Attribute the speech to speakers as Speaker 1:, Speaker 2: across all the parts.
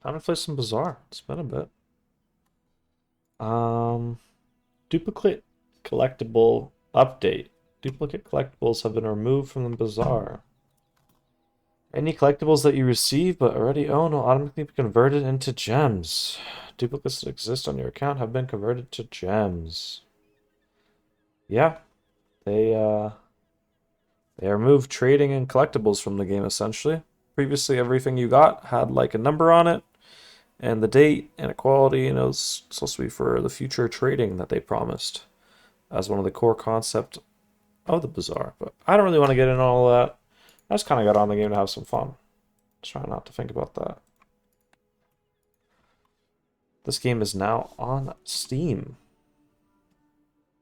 Speaker 1: Time to play some Bazaar. It's been a bit. Um, Duplicate collectible update. Duplicate collectibles have been removed from the Bazaar. Any collectibles that you receive but already own will automatically be converted into gems. Duplicates that exist on your account have been converted to gems. Yeah, they uh they removed trading and collectibles from the game essentially. Previously everything you got had like a number on it and the date and equality, and it was supposed to be for the future trading that they promised as one of the core concept of the Bazaar. But I don't really want to get into all that. I just kind of got on the game to have some fun. Try not to think about that. This game is now on Steam.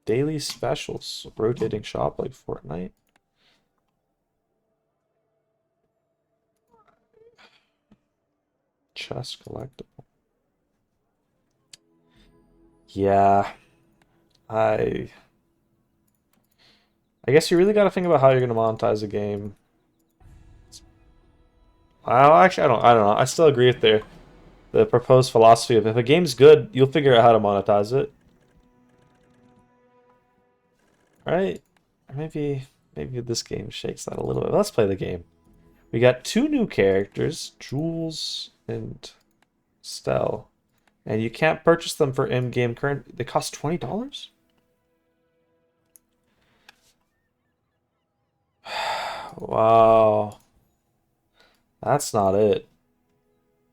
Speaker 1: Daily specials, rotating shop like Fortnite. Chest collectible. Yeah, I guess you really got to think about how you're going to monetize a game. Actually, I don't know. I still agree with the proposed philosophy of if a game's good, you'll figure out how to monetize it, right? Or maybe this game shakes that a little bit. Let's play the game. We got two new characters, Jules and Stell, and you can't purchase them for in-game current. They cost $20. Wow, that's not it.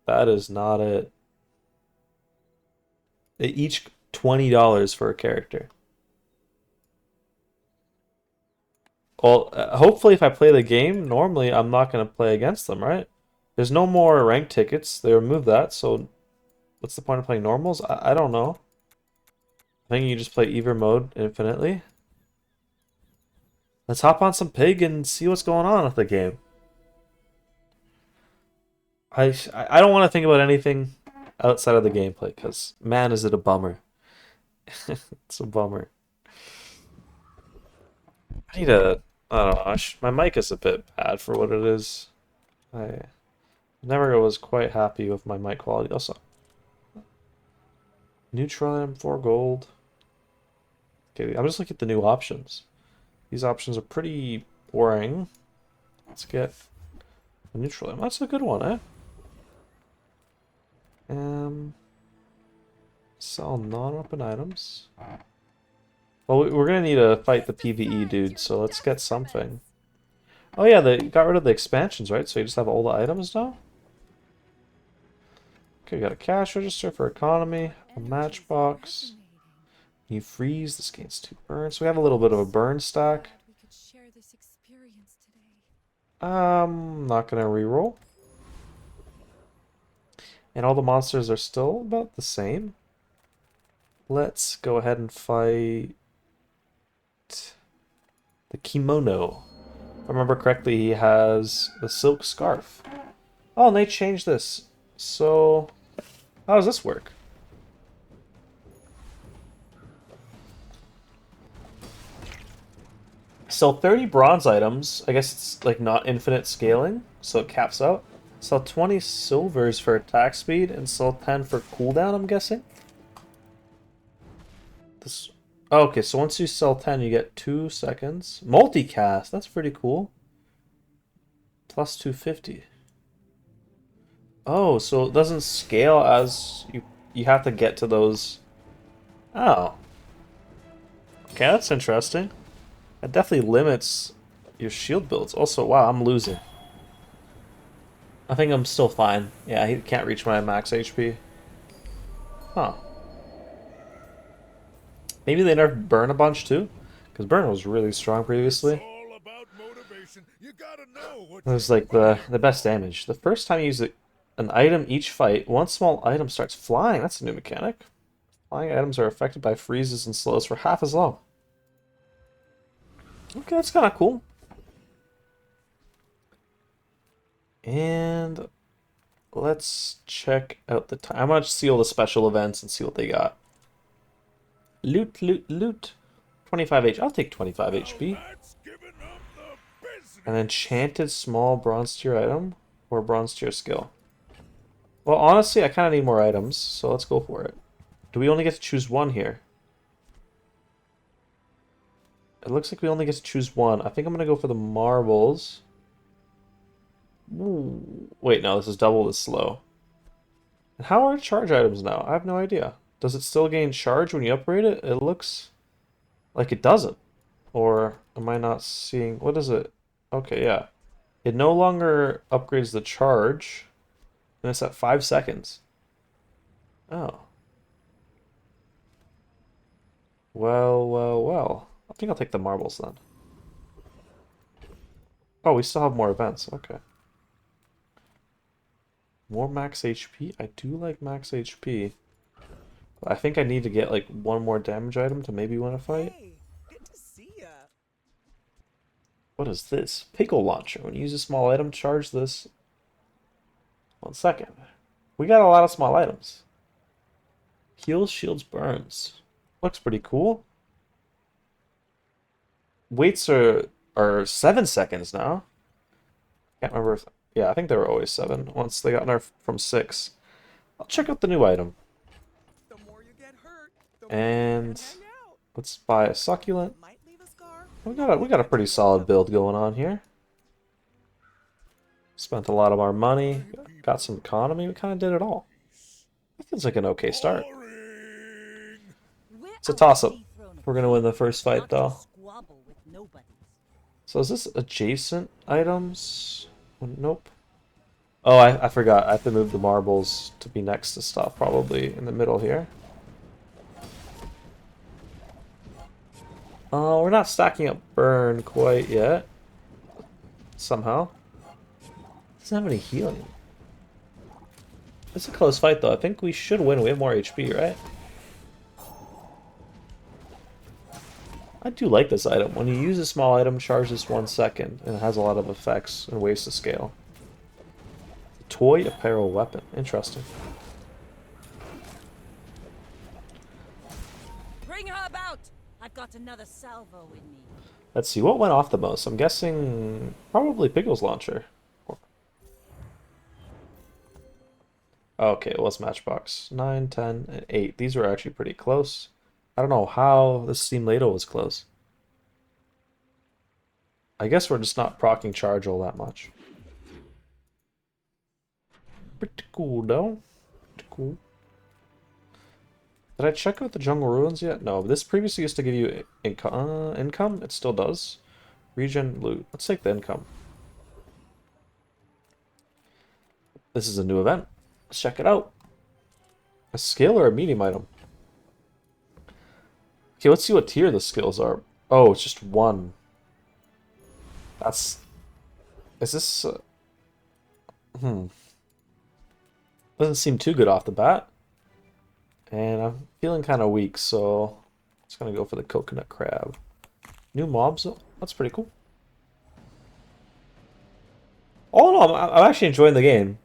Speaker 1: That is not it. They each $20 for a character. Well, hopefully if I play the game, normally I'm not going to play against them, right? There's no more rank tickets. They removed that, so what's the point of playing normals? I don't know. I think you just play either mode infinitely. Let's hop on some pig and see what's going on with the game. I don't want to think about anything outside of the gameplay, because man, is it a bummer. It's a bummer. I need a... I don't know. My mic is a bit bad for what it is. I never was quite happy with my mic quality. Also, neutral item 4 gold. Okay, I'm just looking at the new options. These options are pretty boring. Let's get a neutral item. That's a good one, eh? Sell non-weapon items. Well, we're gonna need to fight the PvE dude, so let's get something. Oh yeah, they got rid of the expansions, right? So you just have all the items now? Okay, we got a cash register for economy, a matchbox. You freeze, this gains 2 burns. So we have a little bit of a burn stack. Not gonna reroll. And all the monsters are still about the same. Let's go ahead and fight the kimono. If I remember correctly, he has the silk scarf. Oh, and they changed this. So, how does this work? Sell 30 bronze items. I guess it's like not infinite scaling, so it caps out. Sell 20 silvers for attack speed and sell 10 for cooldown, I'm guessing. This. Oh, okay, so once you sell 10, you get 2 seconds. Multicast, that's pretty cool. Plus 250. Oh, so it doesn't scale as you have to get to those. Oh. Okay, that's interesting. It definitely limits your shield builds. Also, wow, I'm losing. I think I'm still fine. Yeah, he can't reach my max HP. Huh. Maybe they nerfed Burn a bunch too? Because Burn was really strong previously. It was like the best damage. The first time you use an item each fight, one small item starts flying. That's a new mechanic. Flying items are affected by freezes and slows for half as long. Okay, that's kind of cool. And let's check out the time. I'm gonna see all the special events and see what they got. Loot, loot, loot. 25 H. I'll take 25 HP. An enchanted small bronze tier item or bronze tier skill. Well, honestly, I kind of need more items, so let's go for it. Do we only get to choose one here? It looks like we only get to choose one. I think I'm gonna go for the marbles. Ooh. Wait, no, this is double as slow. And how are charge items now? I have no idea. Does it still gain charge when you upgrade it? It looks like it doesn't. Or am I not seeing... What is it? Okay, yeah. It no longer upgrades the charge. And it's at 5 seconds. Oh. Well, well, well. I think I'll take the marbles then. Oh, we still have more events. Okay. More max HP? I do like max HP. I think I need to get like one more damage item to maybe win a fight.
Speaker 2: Hey, good to see ya.
Speaker 1: What is this? Pickle launcher. When you use a small item, charge this. 1 second. We got a lot of small items. Heals, shields, burns. Looks pretty cool. Waits are 7 seconds now. Can't remember if... Yeah, I think they were always 7 once they got nerfed from 6. I'll check out the new item.
Speaker 2: The more you get hurt, the more
Speaker 1: And
Speaker 2: you can hang out.
Speaker 1: let's buy a succulent.
Speaker 2: Might leave a scar.
Speaker 1: We got a pretty solid build going on here. Spent a lot of our money. Got some economy. We kind of did it all. That feels like an okay start. It's a toss-up. We're going to win the first fight, though. So is this adjacent items? Nope. Oh, I forgot. I have to move the marbles to be next to stuff, probably in the middle here. Oh, we're not stacking up burn quite yet. Somehow. Doesn't have any healing. It's a close fight, though. I think we should win. We have more HP, right? I do like this item. When you use a small item, charge this 1 second, and it has a lot of effects and ways to scale. Toy apparel weapon. Interesting.
Speaker 3: Bring her about! I've got another salvo in me.
Speaker 1: Let's see, what went off the most? I'm guessing probably Pickle's Launcher. Okay, it was Matchbox. 9, 10, and 8. These were actually pretty close. I don't know how the Steam Ladle was close. I guess we're just not proccing charge all that much. Pretty cool, though. Pretty cool. Did I check out the Jungle Ruins yet? No, this previously used to give you income. It still does. Regen loot. Let's take the income. This is a new event. Let's check it out. A skill or a medium item? Okay, let's see what tier the skills are. Oh, it's just 1. That's... Is this... Doesn't seem too good off the bat. And I'm feeling kind of weak, so... I'm just gonna go for the coconut crab. New mobs? That's pretty cool. All in all, I'm actually enjoying the game.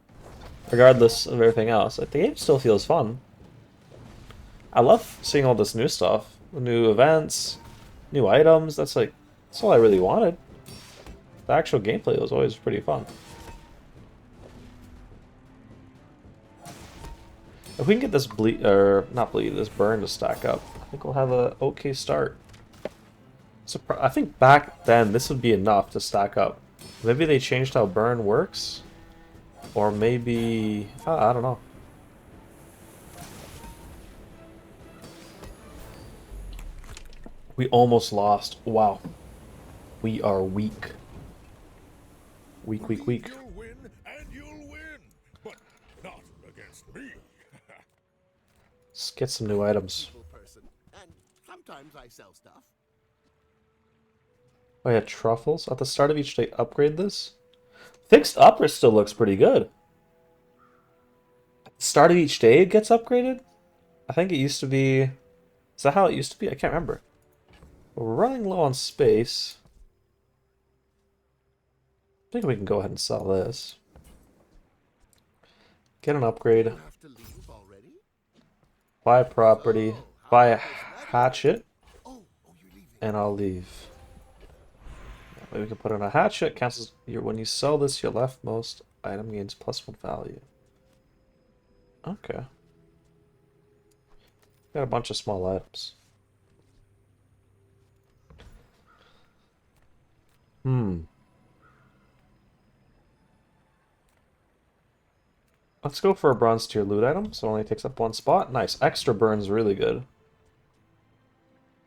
Speaker 1: Regardless of everything else. Like, the game still feels fun. I love seeing all this new stuff. New events, new items. That's all I really wanted. The actual gameplay was always pretty fun. If we can get this this burn to stack up, I think we'll have a okay start. I think back then this would be enough to stack up. Maybe they changed how burn works, or maybe I don't know. We almost lost. Wow. We are weak. Weak, weak, weak.
Speaker 4: You'll win, and you'll win, but not against me.
Speaker 1: Let's get some new items.
Speaker 5: Person, and sometimes I sell stuff.
Speaker 1: Oh yeah, truffles. At the start of each day, upgrade this. Fixed upper still looks pretty good. At the start of each day, it gets upgraded? I think it used to be... Is that how it used to be? I can't remember. We're running low on space. I think we can go ahead and sell this. Get an upgrade.
Speaker 5: Have to leave already?
Speaker 1: Buy a property. Buy a hatchet.
Speaker 5: Oh, you're leaving.
Speaker 1: And I'll leave. Maybe we can put in a hatchet. Cancels when you sell this, your leftmost item gains +1 value. Okay. Got a bunch of small items. Hmm. Let's go for a bronze tier loot item, so it only takes up one spot. Nice. Extra burn's really good.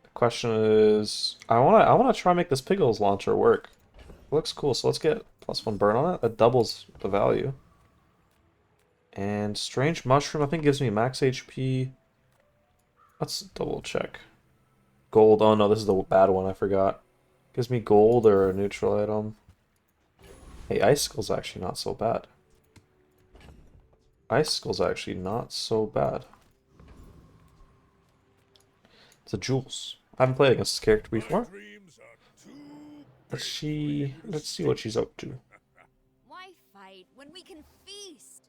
Speaker 1: The question is, I wanna try and make this Piggles launcher work. It looks cool, so let's get +1 burn on it. That doubles the value. And Strange Mushroom, I think gives me max HP. Let's double check. Gold. Oh no, this is the bad one, I forgot. Gives me gold or a neutral item. Hey, Icicle's actually not so bad. Icicle's actually not so bad. It's a Jules. I haven't played against this character before.
Speaker 4: Dreams are too
Speaker 1: Let's see what she's up to.
Speaker 3: Why fight when we can feast?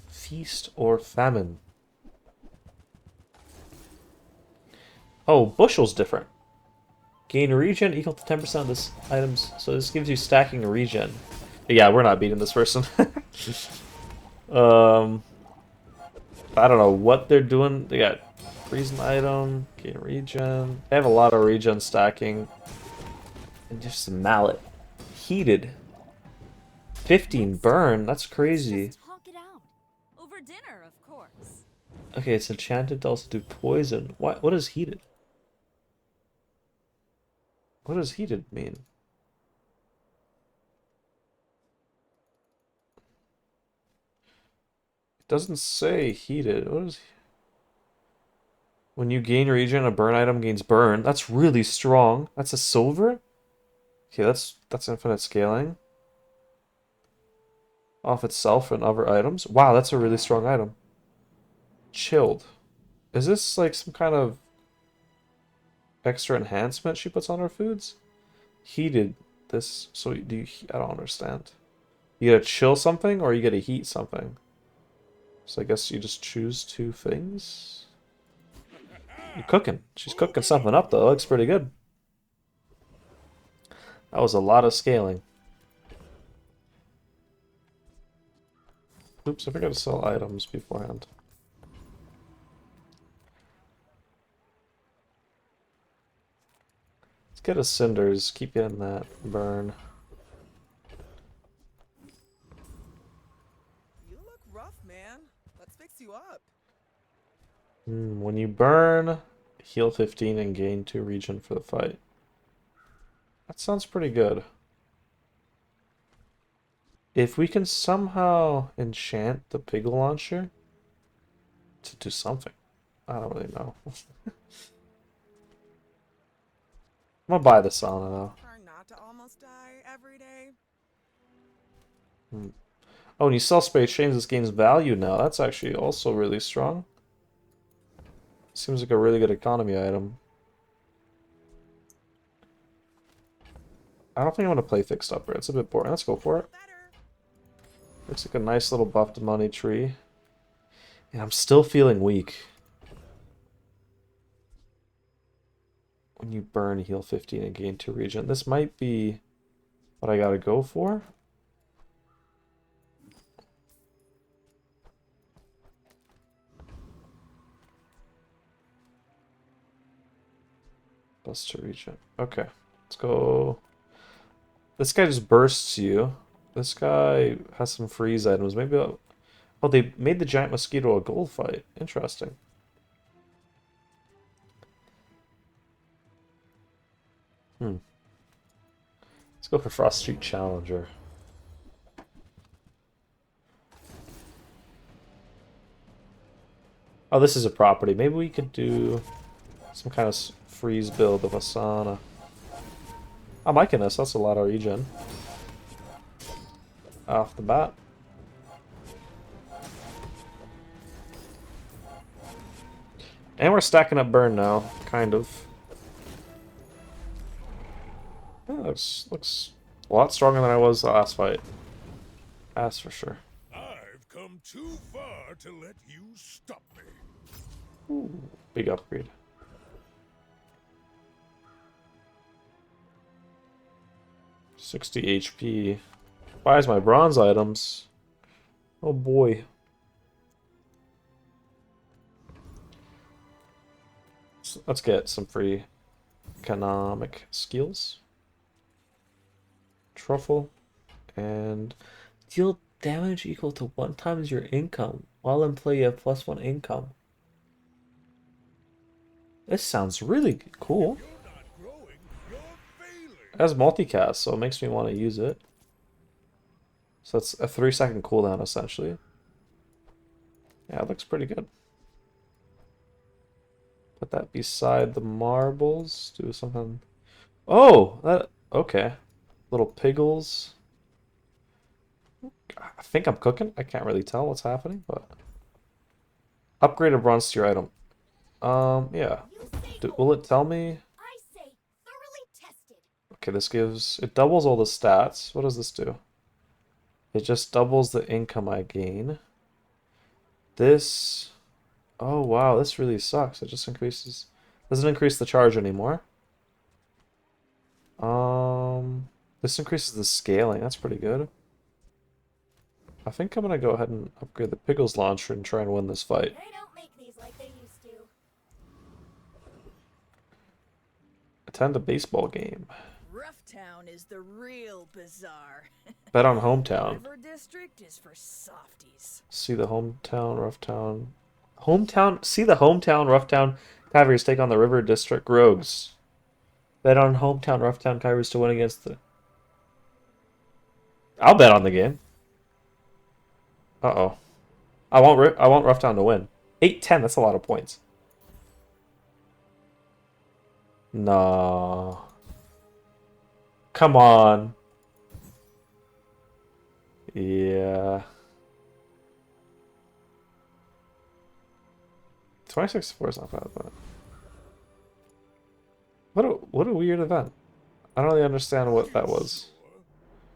Speaker 1: Feast or famine? Oh, bushel's different. Gain regen equal to 10% of this items. So this gives you stacking regen. Yeah, we're not beating this person. I don't know what they're doing. They got freezing item, gain regen. They have a lot of regen stacking. And just a mallet. Heated. 15 burn. That's crazy.
Speaker 3: Just talk it out. Over dinner, of course.
Speaker 1: Okay, it's enchanted to also do poison. What is heated? What does heated mean? It doesn't say heated. What is... When you gain regen, a burn item gains burn. That's really strong. That's a silver? Okay, that's infinite scaling. Off itself and other items. Wow, that's a really strong item. Chilled. Is this like some kind of extra enhancement she puts on her foods? Heated. This, so do you, I don't understand. You gotta chill something or you gotta heat something. So I guess you just choose two things. You're cooking. She's cooking something up though. It looks pretty good. That was a lot of scaling. Oops, I forgot to sell items beforehand. Let's get a cinders. Keep getting that burn.
Speaker 2: You look rough, man. Let's fix you up.
Speaker 1: When you burn, heal 15 and gain 2 regen for the fight. That sounds pretty good. If we can somehow enchant the Piggle launcher to do something. I don't really know. I'm gonna buy the sauna though.
Speaker 2: Try not to almost die every day.
Speaker 1: Oh, and you sell space chains, this gains value now. That's actually also really strong. Seems like a really good economy item. I don't think I want to play fixed upper. It's a bit boring. Let's go for it.
Speaker 2: Better.
Speaker 1: Looks like a nice little buffed money tree. And I'm still feeling weak. When you burn, heal 15 and gain 2 regen. This might be what I gotta go for. Plus 2 regen. Okay, let's go. This guy just bursts you. This guy has some freeze items. Maybe I'll... Oh, they made the giant mosquito a gold fight. Interesting. Let's go for Frost Street Challenger. Oh, this is a property. Maybe we could do some kind of freeze build of Asana. I'm liking this. That's a lot of regen. Off the bat. And we're stacking up burn now, kind of. Yeah, looks a lot stronger than I was the last fight. That's for sure.
Speaker 4: I've come too far to let you stop me.
Speaker 1: Ooh, big upgrade. $60 HP. Buys my bronze items. Oh boy. Let's get some free economic skills. Truffle. And deal damage equal to 1 times your income. While in play, you have +1 income. This sounds really cool.
Speaker 4: You're not growing, you're failing.
Speaker 1: It has multicast, so it makes me want to use it. So it's a 3-second cooldown, essentially. Yeah, it looks pretty good. Put that beside the marbles. Do something. Oh, that okay. Little piggles. I think I'm cooking. I can't really tell what's happening, but upgraded runs to your item. Yeah. Will it tell me?
Speaker 6: I say thoroughly tested.
Speaker 1: Okay, this gives it doubles all the stats. What does this do? It just doubles the income I gain. This, oh wow, this really sucks. It just increases, doesn't increase the charge anymore. This increases the scaling. That's pretty good. I think I'm gonna go ahead and upgrade the Pickles launcher and try and win this fight.
Speaker 6: They don't make these like they used to.
Speaker 1: Attend a baseball game.
Speaker 7: Roughtown is the real bazaar.
Speaker 1: Bet on hometown.
Speaker 7: River District is for softies.
Speaker 1: See the hometown, roughtown. Hometown, see the hometown, roughtown Kyvers take on the River District Rogues. Bet on hometown, roughtown Kyvers to win against the. I'll bet on the game. Uh-oh. I want roughtown to win. 8-10, that's a lot of points. No. Come on. Yeah. 26-4 is not bad, but what a weird event. I don't really understand what that was.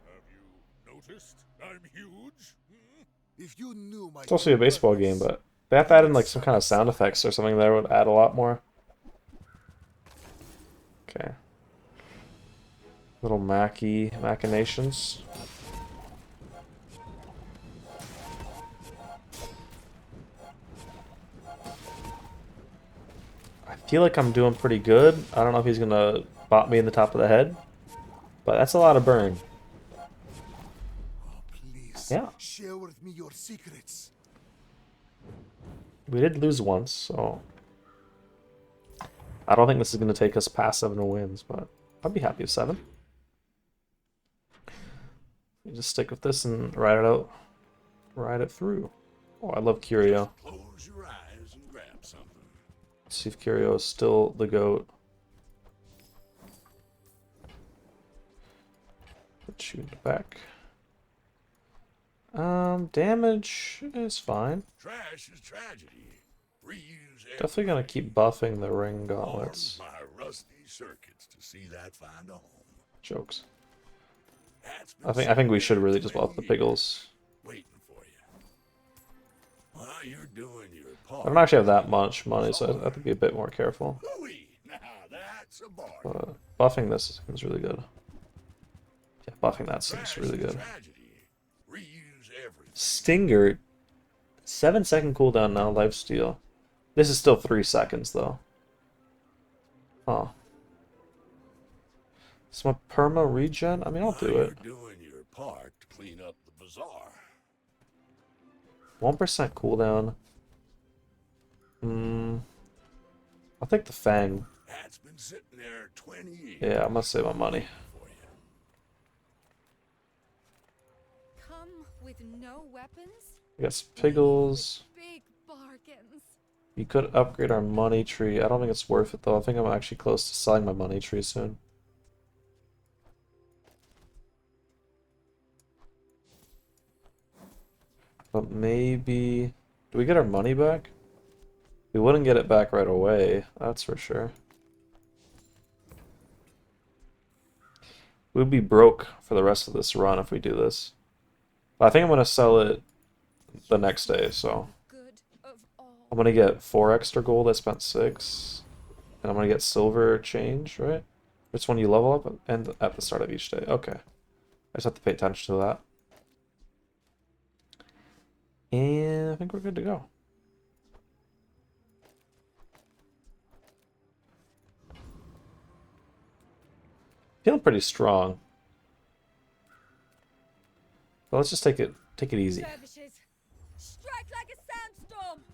Speaker 4: Have you noticed I'm huge? Hmm?
Speaker 5: If you knew my
Speaker 1: It's also a baseball game, but they have to add in like some kind of sound effects or something that would add a lot more. Okay. Little Mackie machinations. I feel like I'm doing pretty good. I don't know if he's gonna bop me in the top of the head, but that's a lot of burn.
Speaker 5: Please,
Speaker 1: Yeah.
Speaker 5: share with me your secrets.
Speaker 1: We did lose once, so I don't think this is gonna take us past 7 wins, but I'd be happy with 7. You just stick with this and ride it out, ride it through. Oh, I love Curio.
Speaker 4: Close your eyes and grab something.
Speaker 1: Let's see if Curio is still the GOAT. Let's shoot it back. Damage is fine.
Speaker 4: Trash is tragedy. Reuse
Speaker 1: Definitely gonna keep buffing the ring gauntlets.
Speaker 4: my rusty circuits to see that find a home.
Speaker 1: Jokes.
Speaker 4: That's been
Speaker 1: I think we should really just
Speaker 4: sitting
Speaker 1: buff the
Speaker 4: there
Speaker 1: Piggles.
Speaker 4: waiting for you. Well, you're doing your
Speaker 1: I
Speaker 4: part.
Speaker 1: don't actually have that much money, so I have to be a bit more careful.
Speaker 4: Hooey! Now that's a bargain.
Speaker 1: Buffing this seems really good. Yeah, buffing that seems
Speaker 4: Trash
Speaker 1: really
Speaker 4: is
Speaker 1: good.
Speaker 4: tragedy. Reuse everything.
Speaker 1: Stinger, 7-second cooldown now, lifesteal. This is still 3 seconds though. Huh. So my perma regen? I mean, I'll do it.
Speaker 4: You're doing your part to clean up the bazaar.
Speaker 1: 1% cooldown. I'll take the Fang.
Speaker 4: That's been sitting there 20 years.
Speaker 1: Yeah, I'm gonna save my money.
Speaker 4: For you.
Speaker 6: Come with no weapons?
Speaker 1: We got some Piggles.
Speaker 6: Big bargains.
Speaker 1: You could upgrade our money tree. I don't think it's worth it though. I think I'm actually close to selling my money tree soon. But maybe... Do we get our money back? We wouldn't get it back right away, that's for sure. We'd be broke for the rest of this run if we do this. But I think I'm going to sell it the next day, so...
Speaker 6: Good of all.
Speaker 1: I'm going to get 4 extra gold, I spent 6. And I'm going to get silver change, right? Which one you level up and at the start of each day. Okay. I just have to pay attention to that. And I think we're good to go. Feeling pretty strong. But let's just take it easy.
Speaker 3: Dervishes, strike like a sandstorm.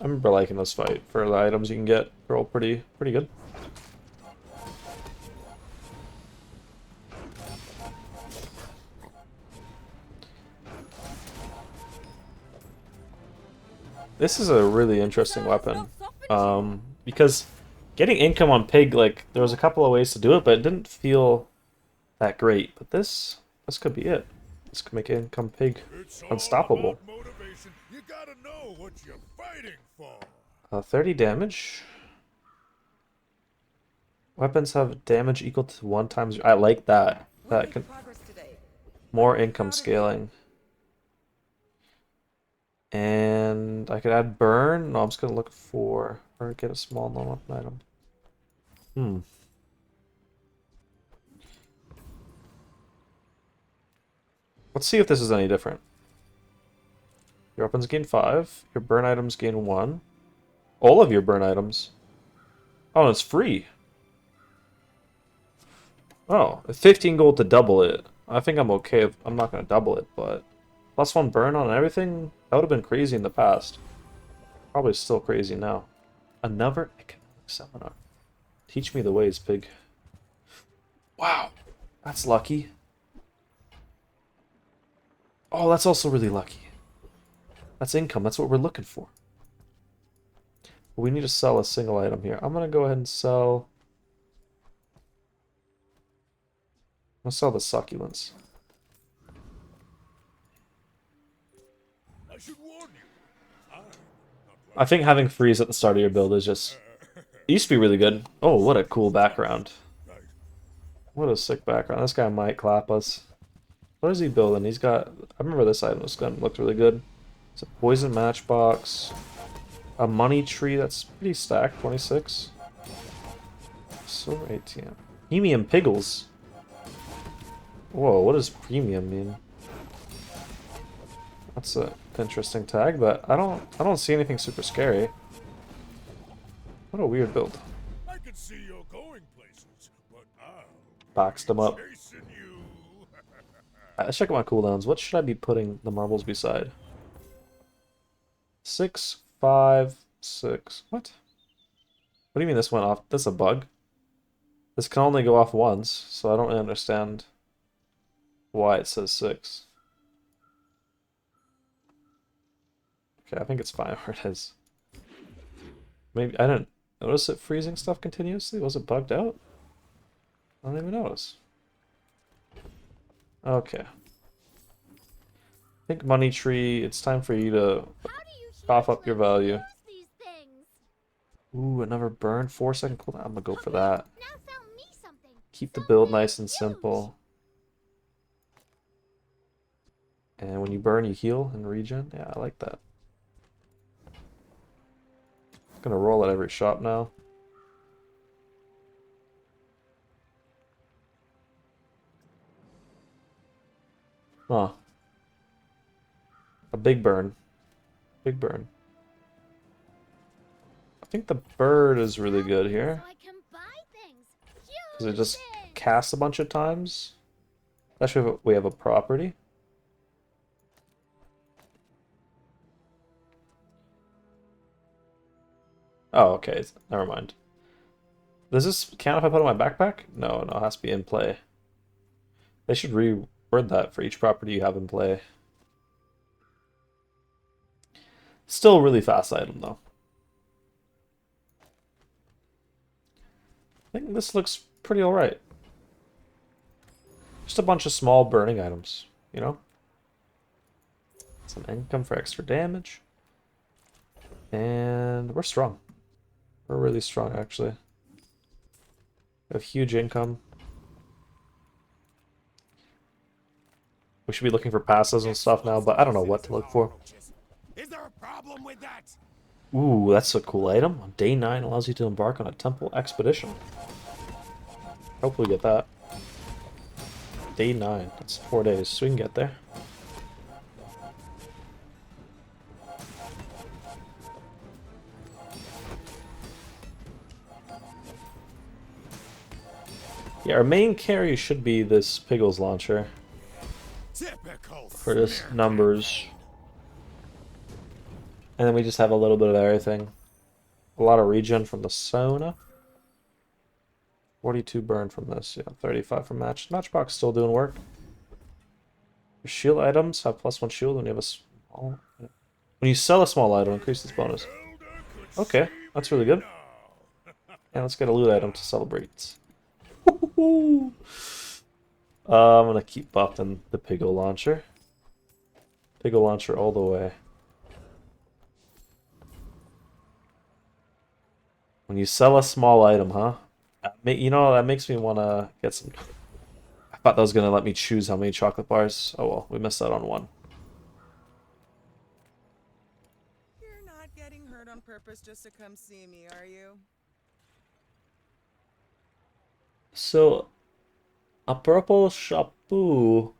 Speaker 1: I remember liking this fight. For the items you can get, they're all pretty good. This is a really interesting weapon. Because getting income on Pig, like, there was a couple of ways to do it, but it didn't feel that great. But this could be it. This could make income Pig
Speaker 4: It's all
Speaker 1: unstoppable.
Speaker 4: about motivation. You gotta know what you're fighting for.
Speaker 1: 30 damage. Weapons have damage equal to 1 times. I like that. That can
Speaker 2: Progress today.
Speaker 1: more income scaling. And I could add burn. No, I'm just gonna look for or get a small non-weapon item. Let's see if this is any different. Your weapons gain 5. Your burn items gain 1. All of your burn items. Oh, it's free. Oh, 15 gold to double it. I think I'm okay if I'm not gonna double it, but +1 burn on everything? That would have been crazy in the past. Probably still crazy now. Another economic seminar. Teach me the ways, Pig. Wow, that's lucky. Oh, that's also really lucky. That's income. That's what we're looking for. We need to sell a single item here. I'm gonna go ahead and sell. I'm gonna sell the succulents.
Speaker 4: I should warn you.
Speaker 1: I think having freeze at the start of your build is just... It used to be really good. Oh, what a cool background. What a sick background. This guy might clap us. What is he building? He's got... I remember this item looked really good. It's a poison matchbox. A money tree that's pretty stacked. 26. Silver ATM. Premium Piggles. Whoa, what does premium mean? That's a interesting tag, but I don't see anything super scary. What a weird build.
Speaker 4: I can see you're going places, but I'll
Speaker 1: Boxed them up.
Speaker 4: chasing you.
Speaker 1: Let's check out my cooldowns. What should I be putting the marbles beside? 6, 5, 6. What? What do you mean this went off? This is a bug? This can only go off once, so I don't really understand why it says 6. Okay, I think it's fine where it is. Maybe I didn't notice it freezing stuff continuously. Was it bugged out? I don't even notice. Okay. I think money tree. It's time for you to cough up your value.
Speaker 6: These things.
Speaker 1: Ooh, another burn. 4-second cooldown. I'm gonna go for that.
Speaker 6: Now sell me something.
Speaker 1: Keep the build nice and simple. And when you burn, you heal and regen. Yeah, I like that. Gonna roll at every shop now. Huh. A big burn. Big burn. I think the bird is really good here.
Speaker 6: So I can buy things.
Speaker 1: Because it just
Speaker 6: Huge things.
Speaker 1: casts a bunch of times. Especially if we have a property. Oh, okay. Never mind. Does this count if I put it in my backpack? No, it has to be in play. They should reword that for each property you have in play. Still a really fast item, though. I think this looks pretty alright. Just a bunch of small burning items, you know? Some income for extra damage. And we're strong. We're really strong, actually. We have huge income. We should be looking for passes and stuff now, but I don't know what to look for.
Speaker 5: Is there a problem with that?
Speaker 1: Ooh, that's a cool item. On day 9 allows you to embark on a temple expedition. Hopefully we get that. Day 9. That's 4 days, so we can get there. Yeah, our main carry should be this Piggles launcher
Speaker 5: Typical
Speaker 1: for this
Speaker 5: smear
Speaker 1: numbers. And then we just have a little bit of everything. A lot of regen from the Sona. 42 burn from this, yeah, 35 from match. Matchbox still doing work. Your shield items have +1 shield when you have a small. When you sell a small item, increase this bonus. Okay, that's really good. And let's get a loot item to celebrate. I'm gonna keep buffing the Piggle launcher. Piggle launcher all the way. When you sell a small item, huh? You know, that makes me want to get some... I thought that was going to let me choose how many chocolate bars. Oh well, we missed out on one.
Speaker 2: You're not getting hurt on purpose just to come see me, are you?
Speaker 1: So, a purple shampoo.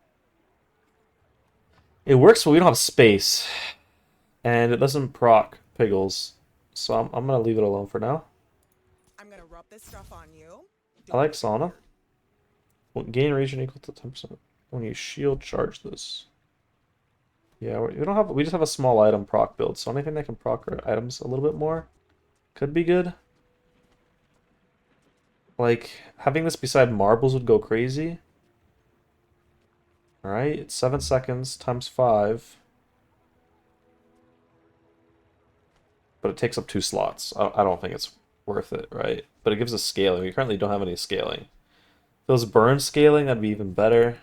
Speaker 1: It works, but we don't have space. And it doesn't proc Piggles. So I'm going to leave it alone for now.
Speaker 2: I'm gonna rub this stuff on you.
Speaker 1: I like sauna. Gain regen equal to 10% when you shield charge this. Yeah, we don't have. We just have a small item proc build, so anything that can proc our items a little bit more could be good. Like having this beside marbles would go crazy. All right, it's 7 seconds times 5, but it takes up 2 slots. I don't think it's worth it, right? But it gives us scaling. We currently don't have any scaling. If it was burn scaling, that'd be even better.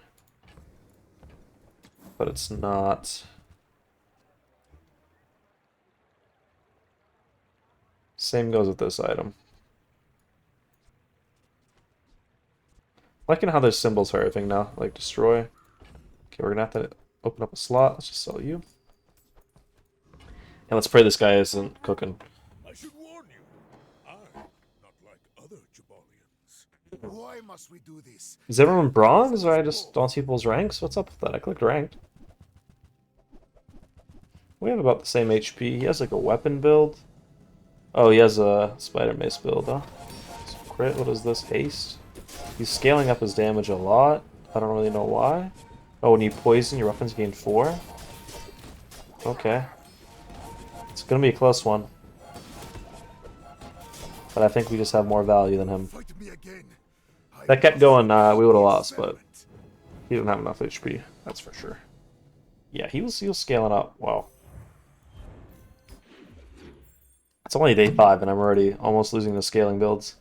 Speaker 1: But it's not. Same goes with this item. Liking how there's symbols for everything now, like destroy. Okay, we're gonna have to open up a slot. Let's just sell you. And let's pray this guy isn't cooking.
Speaker 4: I should warn you, I'm not like other Jabalians.
Speaker 5: Why must we do this?
Speaker 1: Is everyone bronze, or I just don't see people's ranks? What's up with that? I clicked ranked. We have about the same HP. He has like a weapon build. Oh, he has a spider mace build, huh? Crit, what is this? Haste? He's scaling up his damage a lot. I don't really know why. Oh, when you poison, your weapons gain 4. Okay. It's gonna be a close one. But I think we just have more value than him.
Speaker 5: Fight me again.
Speaker 1: That kept going, we would have lost, but he didn't have enough HP, that's for sure. Yeah, he was scaling up. Wow. It's only day 5 and I'm already almost losing the scaling builds.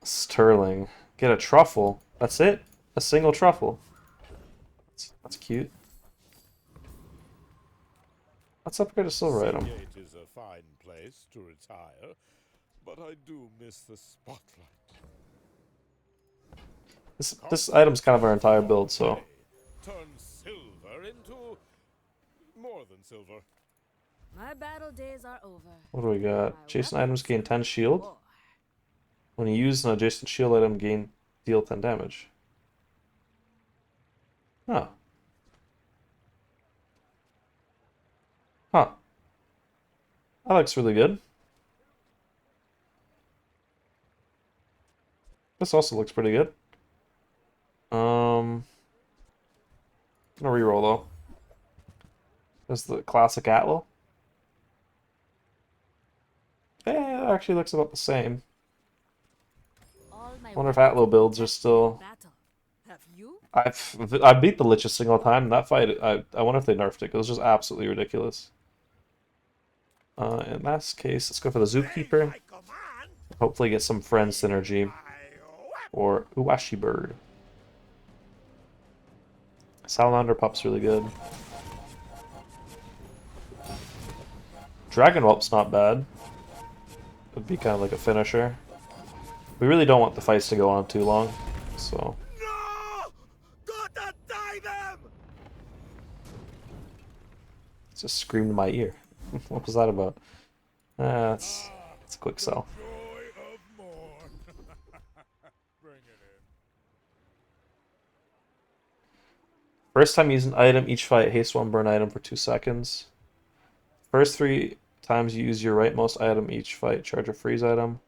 Speaker 1: Sterling. Get a truffle. That's it? A single truffle. That's cute. Let's upgrade a silver item.
Speaker 4: Gate is a fine place to retire, but I do miss the spotlight.
Speaker 1: This item's kind of our entire build, so...
Speaker 4: Turn silver into more than silver.
Speaker 3: My battle days are over.
Speaker 1: What do we got? Adjacent items gain 10 shield. When you use an adjacent shield item, deal 10 damage. Huh. Huh. That looks really good. This also looks pretty good. I'm gonna reroll though. There's the classic Atlo. Eh, it actually looks about the same. I wonder if Atlo builds are still...
Speaker 3: Have you?
Speaker 1: I beat the Lich a single time. That fight, I wonder if they nerfed it. It was just absolutely ridiculous. In that case, let's go for the Zookeeper. Hopefully get some friend synergy. Or Uwashi Bird. Salamander Pup's really good. Dragon Whelp's not bad. Would be kind of like a finisher. We really don't want the fights to go on too long, so...
Speaker 5: No! Gotta die them!
Speaker 1: It just screamed in my ear. What was that about? That's a quick sell.
Speaker 4: Joy of more. Bring it in.
Speaker 1: First time using item, each fight haste 1 burn item for 2 seconds. First 3 times you use your rightmost item each fight, charge a freeze item.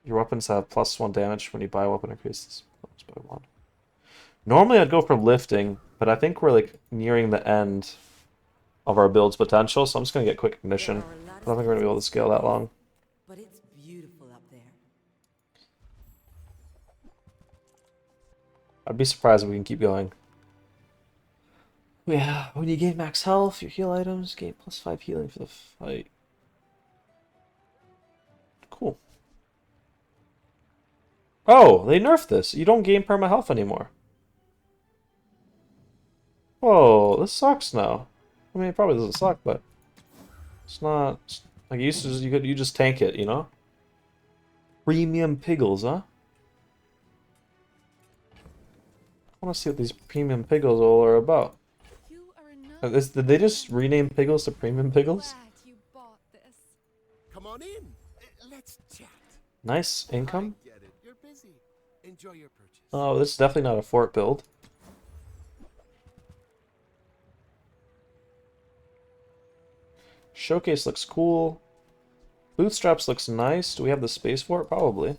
Speaker 1: Your weapons have +1 damage when you buy a weapon increases by 1. Normally I'd go for lifting, but I think we're like nearing the end of our build's potential, so I'm just gonna get quick ignition. I don't think we're gonna be able to scale that long.
Speaker 3: But it's beautiful up there.
Speaker 1: I'd be surprised if we can keep going. Yeah, when you gain max health, your heal items gain +5 healing for the fight. Cool. Oh, they nerfed this. You don't gain perma health anymore. Whoa, this sucks now. I mean, it probably doesn't suck, but it's not like you used to. You just tank it, you know. Premium piggles, huh? I want to see what these premium piggles all are about.
Speaker 8: You are enough.
Speaker 1: Did they just rename piggles to premium piggles?
Speaker 8: Glad you bought this.
Speaker 5: Come on in. Let's chat.
Speaker 1: Nice income.
Speaker 5: I get it. You're busy. Enjoy your purchase.
Speaker 1: Oh, this is definitely not a fort build. Showcase looks cool. Bootstraps looks nice. Do we have the space for it? Probably.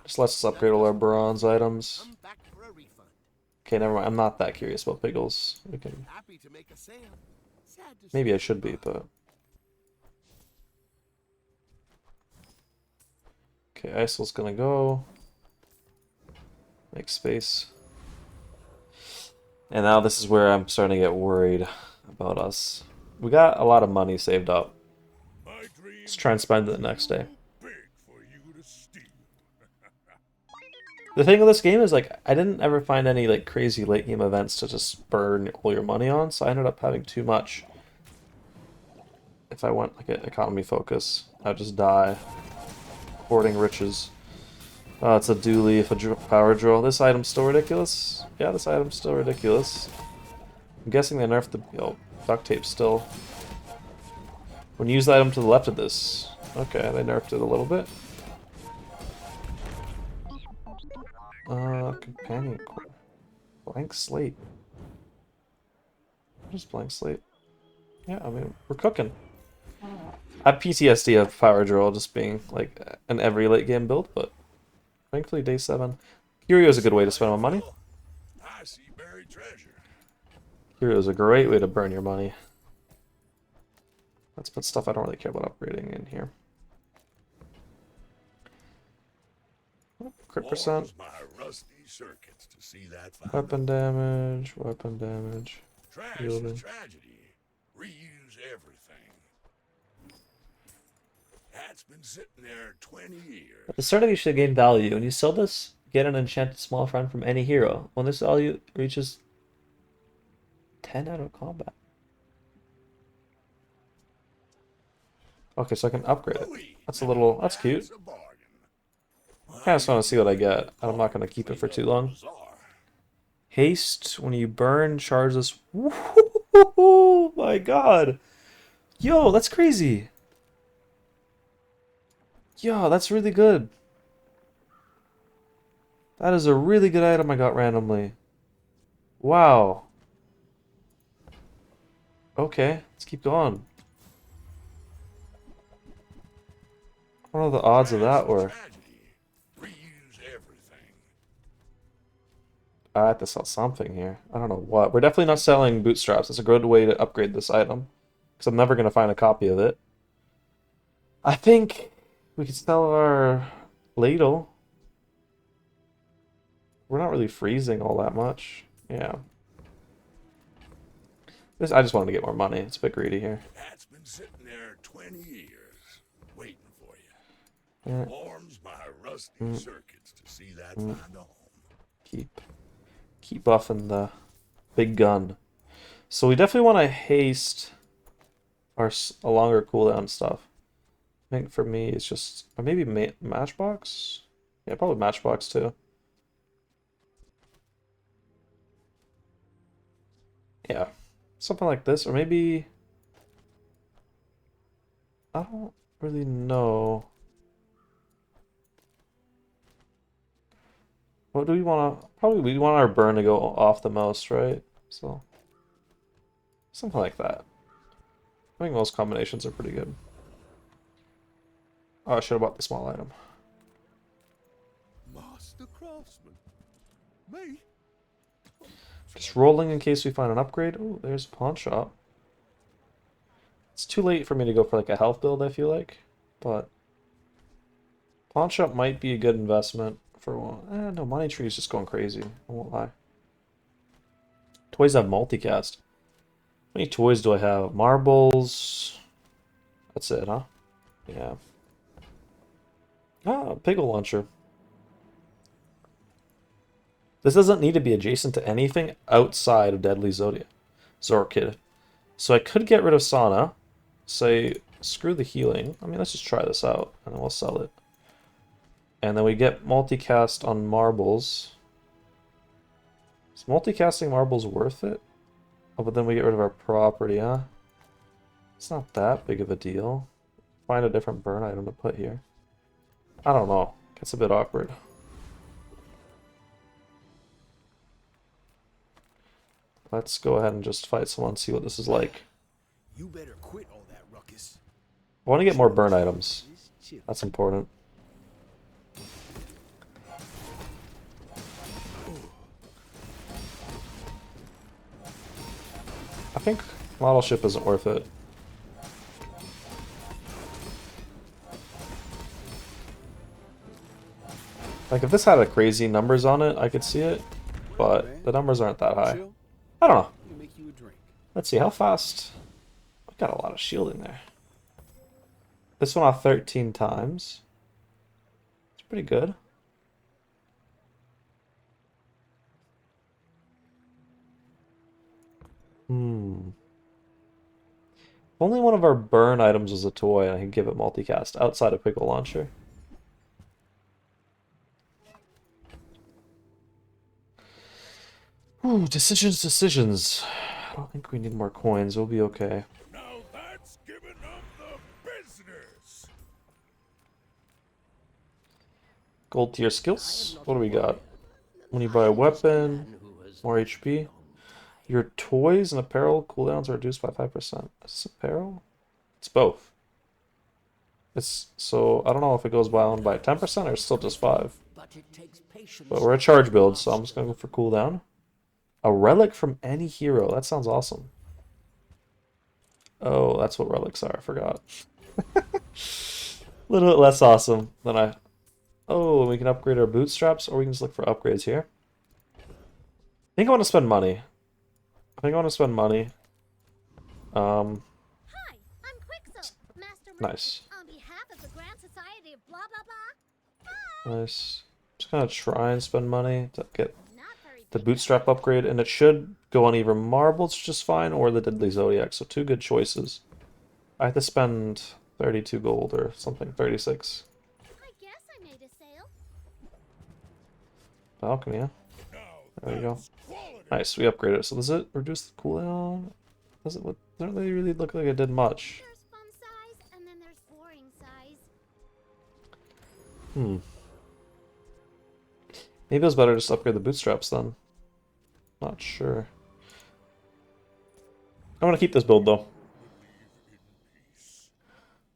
Speaker 1: Just lets us upgrade all our bronze items.
Speaker 5: Come back for a refund.
Speaker 1: Okay, never mind. I'm not that curious about piggles. We can...
Speaker 5: Happy to make a sale. Sad to
Speaker 1: Maybe
Speaker 5: see
Speaker 1: I should be, but... Okay, Isil's gonna go. Make space. And now this is where I'm starting to get worried about us. We got a lot of money saved up.
Speaker 4: My dream
Speaker 1: Let's try and spend it the next day.
Speaker 4: big for you to steal.
Speaker 1: The thing with this game is, like, I didn't ever find any, like, crazy late game events to just burn all your money on, so I ended up having too much. If I went, like, an economy focus, I'd just die. Hoarding riches. Oh, it's a dually, if a power drill. This item's still ridiculous? Yeah, this item's still ridiculous. I'm guessing they nerfed the duct tape still. When you use the item to the left of this. Okay, they nerfed it a little bit. Companion core. Blank slate. What is blank slate? Yeah, I mean, we're cooking. I have PTSD of power drill just being, like, an every late game build, but thankfully day 7. Curio is a good way to spend my money.
Speaker 4: I see buried treasure.
Speaker 1: Curio is a great way to burn your money. Let's put stuff I don't really care about upgrading in here. Crit percent.
Speaker 4: Warms my rusty circuits to see that fine.
Speaker 1: Weapon damage. Weapon damage.
Speaker 4: Trash
Speaker 1: Yielding.
Speaker 4: is tragedy. Reuse everything. That's been sitting there 20 years.
Speaker 1: At the start of each should gain value. When you sell this, get an enchanted small friend from any hero. When this value reaches 10 out of combat. Okay, so I can upgrade it. That's a little... That's cute.
Speaker 4: That's a bargain.
Speaker 1: I just want to see what I get. I'm not going to keep it for too long.
Speaker 4: Bazaar.
Speaker 1: Haste, when you burn, charges... Woo, my god! Yo, that's crazy! Yo, that's really good. That is a really good item I got randomly. Wow. Okay, let's keep going. I don't know what the odds of that were.
Speaker 4: Tragedy. Reuse everything.
Speaker 1: I have to sell something here. I don't know what. We're definitely not selling bootstraps. It's a good way to upgrade this item. Because I'm never going to find a copy of it. I think we could sell our ladle. We're not really freezing all that much. Yeah. I just wanted to get more money. It's a bit greedy here.
Speaker 4: That's been sitting there 20 years. Waiting for you.
Speaker 1: Yeah.
Speaker 4: Warms my rusty circuits to see that find a home.
Speaker 1: Keep buffing the big gun. So we definitely want to haste a longer cooldown stuff. I think for me it's just, or maybe Matchbox? Yeah, probably Matchbox too. Yeah, something like this, or maybe, I don't really know. What do we want to, probably we want our burn to go off the most, right? So, something like that. I think most combinations are pretty good. Oh, I should have bought the small item.
Speaker 4: Master craftsman. Me?
Speaker 1: Just rolling in case we find an upgrade. Oh, there's a pawn shop. It's too late for me to go for like a health build, I feel like. But pawn shop might be a good investment for one. No, money tree is just going crazy. I won't lie. Toys have multicast. How many toys do I have? Marbles. That's it, huh? Yeah. Ah, pickle launcher. This doesn't need to be adjacent to anything outside of Deadly Zodiac. Zorkid. So I could get rid of Sauna. Say, screw the healing. I mean, let's just try this out, and then we'll sell it. And then we get multicast on marbles. Is multicasting marbles worth it? Oh, but then we get rid of our property, huh? It's not that big of a deal. Find a different burn item to put here. I don't know. Gets a bit awkward. Let's go ahead and just fight someone, see what this is like.
Speaker 5: You better quit all that ruckus.
Speaker 1: I want to get more burn items. That's important. I think model ship isn't worth it. Like, if this had a crazy numbers on it, I could see it. But the numbers aren't that high. I don't know.
Speaker 5: Make you a drink.
Speaker 1: Let's see, how fast... I've got a lot of shielding there. This one off 13 times. It's pretty good. If only one of our burn items was a toy and I could give it multicast outside of Pickle Launcher. Ooh, decisions. I don't think we need more coins. We'll be okay.
Speaker 4: Now that's giving up the business.
Speaker 1: Gold tier skills. What do we got? When you buy a weapon, more HP. Your toys and apparel cooldowns are reduced by 5%. Is this apparel? It's both. It's so I don't know if it goes down by 10% or still just 5. But we're a charge build, so I'm just gonna go for cooldown. A relic from any hero. That sounds awesome. Oh, that's what relics are. I forgot. A little bit less awesome than I... Oh, we can upgrade our bootstraps, or we can just look for upgrades here. I think I want to spend money.
Speaker 6: Hi, I'm Quixo, Master
Speaker 1: Nice.
Speaker 6: Merchant, on behalf of the Grand Society of blah blah blah.
Speaker 1: Nice. Just gonna try and spend money to get
Speaker 6: Not very
Speaker 1: the
Speaker 6: big
Speaker 1: bootstrap upgrade, and it should go on either marbles just fine or the Deadly Zodiac, so 2 good choices. I have to spend 32 gold or something, 36.
Speaker 6: I guess I made a sale.
Speaker 1: Alchemy, yeah.
Speaker 4: Now
Speaker 1: There we go.
Speaker 4: that's quality.
Speaker 1: Nice, we upgraded it. So does it reduce the cooldown? Does it? Doesn't really look like it did much.
Speaker 6: There's fun size, and then there's boring size.
Speaker 1: Maybe it was better just to upgrade the bootstraps then. Not sure. I'm gonna keep this build though.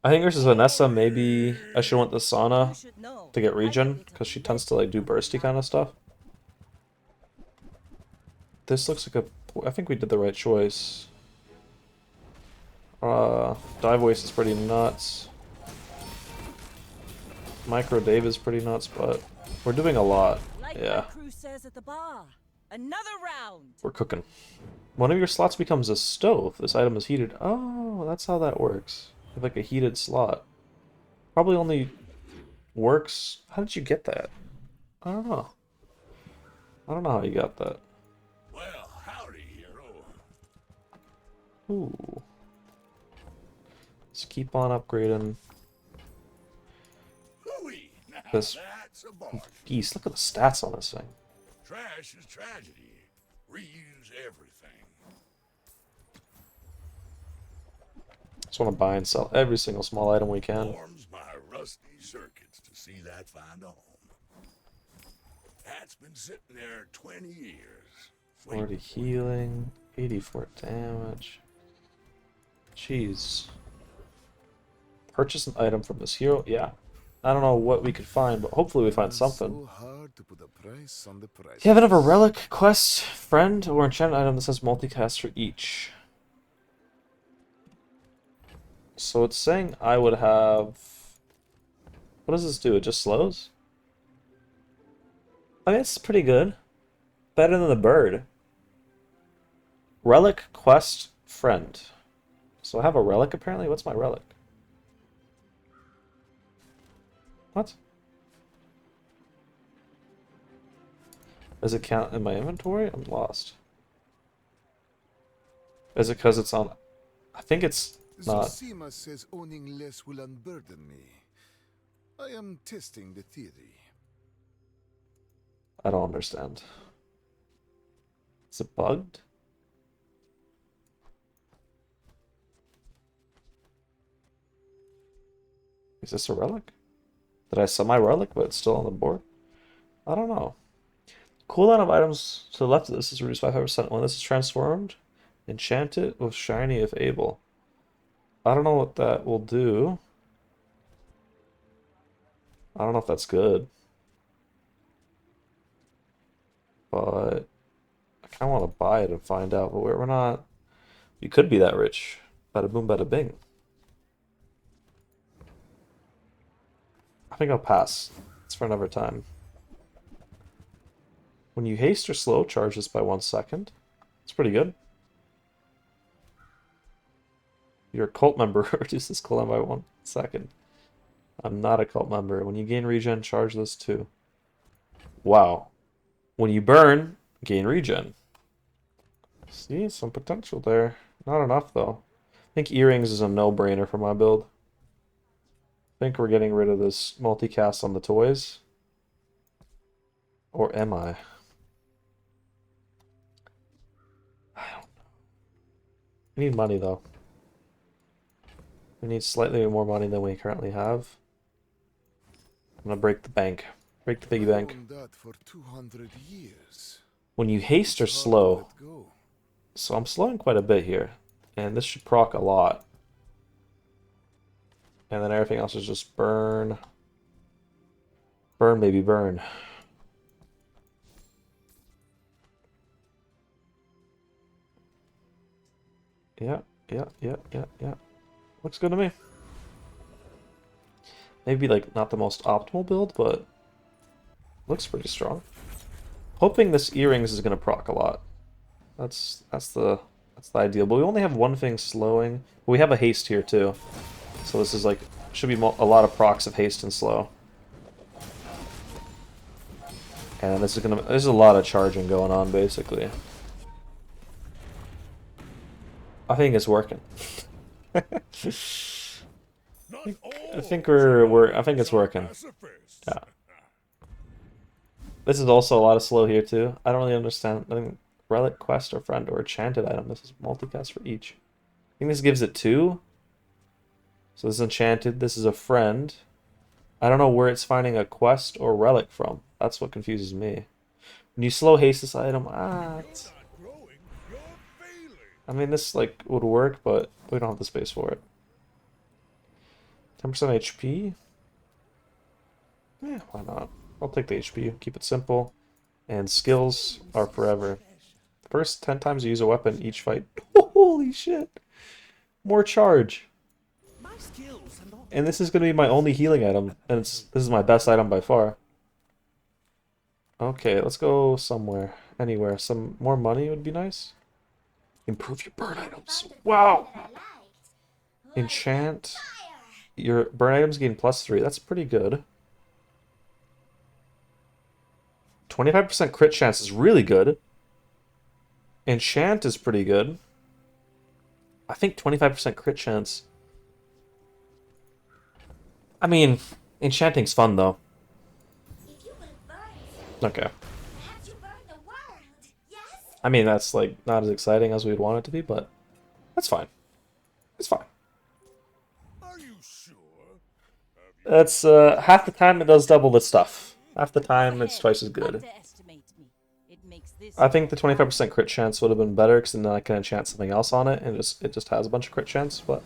Speaker 1: I think versus Vanessa, maybe I should want the Sauna
Speaker 3: You should know.
Speaker 1: to get
Speaker 3: I
Speaker 1: regen,
Speaker 3: get
Speaker 1: because she
Speaker 3: little
Speaker 1: tends to like do bursty kind of stuff. This looks like I think we did the right choice. Dive Waste is pretty nuts. Micro Dave is pretty nuts, but we're doing a lot.
Speaker 3: Like
Speaker 1: Yeah,
Speaker 3: my crew says at the bar. Another round.
Speaker 1: we're cooking. One of your slots becomes a stove. This item is heated. Oh, that's how that works. You have like a heated slot. Probably only works. How did you get that? I don't know. I don't know how you got that.
Speaker 4: Well, howdy, hero.
Speaker 1: Ooh. Let's keep on upgrading
Speaker 4: Hooey! Now
Speaker 1: this
Speaker 4: that's a bargain.
Speaker 1: geese. Look at the stats on this thing.
Speaker 4: Trash is tragedy. Reuse everything.
Speaker 1: Just want to buy and sell every single small item we can.
Speaker 4: Warms my rusty circuits to see that find a home. That's been sitting there 20 years.
Speaker 1: 40 healing, 84 damage. Jeez. Purchase an item from this hero. Yeah. I don't know what we could find, but hopefully we find something.
Speaker 4: So hard to put a price on the price.
Speaker 1: Do you have another relic, quest, friend, or enchanted item that says multicast for each? So it's saying I would have... What does this do? It just slows? I mean, it's pretty good. Better than the bird. Relic, quest, friend. So I have a relic apparently? What's my relic? What? Does it count in my inventory? I'm lost. Is it because it's on... I think it's not.
Speaker 4: Zosima says owning less will unburden me. I am testing the theory.
Speaker 1: I don't understand. Is it bugged? Is this a relic? Did I sell my relic, but it's still on the board? I don't know. Cooldown of items to the left of this is reduced by 5% when this is transformed. Enchant it with shiny if able. I don't know what that will do. I don't know if that's good. But I kind of want to buy it and find out, but we're not... We could be that rich. Bada boom, bada bing. I think I'll pass. It's for another time. When you haste or slow, charge this by 1 second. It's pretty good. You're a cult member, reduces cooldown by 1 second. I'm not a cult member. When you gain regen, charge this too. Wow. When you burn, gain regen. See, some potential there. Not enough though. I think earrings is a no-brainer for my build. I think we're getting rid of this multicast on the toys. Or am I? I don't know. We need money though. We need slightly more money than we currently have. I'm gonna break the bank. Break the piggy bank.
Speaker 4: Owned that for 200 years.
Speaker 1: When you haste or
Speaker 4: It's hard to
Speaker 1: slow,
Speaker 4: let go.
Speaker 1: so I'm slowing quite a bit here, and this should proc a lot. And then everything else is just burn. Burn, baby, burn. Yeah. Looks good to me. Maybe like not the most optimal build, but looks pretty strong. Hoping this earrings is gonna proc a lot. That's the ideal. But we only have one thing slowing. We have a haste here too, so this is like should be a lot of procs of haste and slow. And this is gonna there's a lot of charging going on basically. I think it's working. I think I think it's working. Yeah. This is also a lot of slow here too. I don't really understand. I think relic, quest, or friend, or enchanted item. This is multicast for each. I think this gives it 2. So this is enchanted. This is a friend. I don't know where it's finding a quest or relic from. That's what confuses me. When you slow haste this item, I mean, this like would work, but we don't have the space for it. 10% HP? Yeah, why not? I'll take the HP, keep it simple. And skills are forever. First 10 times you use a weapon each fight. Holy shit! More charge. And this is going to be my only healing item, and this is my best item by far. Okay, let's go somewhere. Anywhere. Some more money would be nice. Improve your burn items. Wow! Enchant. Your burn items gain +3. That's pretty good. 25% crit chance is really good. Enchant is pretty good. I think 25% crit chance. I mean, enchanting's fun though. Okay. I mean, that's like not as exciting as we'd want it to be, but that's fine. It's fine.
Speaker 4: Are you sure?
Speaker 1: That's half the time it does double the stuff. Half the time it's twice as good. I think the 25% crit chance would have been better because then I can enchant something else on it and it just has a bunch of crit chance, but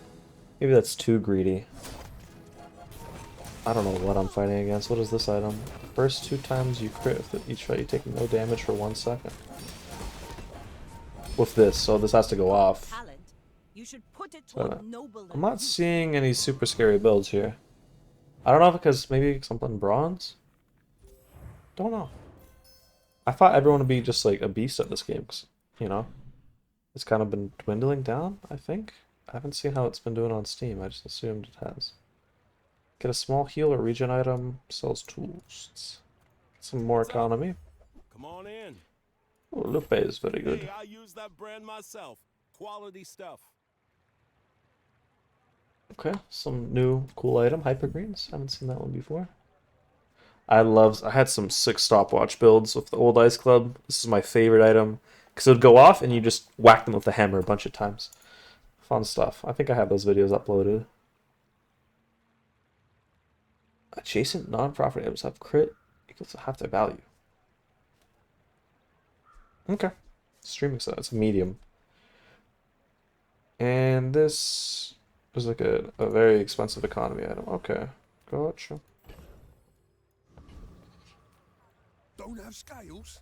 Speaker 1: maybe that's too greedy. I don't know what I'm fighting against. What is this item? First 2 times you crit with each fight, you take no damage for 1 second. With this, so this has to go off.
Speaker 3: Talent. You should put it
Speaker 1: So,
Speaker 3: toward noble
Speaker 1: I'm not
Speaker 3: use.
Speaker 1: seeing any super scary builds here. I don't know if because maybe something bronze? Don't know. I thought everyone would be just like a beast at this game, 'cause, you know, it's kind of been dwindling down, I think. I haven't seen how it's been doing on Steam, I just assumed it has. Get a small heal or regen item, sells tools. Get some more economy.
Speaker 5: Come on in.
Speaker 1: Oh, Lupe is very good.
Speaker 5: Hey, I use that brand myself. Quality stuff.
Speaker 1: Okay, some new cool item, hyper greens. Haven't seen that one before. I had some sick stopwatch builds with the old Ice Club. This is my favorite item because it would go off and you just whack them with the hammer a bunch of times. Fun stuff. I think I have those videos uploaded. Adjacent non-profit items have crit equals half their value. Okay. Streaming set. It's a medium. And this is like a very expensive economy item. Okay. Gotcha.
Speaker 5: Don't have scales?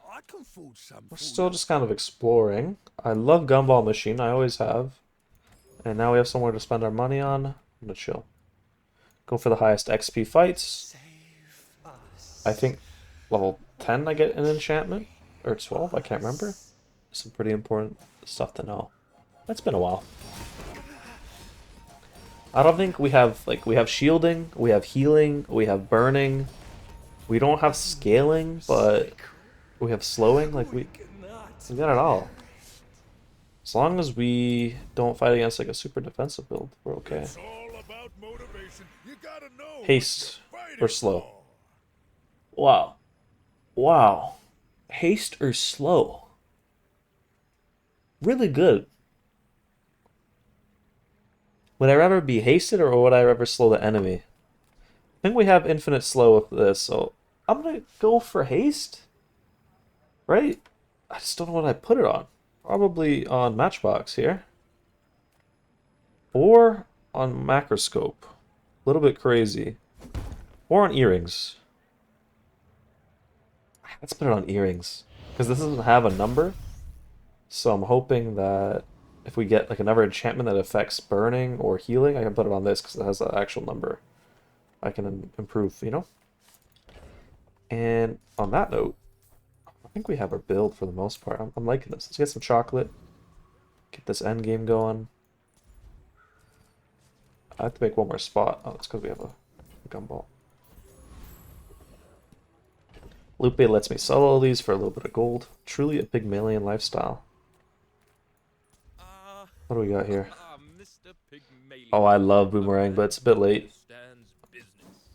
Speaker 5: I can forge some.
Speaker 1: We're still just kind of exploring. I love Gumball Machine. I always have. And now we have somewhere to spend our money on. I'm gonna chill. Go for the highest XP fights. I think level 10 I get an enchantment. Or 12, I can't remember. Some pretty important stuff to know. It's been a while. I don't think we have, like, we have shielding, we have healing, we have burning. We don't have scaling, but we have slowing. Like, we got it all. As long as we don't fight against, like, a super defensive build, we're okay.
Speaker 4: It's all about motivation. You gotta know what
Speaker 1: Haste
Speaker 4: you're fighting
Speaker 1: or slow?
Speaker 4: for.
Speaker 1: Wow. Wow. Haste or slow? Really good. Would I rather be hasted or would I rather slow the enemy? I think we have infinite slow with this, so I'm gonna go for haste. Right? I just don't know what I put it on. Probably on Matchbox here. Or on Macroscope. A little bit crazy. Or on Earrings. Let's put it on Earrings. Because this doesn't have a number. So I'm hoping that if we get like another enchantment that affects burning or healing, I can put it on this because it has an actual number I can improve, you know? And on that note, I think we have our build for the most part. I'm liking this. Let's get some chocolate. Get this end game going. I have to make one more spot. Oh, it's because we have a gumball. Lupe lets me sell all these for a little bit of gold. Truly a Pygmalion lifestyle. What do we got here?
Speaker 9: Mr. Pygmalion.
Speaker 1: Oh, I love Boomerang, but it's a bit late.
Speaker 9: Stands business.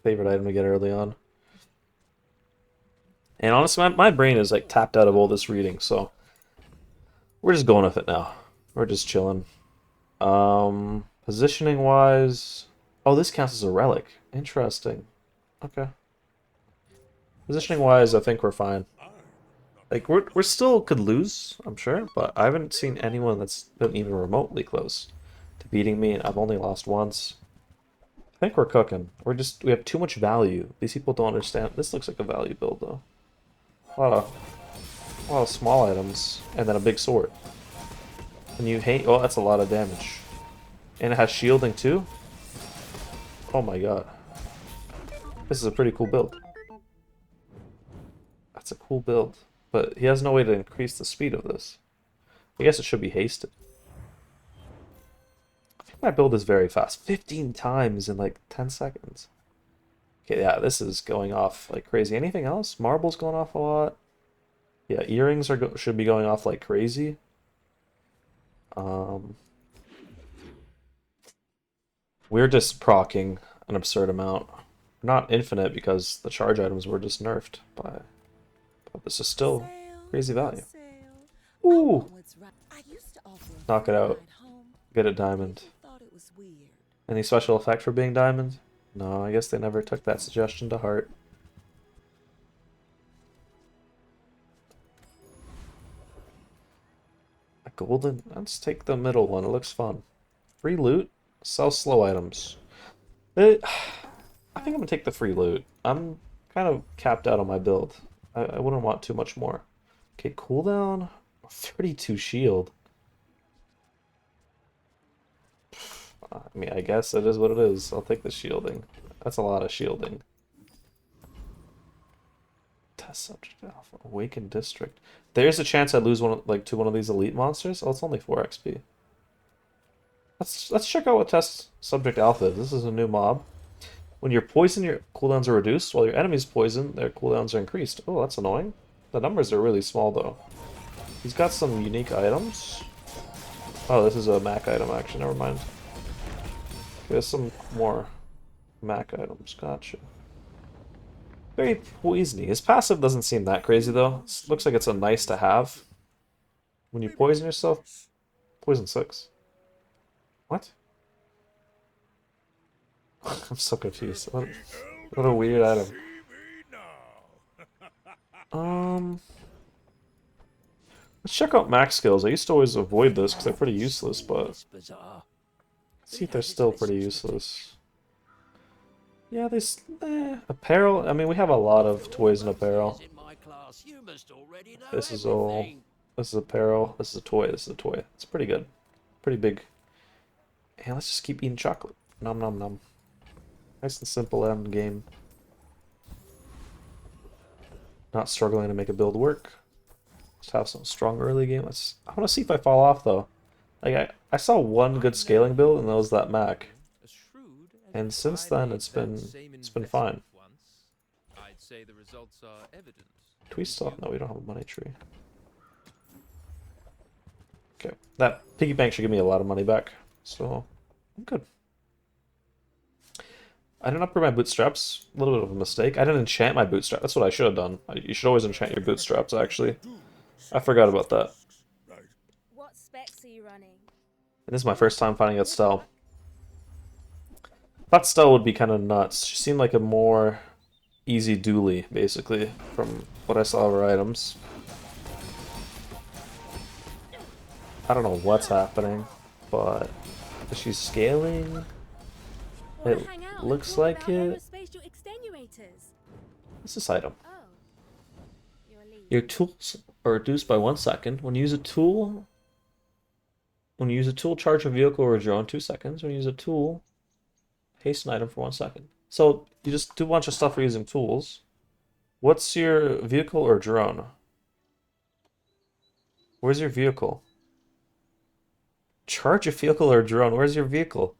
Speaker 1: Favorite item to get early on. And honestly, my brain is like tapped out of all this reading, so we're just going with it now. We're just chilling. Positioning wise, oh, this counts as a relic. Interesting. Okay. Positioning wise, I think we're fine. Like we're still could lose, I'm sure, but I haven't seen anyone that's been even remotely close to beating me, and I've only lost once. I think we're cooking. We have too much value. These people don't understand. This looks like a value build though. A lot of small items, and then a big sword. And you hate. Oh, that's a lot of damage. And it has shielding too. Oh my god. This is a pretty cool build. That's a cool build. But he has no way to increase the speed of this. I guess it should be hasted. I think my build is very fast. 15 times in like 10 seconds. Okay, yeah, this is going off like crazy. Anything else? Marble's going off a lot. Yeah, earrings should be going off like crazy. We're just proccing an absurd amount. Not infinite because the charge items were just nerfed by. But this is still crazy value. Ooh! Knock it out. Get a diamond. Any special effect for being diamond? No, I guess they never took that suggestion to heart. A golden? Let's take the middle one. It looks fun. Free loot? Sell slow items. I think I'm gonna take the free loot. I'm kind of capped out on my build. I wouldn't want too much more. Okay, cooldown, 32 shield. I mean, I guess it is what it is. I'll take the shielding. That's a lot of shielding. Test subject alpha, awakened district. There's a chance I lose to one of these elite monsters. Oh, it's only 4 XP. Let's check out what test subject alpha is. This is a new mob. When you're poisoned, your cooldowns are reduced. While your enemy's poisoned, their cooldowns are increased. Oh, that's annoying. The numbers are really small, though. He's got some unique items. Oh, this is a Mac item, actually. Never mind. There's some more Mac items. Gotcha. Very poisony. His passive doesn't seem that crazy, though. Looks like it's a nice to have. When you poison yourself, poison 6. What? I'm so confused. What a weird item. Let's check out max skills. I used to always avoid this because they're pretty useless, but let's see if they're still pretty useless. Yeah, apparel. I mean, we have a lot of toys and apparel. This is all. This is apparel. This is a toy. This is a toy. It's pretty good. Pretty big. And let's just keep eating chocolate. Nom nom nom. Nice and simple end game. Not struggling to make a build work. Just have some strong early game. I want to see if I fall off though. Like I saw one good scaling build and that was that Mac. And since then it's been fine.
Speaker 9: I'd say the results are evident.
Speaker 1: Do we still? No, we don't have a money tree. Okay, that piggy bank should give me a lot of money back, so I'm good. I didn't upgrade my bootstraps. A little bit of a mistake. I didn't enchant my bootstrap. That's what I should have done. You should always enchant your bootstraps, actually. I forgot about that.
Speaker 6: What specs are you running?
Speaker 1: And this is my first time finding out Stell. Thought Stell would be kind of nuts. She seemed like a more easy dually, basically, from what I saw of her items. I don't know what's happening, but is she scaling? It looks like it. What's this item? Your tools are reduced by 1 second. When you use a tool, charge a vehicle or a drone 2 seconds. When you use a tool, haste an item for 1 second. So you just do a bunch of stuff for using tools. What's your vehicle or drone? Where's your vehicle? Charge a vehicle or drone. Where's your vehicle?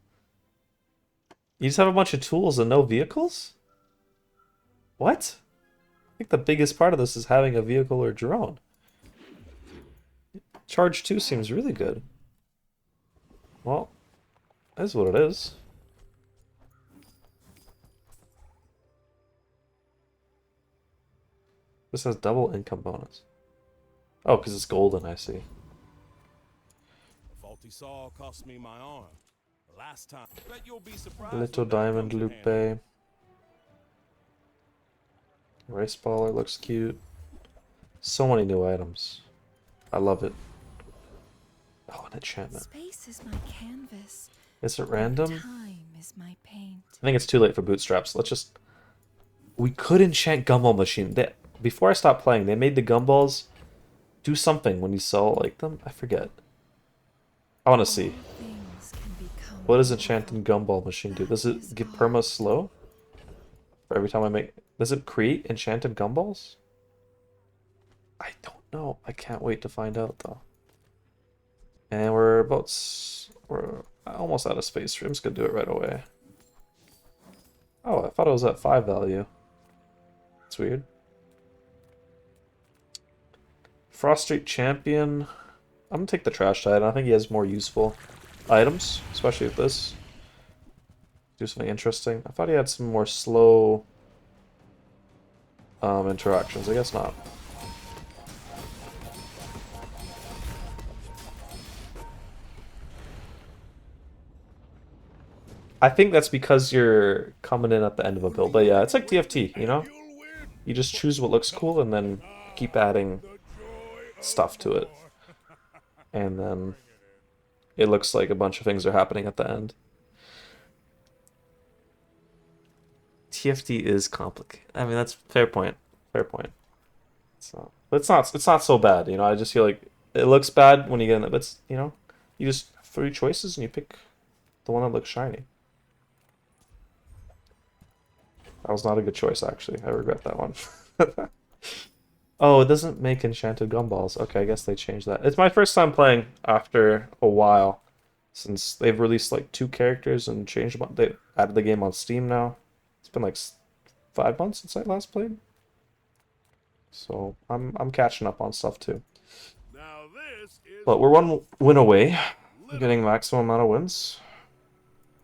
Speaker 1: You just have a bunch of tools and no vehicles? What? I think the biggest part of this is having a vehicle or drone. Charge 2 seems really good. Well, that's what it is. This has double income bonus. Oh, because it's golden, I see.
Speaker 4: Faulty saw cost me my arm. Last time. Bet you'll be surprised.
Speaker 1: Little
Speaker 4: when that
Speaker 1: diamond
Speaker 4: comes in handy.
Speaker 1: lupe. Race baller looks cute. So many new items. I love it. Oh, an enchantment.
Speaker 8: Space is my canvas.
Speaker 1: Is it random?
Speaker 8: Time is my paint.
Speaker 1: I think it's too late for bootstraps. Let's just... We could enchant gumball machine. Before I stopped playing, they made the gumballs do something when you saw like them. I forget. I want to see. What does enchanted gumball machine do? Does it give perma slow? For every time I make... Does it create enchanted gumballs? I don't know. I can't wait to find out though. And we're almost out of space. I'm just gonna do it right away. Oh, I thought it was at 5 value. That's weird. Frost Street Champion. I'm gonna take the trash titan. I think he has more useful items, especially with this. Do something interesting. I thought he had some more slow interactions. I guess not. I think that's because you're coming in at the end of a build. But yeah, it's like TFT, you know? You just choose what looks cool and then keep adding stuff to it. And then it looks like a bunch of things are happening at the end. TFT is complicated. I mean, that's fair point. Fair point. So, but it's not so bad, you know. I just feel like it looks bad when you get in it, but it's, you know, you just have 3 choices and you pick the one that looks shiny. That was not a good choice, actually. I regret that one. Oh, it doesn't make enchanted gumballs. Okay, I guess they changed that. It's my first time playing after a while, since they've released like 2 characters and changed them. They added the game on Steam now. It's been like 5 months since I last played, so I'm catching up on stuff too.
Speaker 4: Now this is
Speaker 1: But we're 1 win away, getting maximum amount of wins.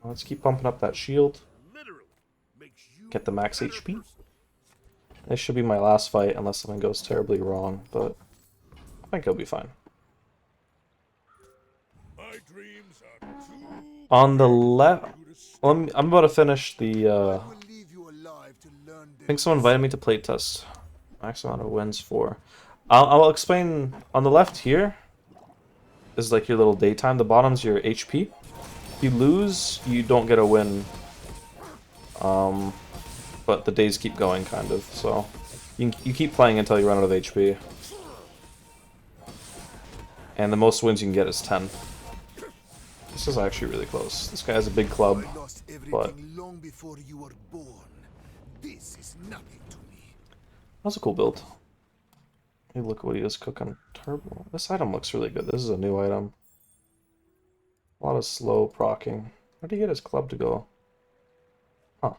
Speaker 1: Let's keep pumping up that shield.
Speaker 4: literally makes you
Speaker 1: Get the max
Speaker 4: a better
Speaker 1: HP.
Speaker 4: person.
Speaker 1: This should be my last fight unless something goes terribly wrong, but I think it'll be fine.
Speaker 4: My dreams are too
Speaker 1: On the
Speaker 4: big
Speaker 1: left,
Speaker 4: for you to stop.
Speaker 1: well, I'm about to finish the.
Speaker 5: I will leave you alive to learn
Speaker 1: I think someone invited me to play test. Max amount of wins for. I'll explain. On the left here is like your little daytime. The bottom's your HP. If you lose, you don't get a win. But the days keep going, kind of. So you keep playing until you run out of HP. And the most wins you can get is 10. This is actually really close. This guy has a big club.
Speaker 5: I lost everything
Speaker 1: but-
Speaker 5: long before you were born. This is nothing to me.
Speaker 1: That's a cool build. Hey, look what he is cooking. Turbo. This item looks really good. This is a new item. A lot of slow procking. Where'd he get his club to go? Huh.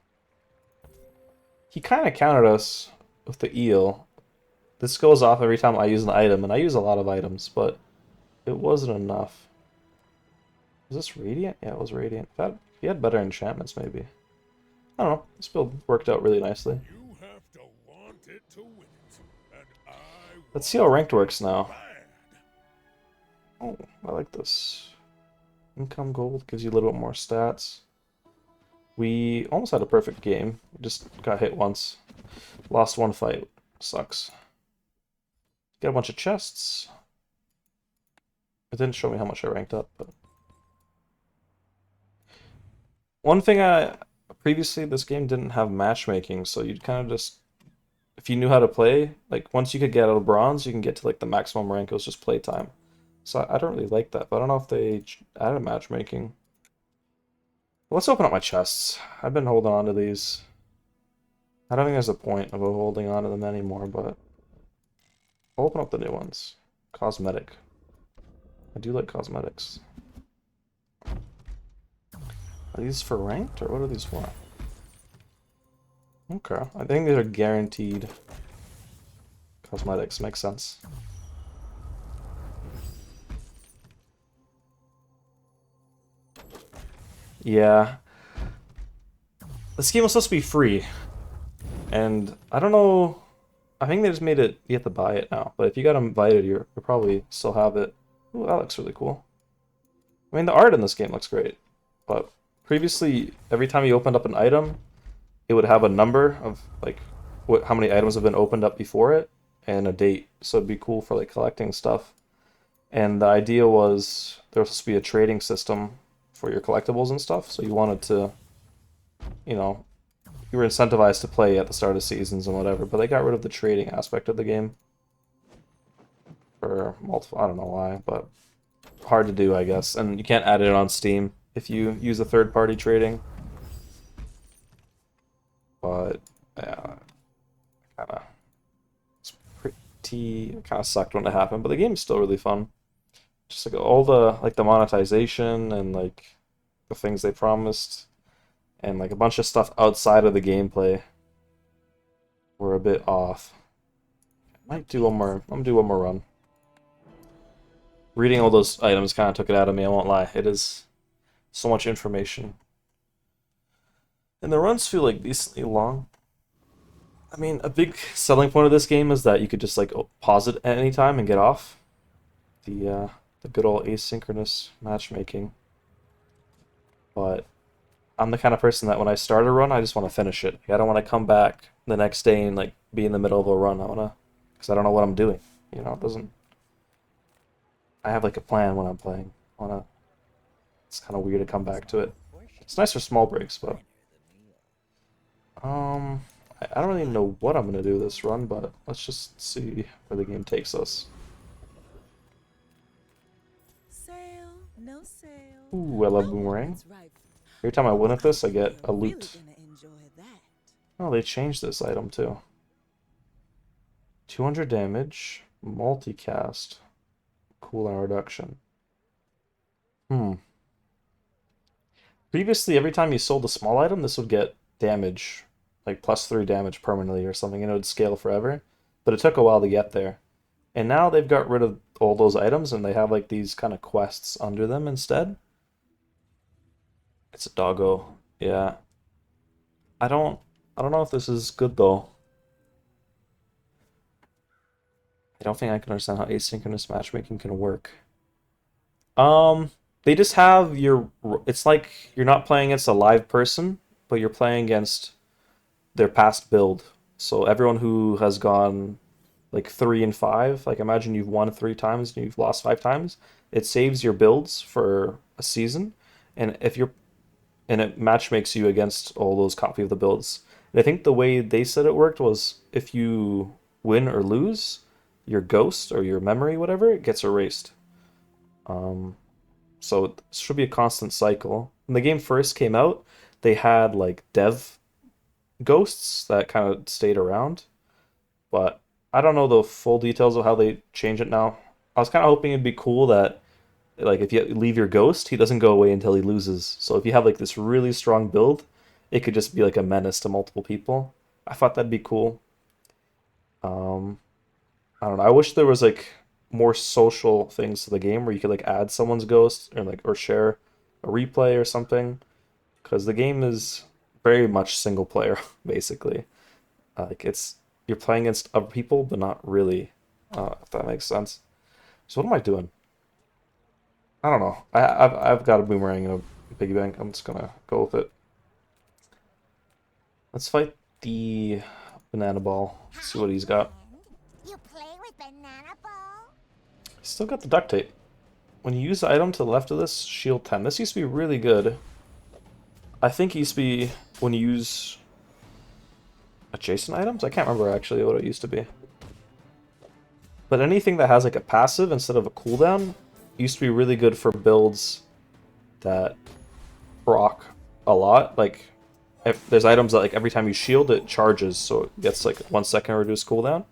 Speaker 1: He kind of countered us with the eel. This goes off every time I use an item, and I use a lot of items, but it wasn't enough. Was this Radiant? Yeah, it was Radiant. If he had better enchantments, maybe. I don't know. This build worked out really nicely.
Speaker 4: You have to want it to win it, and I
Speaker 1: Let's see how ranked works now.
Speaker 4: bad.
Speaker 1: Oh, I like this. Income gold gives you a little bit more stats. We almost had a perfect game. We just got hit once. Lost 1 fight. Sucks. Got a bunch of chests. It didn't show me how much I ranked up, but... One thing previously, this game didn't have matchmaking, so you'd kind of just... If you knew how to play, like, once you could get out of bronze, you can get to, like, the maximum rank. It was just playtime. So I don't really like that, but I don't know if they added matchmaking. Let's open up my chests. I've been holding on to these. I don't think there's a point of holding on to them anymore, but I'll open up the new ones. Cosmetic. I do like cosmetics. Are these for ranked, or what are these for? Okay, I think these are guaranteed cosmetics. Makes sense. Yeah. This game was supposed to be free. And I don't know. I think they just made it, you have to buy it now. But if you got invited, you'll probably still have it. Ooh, that looks really cool. I mean, the art in this game looks great. But previously, every time you opened up an item, it would have a number of, like, how many items have been opened up before it, and a date. So it'd be cool for, like, collecting stuff. And the idea was there was supposed to be a trading system for your collectibles and stuff, so you wanted to, you know, you were incentivized to play at the start of seasons and whatever, but they got rid of the trading aspect of the game. For multiple, I don't know why, but hard to do, I guess. And you can't add it on Steam if you use a third-party trading. But, yeah, it's pretty, kind of sucked when it happened, but the game's still really fun. Just like all the, like, the monetization and, like, the things they promised, and, like, a bunch of stuff outside of the gameplay were a bit off. I might do one more, I'm gonna do one more run. Reading all those items kind of took it out of me, I won't lie. It is so much information. And the runs feel, like, decently long. I mean, a big selling point of this game is that you could just, like, pause it at any time and get off. The good old asynchronous matchmaking. But I'm the kind of person that when I start a run, I just want to finish it. I don't want to come back the next day and, like, be in the middle of a run. Because I don't know what I'm doing. You know, it doesn't... I have, like, a plan when I'm playing. It's kind of weird to come back to it. It's nice for small breaks, but... I don't really know what I'm gonna do this run, but let's just see where the game takes us.
Speaker 2: Sale, no sale.
Speaker 1: Ooh, I love
Speaker 2: Oh,
Speaker 1: boomerang.
Speaker 2: that's right.
Speaker 1: Every time I win at this, I get
Speaker 2: You're
Speaker 1: a
Speaker 2: really
Speaker 1: loot.
Speaker 2: gonna enjoy that.
Speaker 1: Oh, they changed this item too. 200 damage, multicast, cooldown reduction. Previously, every time you sold a small item, this would get damage, like +3 damage permanently or something, and it would scale forever. But it took a while to get there. And now they've got rid of all those items and they have like these kind of quests under them instead. It's a doggo. Yeah. I don't know if this is good though. I don't think I can understand how asynchronous matchmaking can work. They just have it's like you're not playing against a live person, but you're playing against their past build. So everyone who has gone like 3 and 5, like imagine you've won 3 times and you've lost 5 times, it saves your builds for a season, and it matchmakes you against all those copy of the builds. And I think the way they said it worked was if you win or lose, your ghost or your memory, whatever, it gets erased. So it should be a constant cycle. When the game first came out, they had like dev ghosts that kind of stayed around, but I don't know the full details of how they change it now. I was kind of hoping it'd be cool that like if you leave your ghost, he doesn't go away until he loses. So if you have like this really strong build, it could just be like a menace to multiple people. I thought that'd be cool. Um, I don't know. I wish there was like more social things to the game where you could like add someone's ghost or like or share a replay or something, because the game is very much single player basically. Like it's you're playing against other people, but not really. If that makes sense. So what am I doing? I don't know. I've got a boomerang and a piggy bank. I'm just gonna go with it. Let's fight the banana ball. See what he's got.
Speaker 6: You play with banana ball?
Speaker 1: Still got the duct tape. When you use the item to the left of this, shield 10. This used to be really good. I think it used to be when you use adjacent items? I can't remember actually what it used to be. But anything that has like a passive instead of a cooldown used to be really good for builds that proc a lot. Like if there's items that like every time you shield it charges, so it gets like 1 second reduced cooldown.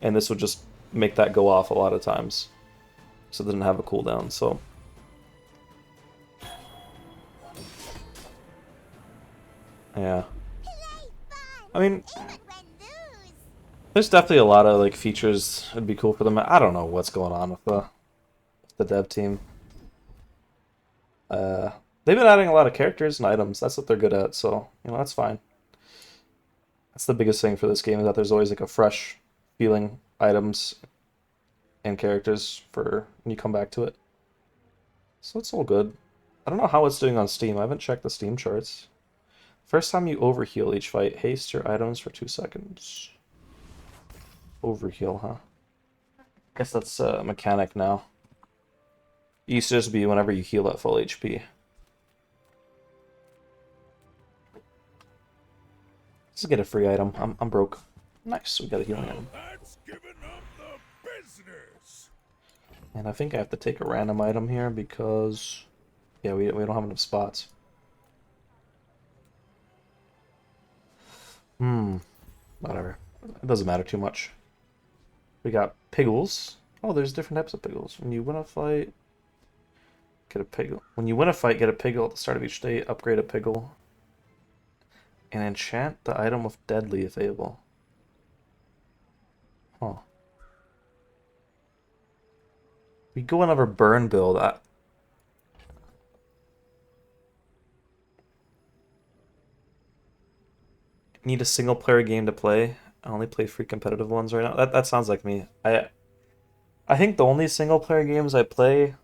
Speaker 1: And this would just make that go off a lot of times. So it didn't have a cooldown, so yeah. I mean, there's definitely a lot of like features that'd be cool for them. I don't know what's going on with the dev team. They've been adding a lot of characters and items. That's what they're good at, so you know that's fine. That's the biggest thing for this game is that there's always like a fresh feeling items and characters for when you come back to it. So it's all good. I don't know how it's doing on Steam. I haven't checked the Steam charts. First time you overheal each fight, haste your items for 2 seconds. Overheal, huh? Guess that's a mechanic now. It used to just be whenever you heal at full HP. Let's get a free item. I'm broke. Nice, we got a healing item.
Speaker 4: That's giving up the business.
Speaker 1: And I think I have to take a random item here because yeah, we don't have enough spots. Whatever. It doesn't matter too much. We got piggles. Oh, there's different types of piggles. When you win a fight, get a piggle. When you win a fight, get a piggle at the start of each day. Upgrade a piggle. And enchant the item with deadly if able. Huh. We go another burn build. Need a single player game to play. I only play free competitive ones right now. That sounds like me. I think the only single player games I play,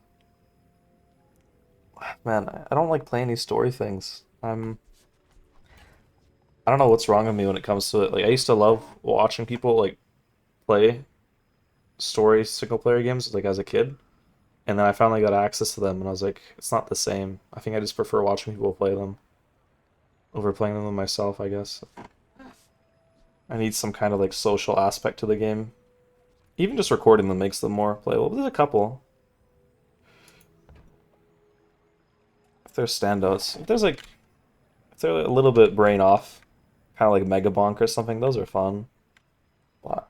Speaker 1: man, I don't like playing these story things. I don't know what's wrong with me when it comes to it. Like I used to love watching people like play story single player games like as a kid. And then I finally got access to them and I was like, it's not the same. I think I just prefer watching people play them over playing them myself, I guess. I need some kind of like social aspect to the game. Even just recording them makes them more playable. But there's a couple. If they're standouts. If they're a little bit brain off, kind of like Mega Bonk or something, those are fun. But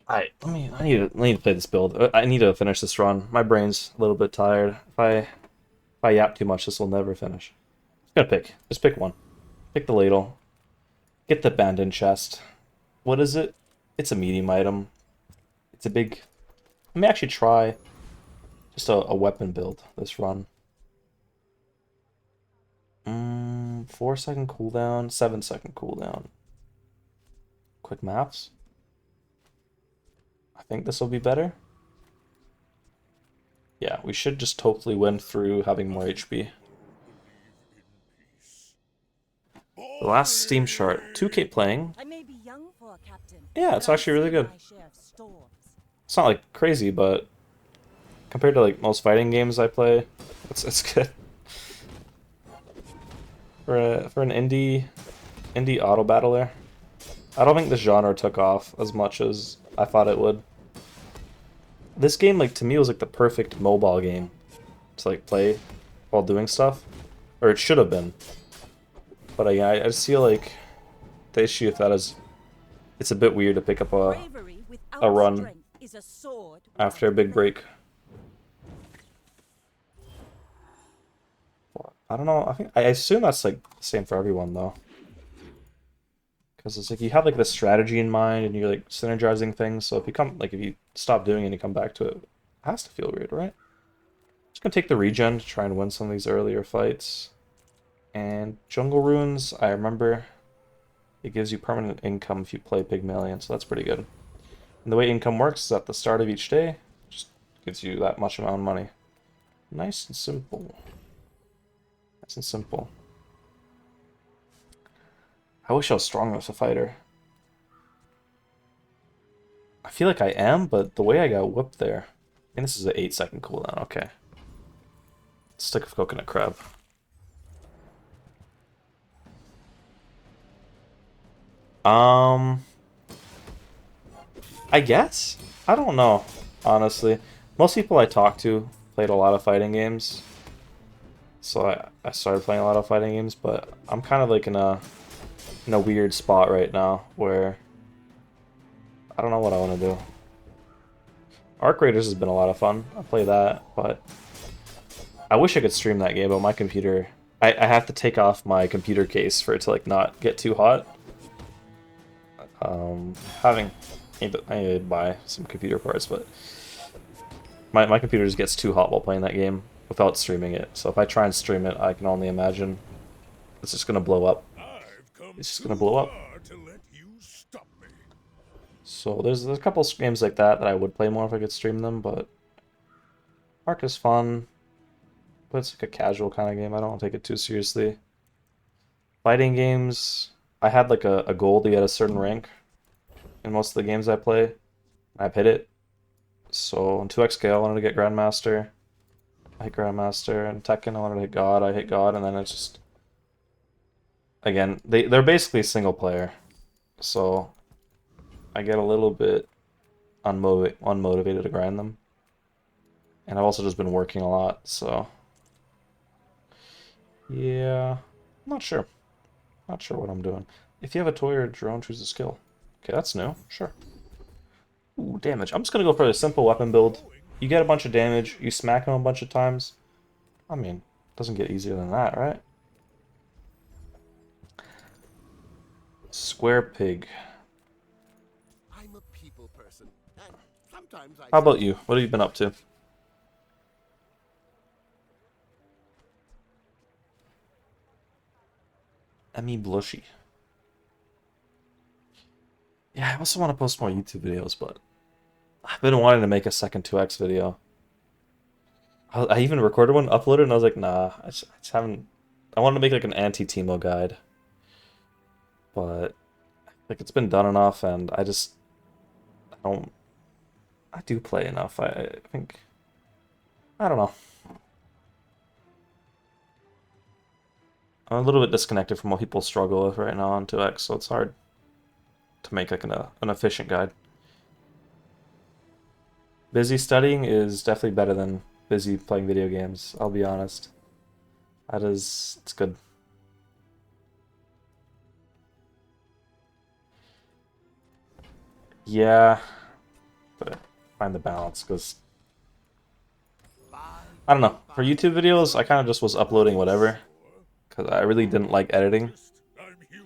Speaker 1: I need to play this build. I need to finish this run. My brain's a little bit tired. If I yap too much, this will never finish. Just gonna pick. Just pick one. Pick the ladle. Get the abandoned chest. What is it? It's a medium item. It's a big... Let me actually try just a weapon build this run. 4-second cooldown, 7-second cooldown. Quick maps. I think this will be better. Yeah, we should just totally win through having more HP. The last Steam chart. 2K playing.
Speaker 3: I may be young for a captain.
Speaker 1: Yeah, it's
Speaker 3: but I've
Speaker 1: actually really
Speaker 3: seen
Speaker 1: good.
Speaker 3: my share of storms.
Speaker 1: It's not like crazy, but compared to like most fighting games I play, it's good. For an indie auto battler, I don't think the genre took off as much as I thought it would. This game, like, to me, was like the perfect mobile game to like play while doing stuff, or it should have been. But I just feel like the issue with that is it's a bit weird to pick up
Speaker 3: Bravery without
Speaker 1: a run
Speaker 3: strength is a sword
Speaker 1: after a
Speaker 3: without
Speaker 1: big
Speaker 3: blade.
Speaker 1: break. I don't know. I assume that's like the same for everyone though, because it's like you have like the strategy in mind and you're like synergizing things. So if you stop doing it and you come back to it, it has to feel weird, right? Just gonna take the regen to try and win some of these earlier fights. And Jungle Runes, I remember it gives you permanent income if you play Pygmalion, so that's pretty good. And the way income works is at the start of each day, just gives you that much amount of money. Nice and simple. Nice and simple. I wish I was stronger as a fighter. I feel like I am, but the way I got whipped there... And this is an 8-second cooldown, okay. Stick of coconut crab. I guess? I don't know, honestly. Most people I talk to played a lot of fighting games. So I started playing a lot of fighting games, but I'm kind of like in a weird spot right now where I don't know what I want to do. Arc Raiders has been a lot of fun. I play that, but I wish I could stream that game, but my computer... I have to take off my computer case for it to like not get too hot. I need to buy some computer parts, but my computer just gets too hot while playing that game without streaming it. So if I try and stream it, I can only imagine it's just gonna blow up. It's just gonna blow up. So there's a couple games like that I would play more if I could stream them, but Ark is fun, but it's like a casual kind of game. I don't take it too seriously. Fighting games, I had like a goal to get a certain rank in most of the games I play. I've hit it. So in 2XK I wanted to get Grandmaster. I hit Grandmaster, and Tekken I wanted to hit God. I hit God, and then it's just... Again, they're basically single player. So I get a little bit unmotivated to grind them. And I've also just been working a lot, so... Yeah... I'm not sure. Not sure what I'm doing. If you have a toy or a drone, choose a skill. Okay, that's new. Sure. Ooh, damage. I'm just gonna go for a simple weapon build. You get a bunch of damage, you smack them a bunch of times. I mean, doesn't get easier than that, right? Square pig.
Speaker 5: I'm a people person, and sometimes I...
Speaker 1: How about you? What have you been up to? Emmy Blushy. Yeah, I also want to post more YouTube videos, but I've been wanting to make a second 2X video. I even recorded one, uploaded, and I was like, nah, I just haven't... I wanted to make like an anti-Teemo guide. But like it's been done enough, and I do play enough. I think... I don't know. I'm a little bit disconnected from what people struggle with right now on 2X, so it's hard to make like an efficient guide. Busy studying is definitely better than busy playing video games, I'll be honest. It's good. Yeah, but find the balance, because I don't know. For YouTube videos, I kind of just was uploading whatever, because I really didn't like editing.
Speaker 4: I'm huge.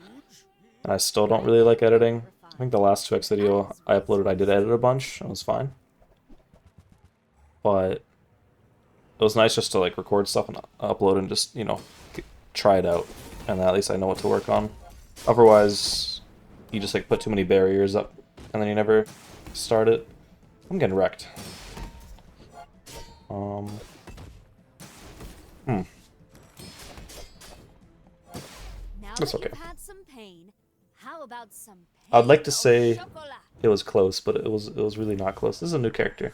Speaker 1: And I still don't really like editing. I think the last 2X video I uploaded, I did edit a bunch, and it was fine. But it was nice just to like record stuff and upload and just, you know, try it out. And at least I know what to work on. Otherwise, you just like put too many barriers up and then you never start it. I'm getting wrecked. Hmm.
Speaker 6: Now
Speaker 1: That's
Speaker 6: that
Speaker 1: okay.
Speaker 6: you've had some pain, how about some
Speaker 1: I'd like to
Speaker 6: pain au
Speaker 1: say
Speaker 6: chocolat?
Speaker 1: it was close, but it was really not close. This is a new character.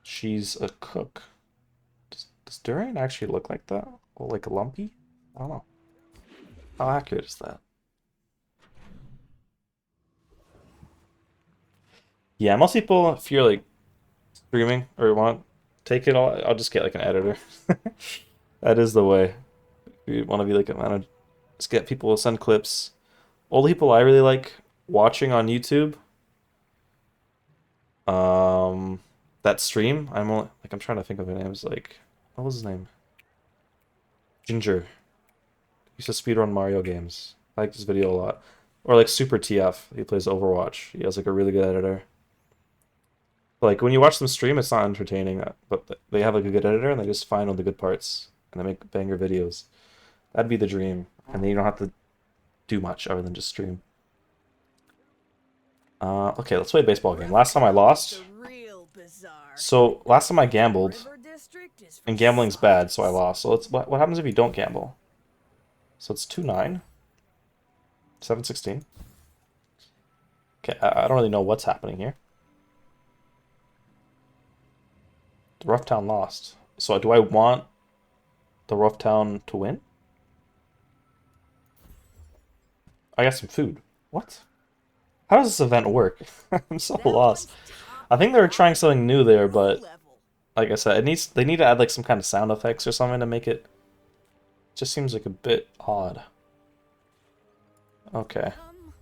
Speaker 1: She's a cook. Does Durian actually look like that? Or like a lumpy? I don't know. How accurate is that? Yeah, most people, if you're like streaming or want to take it all, I'll just get like an editor. That is the way. If you want to be like a manager, just get people to send clips. All the people I really like watching on YouTube, that stream, I'm trying to think of their names. Like, what was his name? Ginger. He used to speedrun Mario games. I like this video a lot. Or like Super TF. He plays Overwatch. He has like a really good editor. Like when you watch them stream, it's not entertaining, but they have like a good editor and they just find all the good parts and they make banger videos. That'd be the dream, and then you don't have to do much other than just stream. Okay, let's play a baseball game. Last time I lost.
Speaker 7: The real Bazaar.
Speaker 1: So last time I gambled,
Speaker 7: River District is for
Speaker 1: and gambling's bad, so I
Speaker 7: slots.
Speaker 1: lost. So what happens if you don't gamble? So it's 2-9, 7-16. Okay, I don't really know what's happening here. The Rough Town lost. So do I want the Rough Town to win? I got some food. What? How does this event work? I'm so
Speaker 7: That
Speaker 1: lost.
Speaker 7: one's top
Speaker 1: I think they were trying something new there, but
Speaker 7: level.
Speaker 1: like I said, they need to add like some kind of sound effects or something to make it. Just seems like a bit odd. Okay.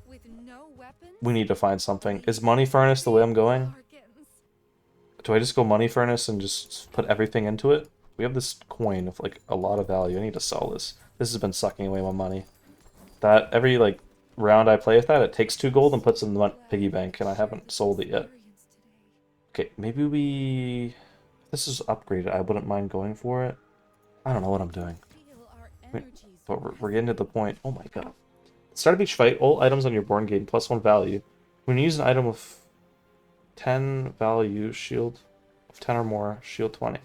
Speaker 8: With no weapons?
Speaker 1: We need to find something. Is Money Furnace the way I'm going?
Speaker 8: Bargains.
Speaker 1: Do I just go Money Furnace and just put everything into it? We have this coin of like a lot of value. I need to sell this. This has been sucking away my money. That every like round I play with that, it takes 2 gold and puts it in the piggy bank, and I haven't sold it yet. Okay, maybe if this is upgraded, I wouldn't mind going for it. I don't know what I'm doing.
Speaker 8: Feel our
Speaker 1: Wait,
Speaker 8: energies
Speaker 1: but we're getting to the point. Oh my god. Start of each fight, all items on your board gain +1 value. When you use an item of 10 value, shield of 10 or more, shield 20.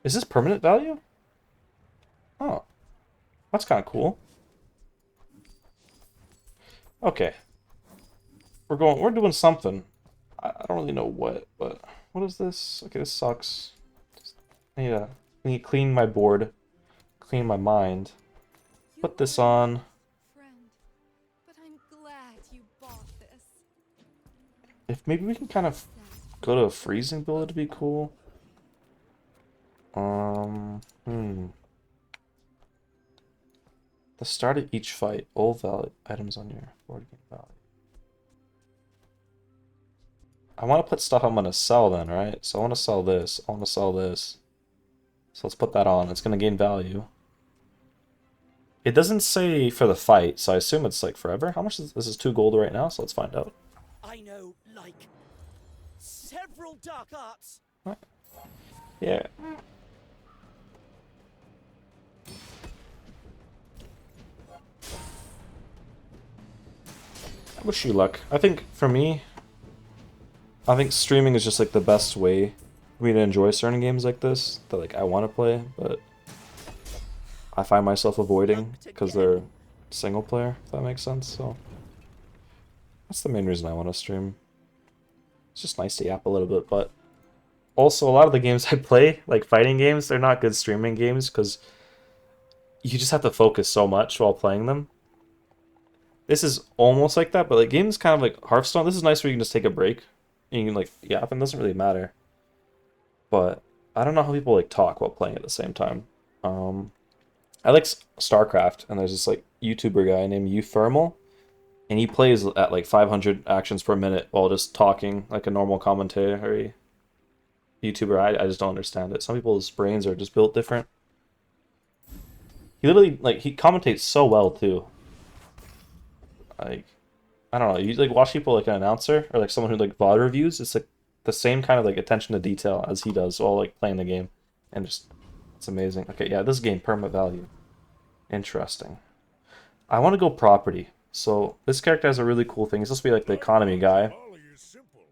Speaker 1: Is this permanent value? Oh. That's kind of cool. Okay. We're doing something. I don't really know what, but what is this? Okay, this sucks. I need to clean my board, clean my mind. Put this on.
Speaker 8: friend, but I'm glad you bought this.
Speaker 1: If maybe we can kind of go to a freezing build, it'd be cool. The start of each fight, all valid items on your board game value. I want to put stuff I'm going to sell then, right? So I want to sell this. I want to sell this. So let's put that on. It's going to gain value. It doesn't say for the fight, so I assume it's like forever. How much is this? Is 2 gold right now, so let's find out.
Speaker 2: I know, like, several dark arts.
Speaker 1: What? Yeah. I wish you luck. I think for me, I think streaming is just like the best way for me to enjoy certain games like this that like I want to play, but I find myself avoiding because they're single player, if that makes sense. So that's the main reason I want to stream. It's just nice to yap a little bit, but Also, a lot of the games I play, like fighting games, they're not good streaming games because you just have to focus so much while playing them. This is almost like that, but like games kind of like Hearthstone, this is nice where you can just take a break. And you can like, yeah, it doesn't really matter. But I don't know how people like talk while playing at the same time. I like StarCraft, and there's this like YouTuber guy named Uthermal, and he plays at like 500 actions per minute while just talking like a normal commentary YouTuber. I just don't understand it. Some people's brains are just built different. He literally like he commentates so well too. Like I don't know, you like watch people like an announcer or like someone who like VOD reviews, it's like the same kind of like attention to detail as he does while like playing the game. And just it's amazing. Okay, yeah, this game permanent value. Interesting. I want to go property. So this character has a really cool thing. He's supposed to be like the economy guy.
Speaker 4: Folly is simple.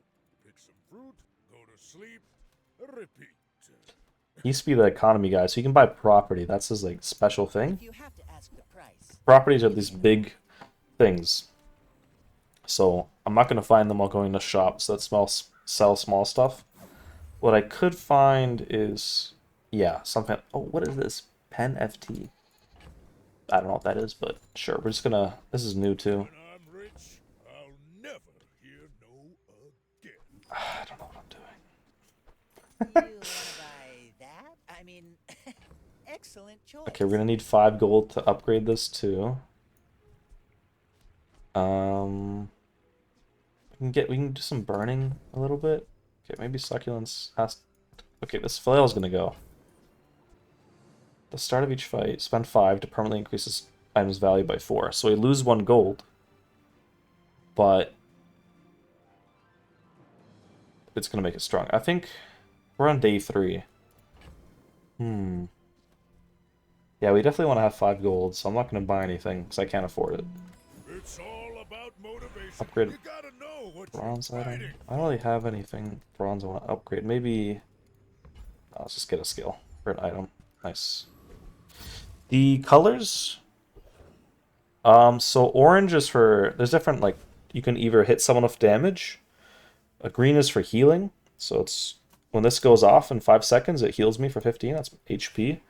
Speaker 4: Pick some fruit, go to sleep, repeat.
Speaker 1: He used to be the economy guy, so you can buy property. That's his like special thing.
Speaker 10: You have to ask the price.
Speaker 1: Properties are these big things. So I'm not gonna find them while going to shops that sell small stuff. What I could find is something. Oh, what is this? Pen FT. I don't know what that is, but sure. We're just gonna. This is new too.
Speaker 4: When I'm rich, I'll never hear no again.
Speaker 1: I don't know what I'm doing.
Speaker 10: You want to buy that? I mean, excellent choice.
Speaker 1: Okay, we're gonna need 5 gold to upgrade this too. We can do some burning a little bit. Okay, maybe succulents has. Okay, this flail is gonna go. The start of each fight, spend 5 to permanently increase this item's value by 4. So we lose 1 gold, but it's gonna make it strong. I think we're on day 3. Yeah, we definitely want to have 5 gold, so I'm not gonna buy anything because I can't afford it.
Speaker 4: It's all about motivation.
Speaker 1: Upgrade
Speaker 4: You gotta know what
Speaker 1: bronze
Speaker 4: you're
Speaker 1: item.
Speaker 4: fighting.
Speaker 1: I don't really have anything bronze I want to upgrade. Maybe let's just get a skill for an item. Nice. The colors. So orange is for there's different like you can either hit someone with damage. A green is for healing. So it's when this goes off in 5 seconds, it heals me for 15. That's HP.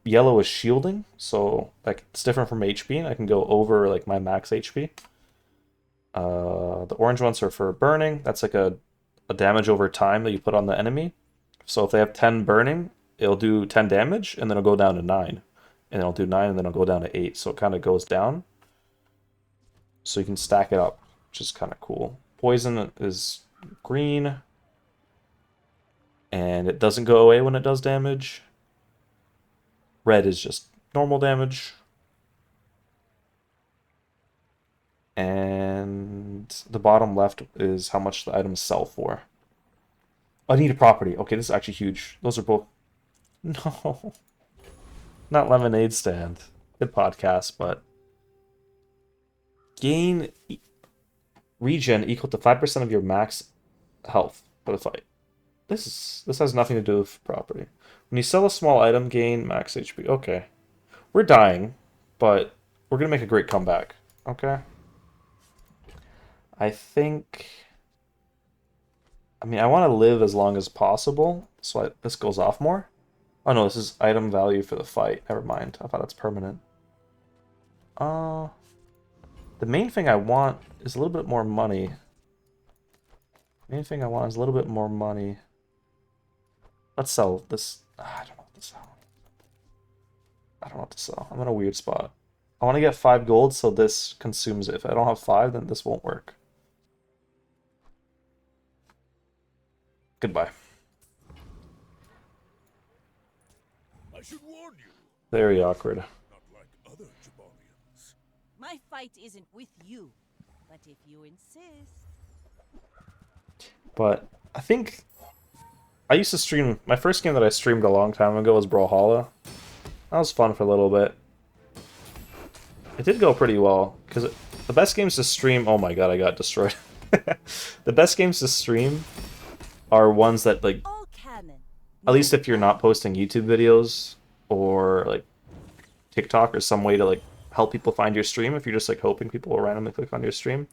Speaker 1: Yellow is shielding, so like it's different from HP. I can go over like my max HP. The orange ones are for burning. That's like a damage over time that you put on the enemy. So if they have 10 burning, it'll do 10 damage, and then it'll go down to 9. And it'll do 9, and then it'll go down to 8. So it kind of goes down. So you can stack it up, which is kind of cool. Poison is green. And it doesn't go away when it does damage. Red is just normal damage. And the bottom left is how much the items sell for. I need a property. Okay, this is actually huge. Those are both... No. Not lemonade stand. Good podcast, but... Gain regen equal to 5% of your max health for the fight. This has nothing to do with property. When you sell a small item, gain max HP. Okay. We're dying, but we're going to make a great comeback. Okay? I think... I mean, I want to live as long as possible, so this goes off more. Oh no, this is item value for the fight. Never mind. I thought it's permanent. The main thing I want is a little bit more money. Main thing I want is a little bit more money. Let's sell this. I don't know what to sell. I don't know what to sell. I'm in a weird spot. I want to get 5 gold, so this consumes it. If I don't have 5, then this won't work. Goodbye.
Speaker 4: I should warn you.
Speaker 1: Very awkward.
Speaker 4: Not like other Jabonians.
Speaker 3: My fight isn't with you, but if you insist.
Speaker 1: But I think I used to stream. My first game that I streamed a long time ago was Brawlhalla. That was fun for a little bit. It did go pretty well because the best games to stream. Oh my god, I got destroyed. The best games to stream are ones that like.
Speaker 3: All canon.
Speaker 1: At least if you're not posting YouTube videos or like TikTok or some way to like help people find your stream, if you're just like hoping people will randomly click on your stream,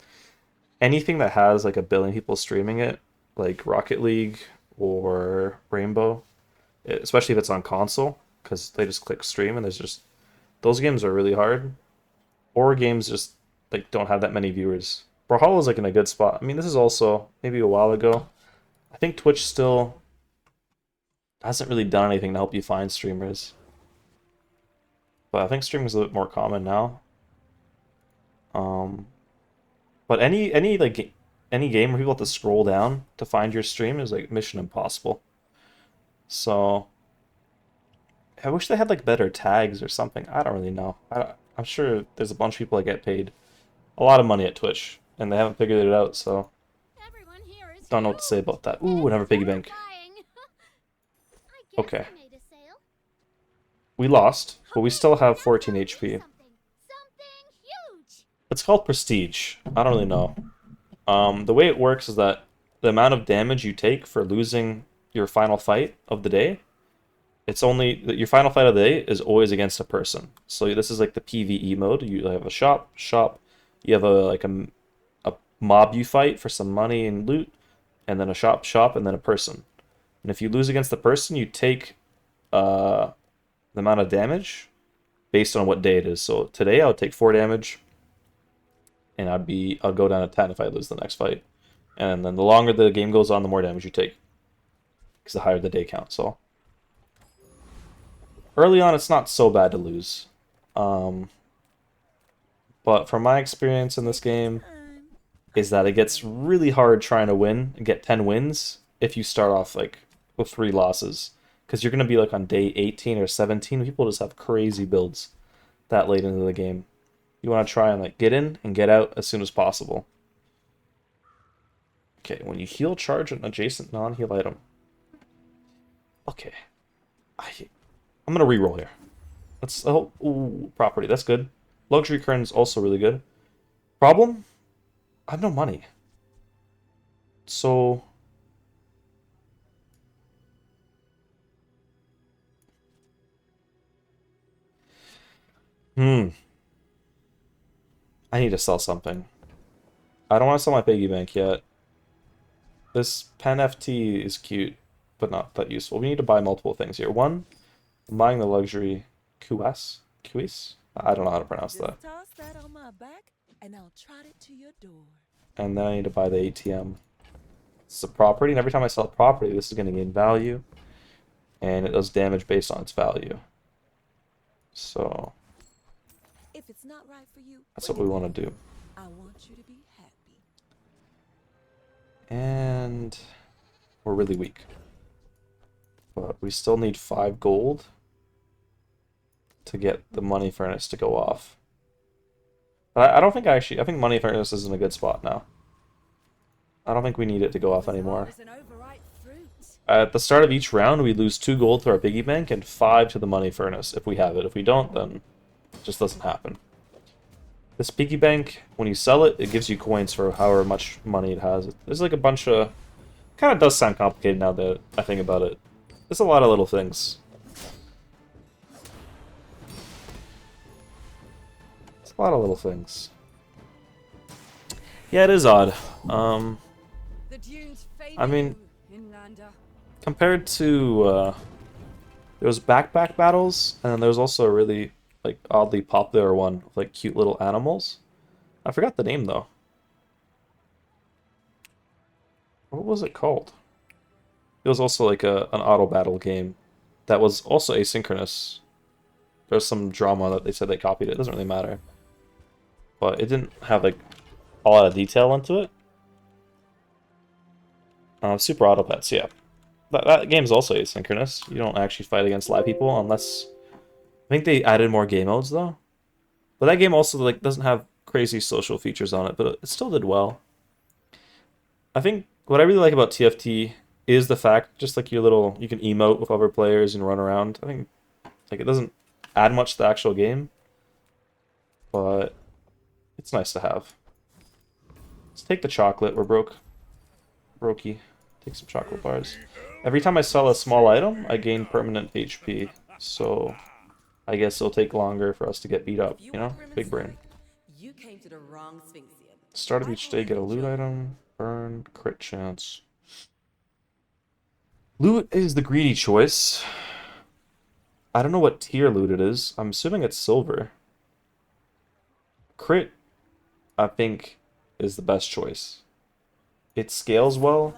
Speaker 1: anything that has like 1 billion people streaming it like Rocket League or Rainbow, especially if it's on console, because they just click stream and there's just those games are really hard. Or games just like don't have that many viewers. Brawlhalla is like in a good spot. I mean, this is also maybe a while ago. I think Twitch still hasn't really done anything to help you find streamers. But I think streaming is a bit more common now. But any like any game where people have to scroll down to find your stream is like mission impossible. So I wish they had like better tags or something. I don't really know. I'm sure there's a bunch of people that get paid a lot of money at Twitch, and they haven't figured it out. So
Speaker 6: Everyone here is
Speaker 1: don't know what to say about that. Ooh, another piggy bank. Okay. We lost, but we still have 14 HP. It's called Prestige. I don't really know. The way it works is that the amount of damage you take for losing your final fight of the day, it's only your final fight of the day is always against a person. So this is like the PvE mode. You have a shop. You have a mob you fight for some money and loot, and then a shop, and then a person. And if you lose against the person, you take the amount of damage based on what day it is. So today I would take 4 damage, and I'll go down to 10 if I lose the next fight. And then the longer the game goes on, the more damage you take, because the higher the day count. So early on, it's not so bad to lose. But from my experience in this game, is that it gets really hard trying to win and get 10 wins if you start off like with 3 losses. Because you're going to be like on day 18 or 17. People just have crazy builds that late into the game. You want to try and like get in and get out as soon as possible. Okay, when you heal, charge an adjacent non-heal item. Okay. I'm going to reroll here. Let's, ooh, property, that's good. Luxury current is also really good. Problem? I have no money. So I need to sell something. I don't want to sell my piggy bank yet. This pen FT is cute, but not that useful. We need to buy multiple things here. One, I'm buying the luxury QS? QS? I don't know how to pronounce that.
Speaker 7: Toss that on my back, and I'll trot it to your door.
Speaker 1: And then I need to buy the ATM. It's a property, and every time I sell a property, this is going to gain value. And it does damage based on its value. So
Speaker 7: If it's not right for you,
Speaker 1: that's what we want to do.
Speaker 7: I want you to be happy.
Speaker 1: And we're really weak. But we still need 5 gold to get the money furnace to go off. But I don't think I think money furnace is in a good spot now. I don't think we need it to go off anymore. At the start of each round, we lose 2 gold to our piggy bank and 5 to the money furnace if we have it. If we don't, then it just doesn't happen. This piggy bank, when you sell it, it gives you coins for however much money it has. There's like a bunch of... kind of does sound complicated now that I think about it. There's a lot of little things. It's a lot of little things. Yeah, it is odd. I mean, compared to there was backpack battles, and then there was also a really like oddly popular one with like cute little animals. I forgot the name though. What was it called? It was also like an auto battle game that was also asynchronous. There's some drama that they said they copied it. It doesn't really matter, but it didn't have like a lot of detail into it. Super Auto Pets, yeah. That game's also asynchronous. You don't actually fight against live people unless... I think they added more game modes, though. But that game also like doesn't have crazy social features on it, but it still did well. I think what I really like about TFT is the fact, just like you can emote with other players and run around. I think like it doesn't add much to the actual game, but it's nice to have. Let's take the chocolate. We're broke. Brokey. Take some chocolate bars. Every time I sell a small item, I gain permanent HP. So I guess it'll take longer for us to get beat up, you know? Big brain.
Speaker 11: You came to the wrong Sphinxium.
Speaker 1: Start of each day, get a loot item. Burn. Crit chance. Loot is the greedy choice. I don't know what tier loot it is. I'm assuming it's silver. Crit, I think, is the best choice. It scales well,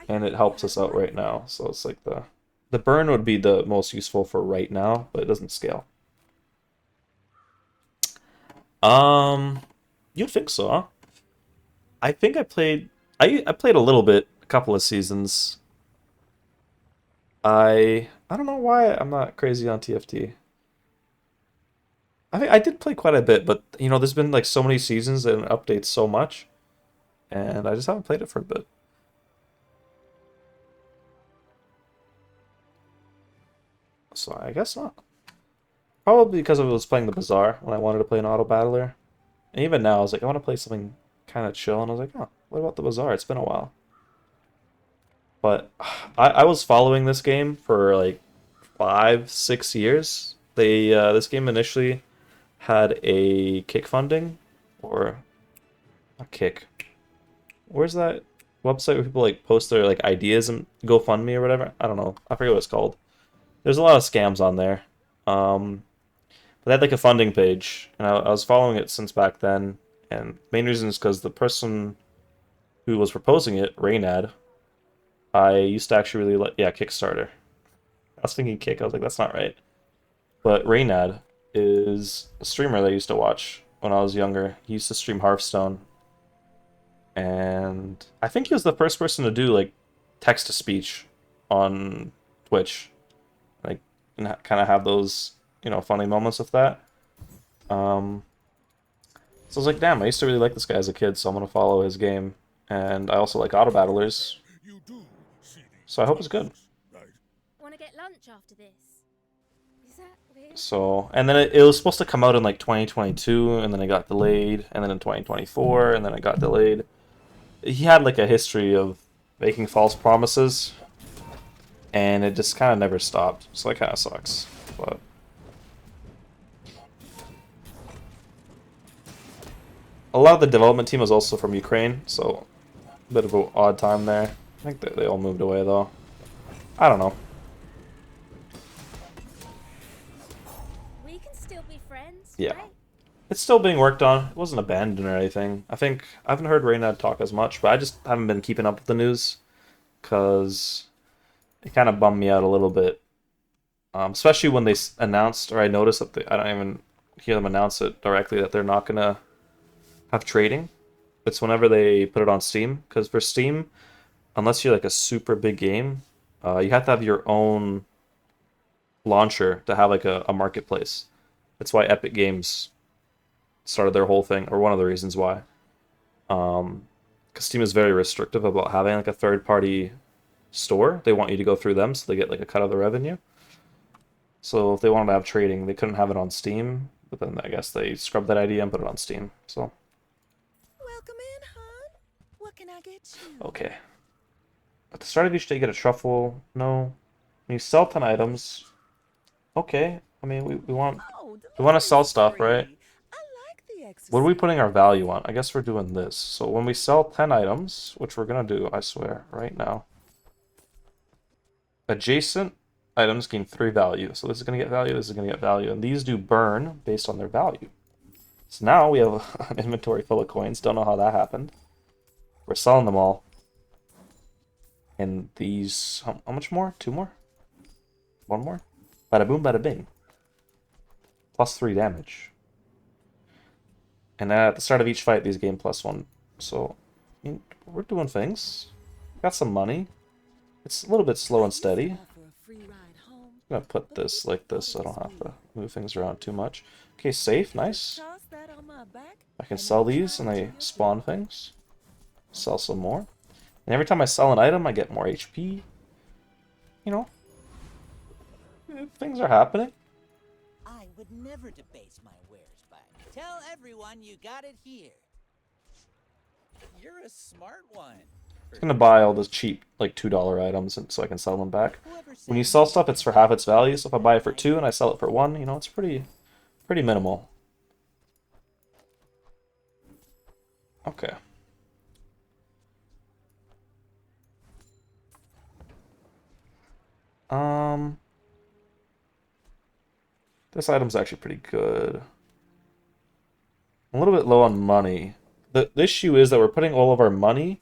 Speaker 1: and it helps us out right now. So it's like the burn would be the most useful for right now, but it doesn't scale. You'd think so, huh? I think I played a little bit, a couple of seasons. I don't know why I'm not crazy on TFT. I think I did play quite a bit, but you know, there's been like so many seasons and it updates so much, and I just haven't played it for a bit. So I guess not. Probably because I was playing the Bazaar when I wanted to play an auto battler. And even now, I was like, I want to play something kind of chill, and I was like, oh, what about the Bazaar? It's been a while. But I was following this game for like 5, 6 years. This game initially had a kick funding, or a kick. Where's that website where people like post their like ideas and GoFundMe or whatever? I don't know. I forget what it's called. There's a lot of scams on there. But they had like a funding page, and I was following it since back then. And main reason is because the person who was proposing it, Raynad, I used to actually really like, yeah, Kickstarter. I was thinking Kick, I was like, that's not right. But Raynad is a streamer that I used to watch when I was younger. He used to stream Hearthstone. And I think he was the first person to do like text to speech on Twitch. Like, and kind of have those, you know, funny moments with that. So I was like, damn, I used to really like this guy as a kid, so I'm gonna follow his game. And I also like auto battlers, so I hope it's good.
Speaker 6: Want to get lunch after this? Is that weird?
Speaker 1: So, and then it was supposed to come out in like 2022, and then it got delayed, and then in 2024, and then it got delayed. He had like a history of making false promises, and it just kind of never stopped. So that kind of sucks. But a lot of the development team was also from Ukraine, so a bit of an odd time there. I think they all moved away though. I don't know.
Speaker 6: We can still be friends,
Speaker 1: Yeah.
Speaker 6: right?
Speaker 1: It's still being worked on. It wasn't abandoned or anything. I think I haven't heard Reynad talk as much, but I just haven't been keeping up with the news because it kind of bummed me out a little bit. Especially when they announced, or I noticed that I don't even hear them announce it directly, that they're not gonna have trading. It's whenever they put it on Steam, because for Steam, unless you're like a super big game, you have to have your own launcher to have like a marketplace. That's why Epic Games started their whole thing, or one of the reasons why. Because Steam is very restrictive about having like a third-party store. They want you to go through them, so they get like a cut of the revenue. So if they wanted to have trading, they couldn't have it on Steam, but then I guess they scrubbed that idea and put it on Steam. So
Speaker 7: Welcome in, hon. What can I get you?
Speaker 1: okay. At the start of each day, you get a truffle. No. When you sell 10 items, okay. I mean, we want
Speaker 7: Oh,
Speaker 1: we want to sell stuff, right?
Speaker 7: I like the exercise.
Speaker 1: What are we putting our value on? I guess we're doing this. So when we sell 10 items, which we're gonna do, I swear, right now. Adjacent items gain 3 value. So this is gonna get value, this is gonna get value, and these do burn based on their value. So now we have an inventory full of coins. Don't know how that happened. We're selling them all. And these, how much more? 2 more? 1 more? Bada boom, bada bing. Plus 3 damage. And at the start of each fight, these gain +1. So, I mean, we're doing things. Got some money. It's a little bit slow and steady. I'm gonna put this like this so I don't have to move things around too much. Okay, safe, nice. I can sell these and they spawn things. Sell some more. And every time I sell an item, I get more HP. You know, things are happening.
Speaker 10: I would never debase my wares by. Tell everyone you got it here. You're a smart one.
Speaker 1: I'm gonna buy all the cheap, like $2 items, and so I can sell them back. When you sell stuff, it's for half its value. So if I buy it for 2 and I sell it for 1, you know, it's pretty minimal. Okay. This item's actually pretty good. I'm a little bit low on money. The issue is that we're putting all of our money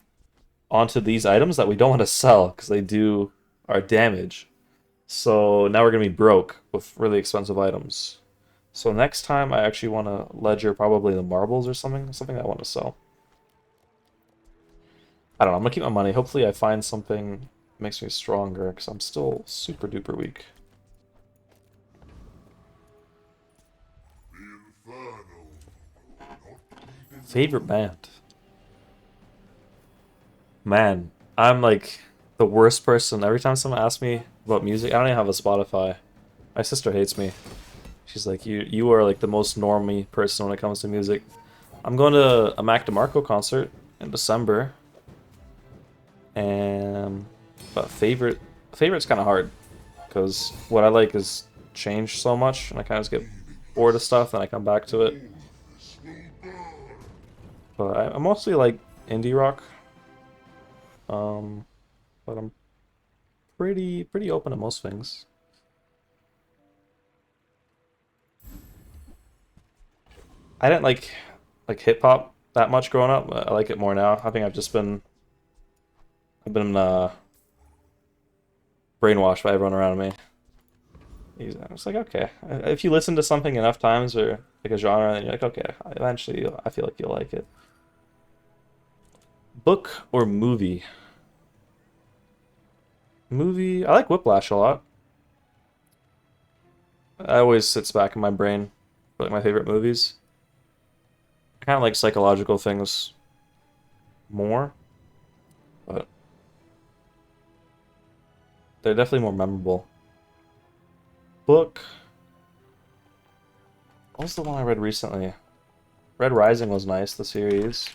Speaker 1: onto these items that we don't want to sell because they do our damage. So now we're going to be broke with really expensive items. So next time I actually want to ledger probably the marbles or something I want to sell. I don't know, I'm going to keep my money. Hopefully I find something that makes me stronger because I'm still super duper weak. Favorite band? Man, I'm like the worst person. Every time someone asks me about music, I don't even have a Spotify. My sister hates me. She's like, you are like the most normie person when it comes to music. I'm going to a Mac DeMarco concert in December. But favorite's kind of hard because what I like is changed so much, and I kind of just get bored of stuff, and I come back to it. But I mostly like indie rock. But I'm pretty open to most things. I didn't like hip hop that much growing up. But I like it more now. I think I've been brainwashed by everyone around me. I was like, okay, if you listen to something enough times or like a genre, then you're like, okay, eventually I feel like you'll like it. Book or movie? Movie, I like Whiplash a lot. It always sits back in my brain for like my favorite movies. I kind of like psychological things more, but they're definitely more memorable. Book. What was the one I read recently? Red Rising was nice, the series.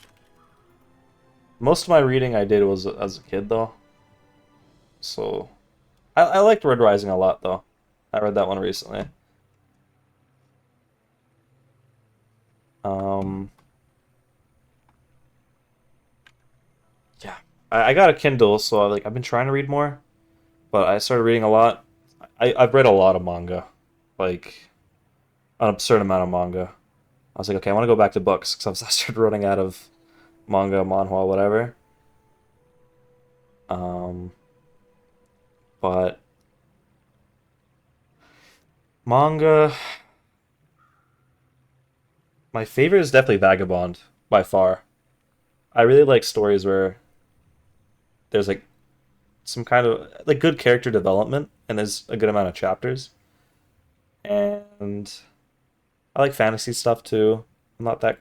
Speaker 1: Most of my reading I did was as a kid, though. So, I liked Red Rising a lot, though. I read that one recently. Yeah, I got a Kindle, so I've been trying to read more, but I started reading a lot. I've read a lot of manga, like an absurd amount of manga. I was like, okay, I want to go back to books because I started running out of manga, manhwa, whatever. But manga, my favorite is definitely Vagabond by far. I really like stories where there's like some kind of like good character development and there's a good amount of chapters. And I like fantasy stuff too. I'm not that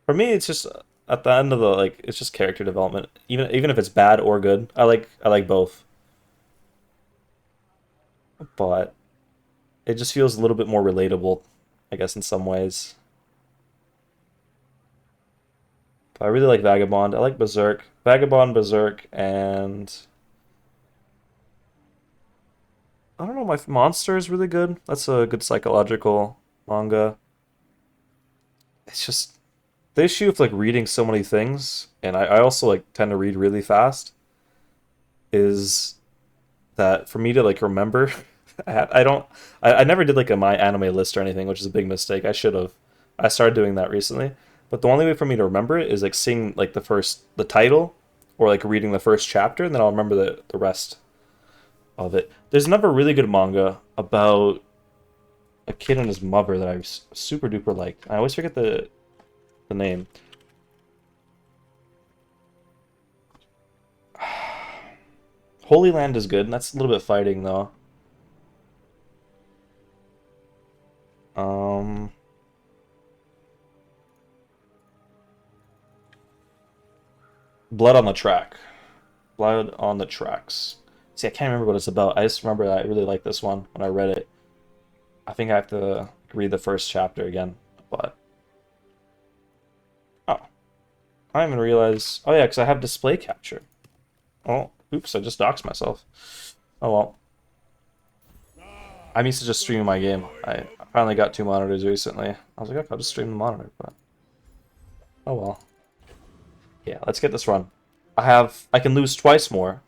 Speaker 1: for me it's just at the end of the like it's just character development. Even if it's bad or good. I like both. But it just feels a little bit more relatable, I guess in some ways. But I really like Vagabond. I like Berserk. Vagabond, Berserk, and I don't know, my Monster is really good. That's a good psychological manga. It's just the issue of like reading so many things, and I also like tend to read really fast, is that for me to like remember, I never did like a my anime list or anything, which is a big mistake. I should have. I started doing that recently, but the only way for me to remember it is like seeing like the title, or like reading the first chapter, and then I'll remember the rest of it. There's another really good manga about a kid and his mother that I super duper liked. I always forget the name. Holy Land is good, and that's a little bit fighting though. Blood on the Track. Blood on the Tracks. See, I can't remember what it's about. I just remember that I really liked this one when I read it. I think I have to read the first chapter again, but oh, I didn't even realize. Oh yeah, because I have display capture. Oh, oops! I just doxed myself. Oh well. I'm used to just streaming my game. I finally got 2 monitors recently. I was like, okay, I'll just stream the monitor, but oh well. Yeah, let's get this run. I can lose twice more,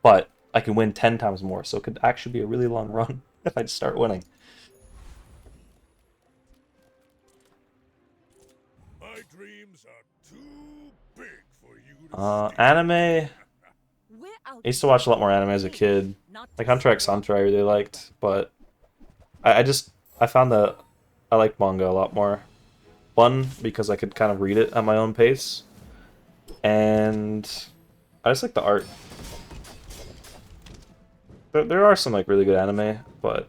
Speaker 1: but I can win 10 times more, so it could actually be a really long run. if I just start winning.
Speaker 4: My dreams are too big for you to steal.
Speaker 1: Anime.
Speaker 3: We're out
Speaker 1: I used to watch a lot more anime as a kid. Like Hunter x Hunter I really liked, but I found that I like manga a lot more. One, because I could kind of read it at my own pace, and I just like the art. There are some like really good anime, but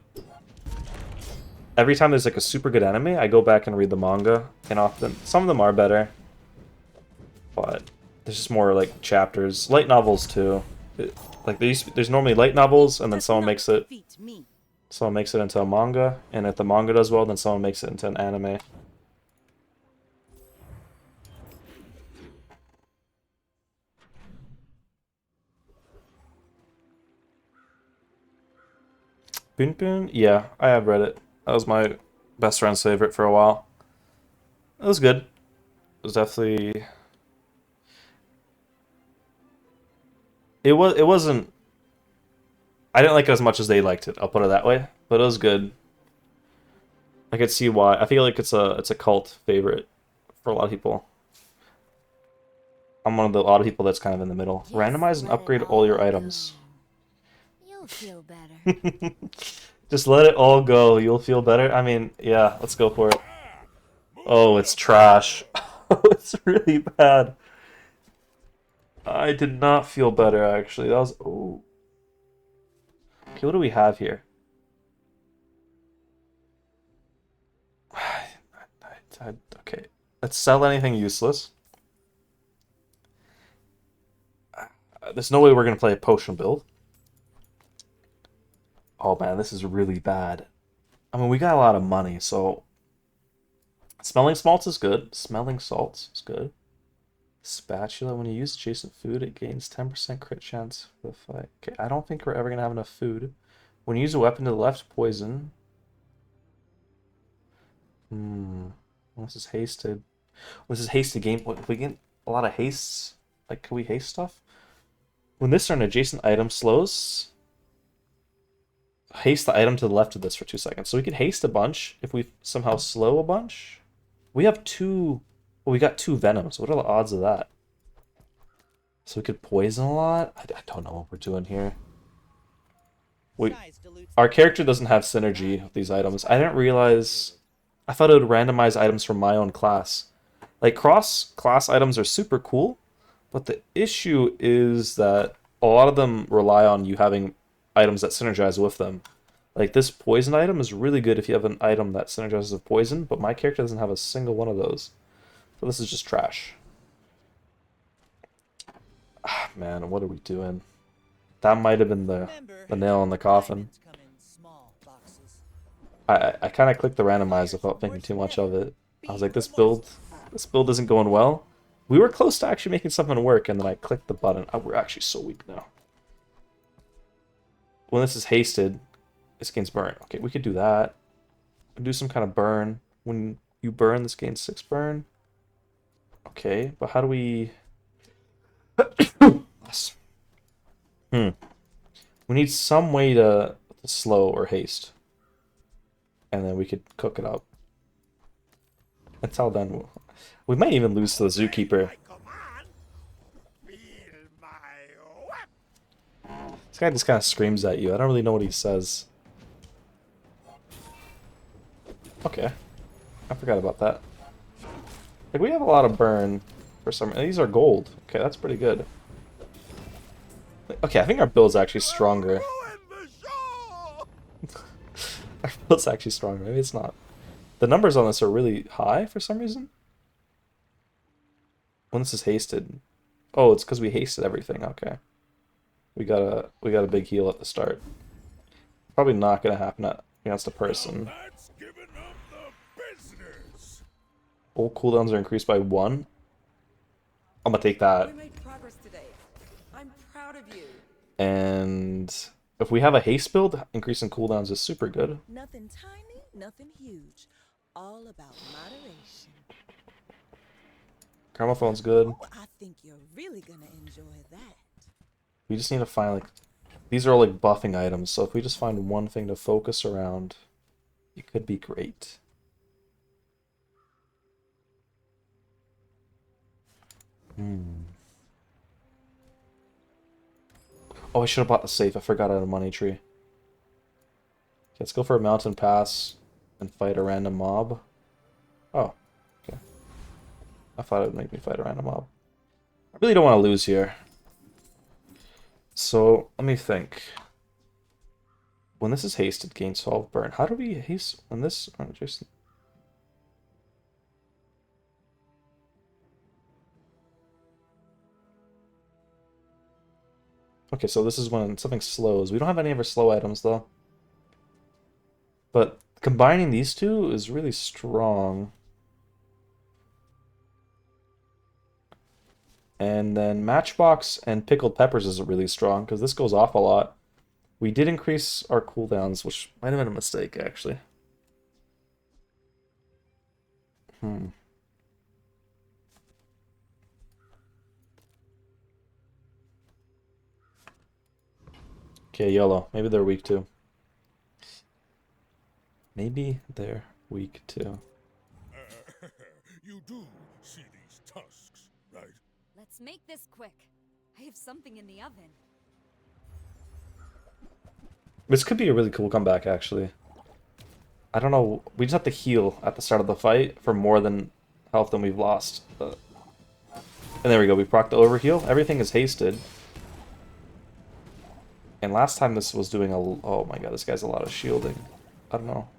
Speaker 1: every time there's like a super good anime, I go back and read the manga, and often some of them are better, but there's just more like chapters, light novels too. Like there's normally light novels, and then someone makes it into a manga, and if the manga does well, then someone makes it into an anime. Boon Boon? Yeah, I have read it. That was my best friend's favorite for a while. It was good. It was definitely... It wasn't... I didn't like it as much as they liked it, I'll put it that way. But it was good. I could see why. I feel like it's a cult favorite for a lot of people. I'm one of the lot of people that's kind of in the middle. Randomize and upgrade all your items.
Speaker 6: You'll feel better.
Speaker 1: Just let it all go. You'll feel better. I mean, yeah, let's go for it. Oh, it's trash. Oh, it's really bad. I did not feel better, actually. That was... Oh. Okay, what do we have here? Okay, let's sell anything useless. There's no way we're going to play a potion build. Oh man, this is really bad. I mean, we got a lot of money, so... Smelling salts is good. Smelling salts is good. Spatula, when you use adjacent food, it gains 10% crit chance for the fight. Okay, I don't think we're ever going to have enough food. When you use a weapon to the left, poison. This is hasted. This is hasted game. What, if we get a lot of hastes, like, can we haste stuff? When this turn, adjacent item slows... Haste the item to the left of this for 2 seconds. So we could haste a bunch if we somehow slow a bunch. We have two... Well, we got 2 venoms. What are the odds of that? So we could poison a lot? I don't know what we're doing here. Our character doesn't have synergy with these items. I didn't realize... I thought it would randomize items from my own class. Like, cross-class items are super cool, but the issue is that a lot of them rely on you having items that synergize with them. Like, this poison item is really good if you have an item that synergizes with poison, but my character doesn't have a single one of those. So this is just trash. Ah, man, what are we doing? That might have been the nail in the coffin. I kind of clicked the randomize without thinking too much of it. I was like, this build isn't going well. We were close to actually making something work, and then I clicked the button. Oh, we're actually so weak now. When this is hasted, this gains burn. Okay, we could do that. Do some kind of burn. When you burn, this gains 6 burn. Okay, but how do we... Yes. We need some way to slow or haste. And then we could cook it up. Until then, we might even lose to the Zookeeper. This guy just kind of screams at you. I don't really know what he says. Okay. I forgot about that. Like, we have a lot of burn for some... These are gold. Okay, that's pretty good. Okay, I think our build's actually stronger. Our build's actually stronger. Maybe it's not. The numbers on this are really high for some reason. When this is hasted. Oh, it's because we hasted everything. Okay. We got a big heal at the start. Probably not gonna happen against a person. All cooldowns are increased by 1. I'm gonna take that.
Speaker 2: We made progress today. I'm proud of you.
Speaker 1: And if we have a haste build, increasing cooldowns is super good.
Speaker 7: Nothing tiny, nothing huge. All about moderation.
Speaker 1: Gramophone's good.
Speaker 7: Oh, I think you're really gonna enjoy that.
Speaker 1: We just need to find like these are all like buffing items, so if we just find one thing to focus around, it could be great. Oh, I should have bought the safe. I forgot I had a money tree. Okay, let's go for a mountain pass and fight a random mob. Oh, okay. I thought it would make me fight a random mob. I really don't want to lose here. So, let me think. When this is hasted, gain 12 burn. How do we haste when this... Oh, Jason. Okay, so this is when something slows. We don't have any of our slow items, though. But combining these two is really strong. And then Matchbox and Pickled Peppers is really strong, because this goes off a lot. We did increase our cooldowns, which might have been a mistake, actually. Okay, yellow. Maybe they're weak too. Maybe they're weak too.
Speaker 4: You do see these tusks, right?
Speaker 8: Let's make this quick. I have something in the oven.
Speaker 1: This could be a really cool comeback, actually. I don't know. We just have to heal at the start of the fight for more than health than we've lost. And there we go. We proc the overheal. Everything is hasted. And last time this was doing a... Oh my god, this guy's a lot of shielding. I don't know.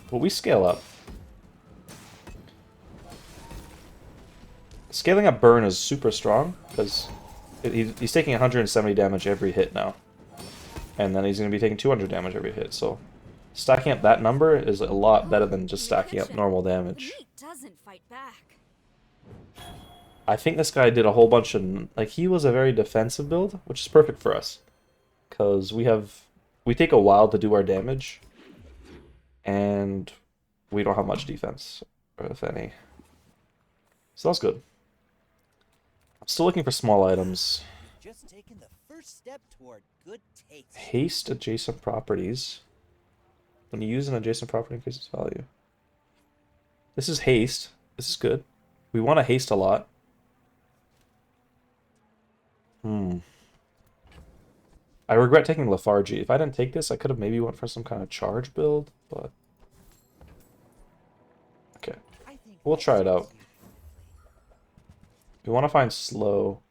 Speaker 1: But we scale up. Scaling up burn is super strong, because he's taking 170 damage every hit now. And then he's going to be taking 200 damage every hit, so... Stacking up that number is a lot better than just stacking up normal damage.
Speaker 8: The meat doesn't fight back.
Speaker 1: I think this guy did a whole bunch of... Like, he was a very defensive build, which is perfect for us. Because we take a while to do our damage. And we don't have much defense, if any. So that's good. I'm still looking for small items.
Speaker 10: Just taking the first step toward good taste.
Speaker 1: Haste adjacent properties. When you use an adjacent property, increases value. This is haste. This is good. We want to haste a lot. I regret taking lethargy. If I didn't take this, I could have maybe went for some kind of charge build, but... Okay. We'll try it out. We want to find slow.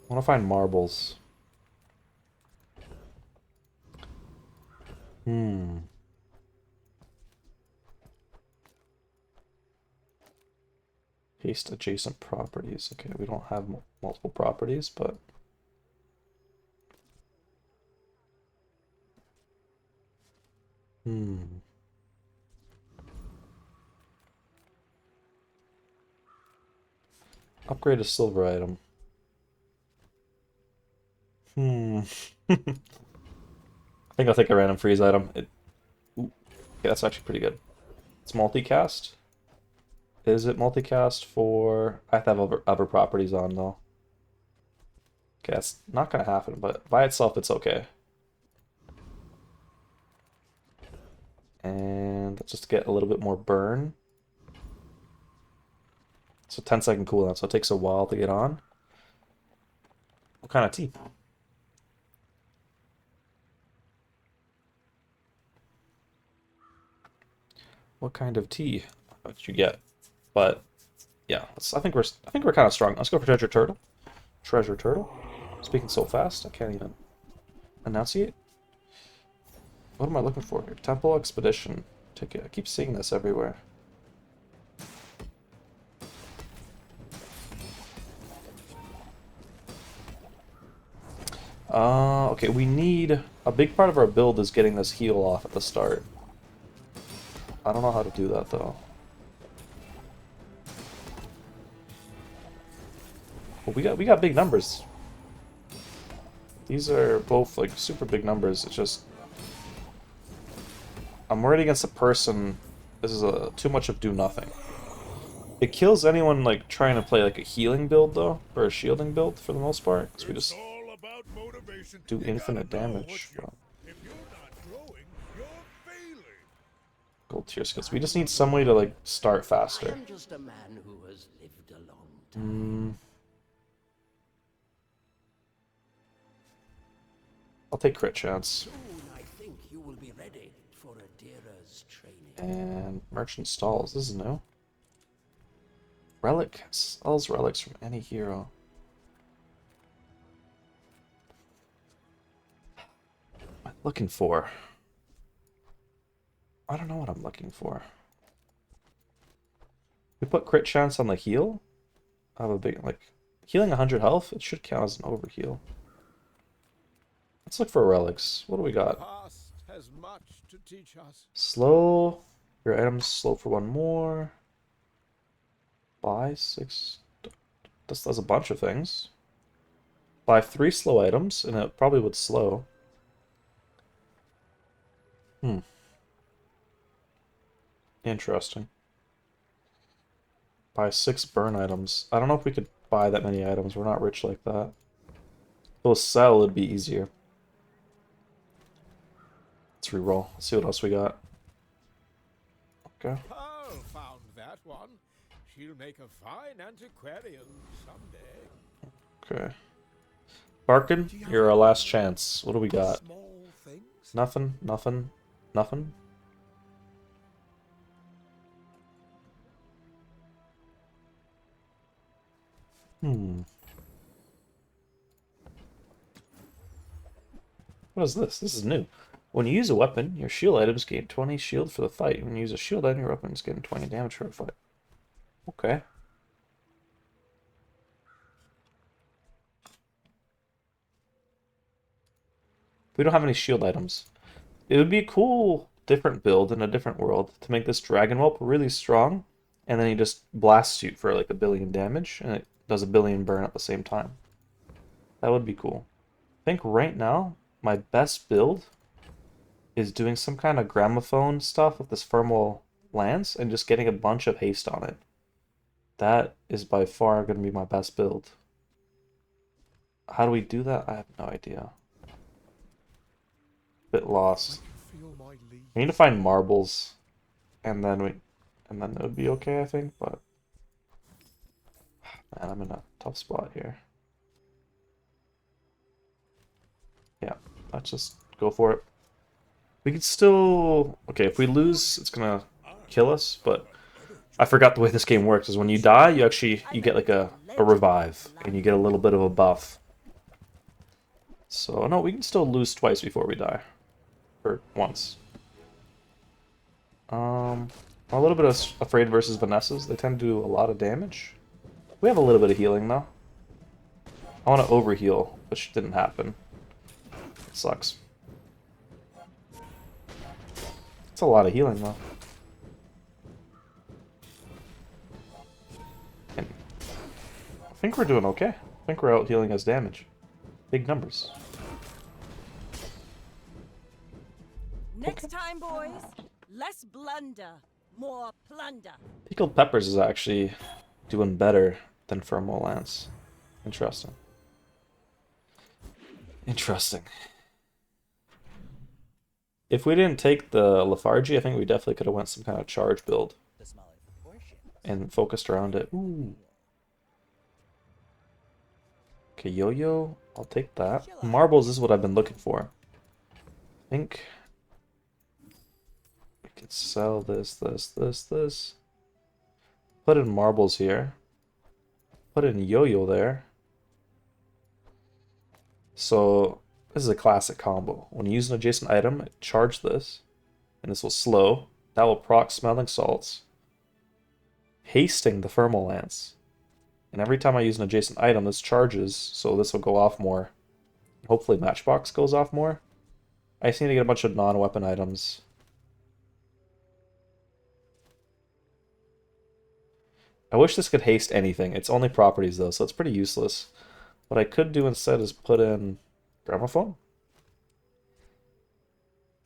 Speaker 1: I want to find marbles. Haste adjacent properties. Okay, we don't have multiple properties, but... Upgrade a silver item. I think I'll take a random freeze item. Ooh, okay, that's actually pretty good. It's multicast. Is it multicast for... I have to have other properties on, though. Okay, that's not going to happen, but by itself, it's okay. And let's just get a little bit more burn. So 10-second cooldown, so it takes a while to get on. What kind of tea? What kind of tea did you get? But yeah, I think we're kind of strong. Let's go for treasure turtle. Treasure turtle. Speaking so fast, I can't even enunciate. What am I looking for here? Temple expedition ticket. I keep seeing this everywhere. Okay, we need... A big part of our build is getting this heal off at the start. I don't know how to do that, though. Well, we got big numbers. These are both, like, super big numbers. It's just... I'm worried against a person. This is too much of do nothing. It kills anyone like trying to play like a healing build though, or a shielding build for the most part, because we
Speaker 4: It's
Speaker 1: just
Speaker 4: all about motivation.
Speaker 1: do
Speaker 4: You
Speaker 1: infinite
Speaker 4: gotta know
Speaker 1: damage.
Speaker 4: what you- If you're not growing, you're failing.
Speaker 1: Gold tier skills. We just need some way to like start
Speaker 11: I
Speaker 1: faster.
Speaker 11: am just a man who has lived a long time.
Speaker 1: I'll take crit chance.
Speaker 11: Soon I think you will be ready for Adira's training.
Speaker 1: And merchant stalls. This is new. Relic sells relics from any hero. What am I looking for? I don't know what I'm looking for. We put crit chance on the heal. I have a big like healing 100 health. It should count as an overheal. Let's look for relics. What do we got?
Speaker 4: Past has much to teach us.
Speaker 1: Slow. Your items slow for one more. Buy 6. This does a bunch of things. Buy 3 slow items, and it probably would slow. Interesting. Buy 6 burn items. I don't know if we could buy that many items. We're not rich like that. If it was sell, it'd be easier. Let's reroll. Let's see what else we got. Okay.
Speaker 4: Pearl found that one. She'll make a fine antiquarian someday.
Speaker 1: Okay. Barkin, you're our last chance. What do we got?
Speaker 5: Small things.
Speaker 1: Nothing, nothing, nothing. What is this? This is new. When you use a weapon, your shield items gain 20 shield for the fight. When you use a shield item, your weapons gain 20 damage for the fight. Okay. We don't have any shield items. It would be a cool different build in a different world to make this dragon whelp really strong, and then he just blasts you for like 1 billion damage, and it does 1 billion burn at the same time. That would be cool. I think right now, my best build is doing some kind of gramophone stuff with this thermal lance and just getting a bunch of haste on it. That is by far going to be my best build. How do we do that? I have no idea. Bit lost. We need to find marbles, and then it would be okay, I think. But man, I'm in a tough spot here. Yeah, let's just go for it. We could still... Okay, if we lose, it's gonna kill us, but I forgot the way this game works, is when you die, you get like a revive, and you get a little bit of a buff. So, no, we can still lose twice before we die. Or once. I'm a little bit afraid versus Vanessa's. They tend to do a lot of damage. We have a little bit of healing, though. I want to overheal, which didn't happen. It sucks. It's a lot of healing, though. And I think we're doing okay. I think we're out healing us damage. Big numbers.
Speaker 3: Next time, boys, less blunder, more plunder.
Speaker 1: Pickled Peppers is actually doing better than Thermal Lance. Interesting. Interesting. If we didn't take the lethargy, I think we definitely could have went some kind of charge build and focused around it. Ooh. Okay, yo-yo. I'll take that. Marbles is what I've been looking for. I think we could sell this. Put in marbles here. Put in yo-yo there. So this is a classic combo. When you use an adjacent item, charge this, and this will slow. That will proc smelling salts, hasting the thermal lance. And every time I use an adjacent item, this charges, so this will go off more. Hopefully Matchbox goes off more. I just need to get a bunch of non-weapon items. I wish this could haste anything. It's only properties though, so it's pretty useless. What I could do instead is put in gramophone.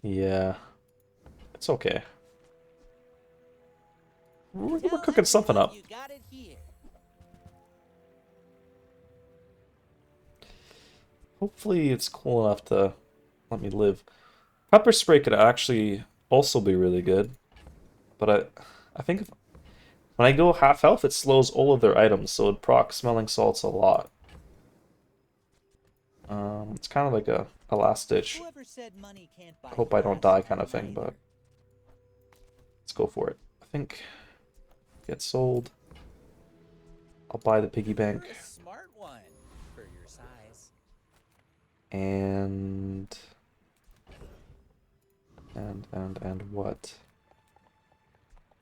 Speaker 1: Yeah, it's okay. we're
Speaker 10: Tell
Speaker 1: cooking something
Speaker 10: everyone
Speaker 1: up.
Speaker 10: You got it here.
Speaker 1: Hopefully it's cool enough to let me live. Pepper spray could actually also be really good, but I think when I go half health, it slows all of their items, so it procs smelling salts a lot. It's kind of like a last ditch.
Speaker 10: Whoever said money can't buy
Speaker 1: I hope I don't
Speaker 10: grass
Speaker 1: die kind of thing,
Speaker 10: neither.
Speaker 1: but let's go for it. I think get sold. I'll buy the piggy bank.
Speaker 10: You're a smart one for your size.
Speaker 1: And what?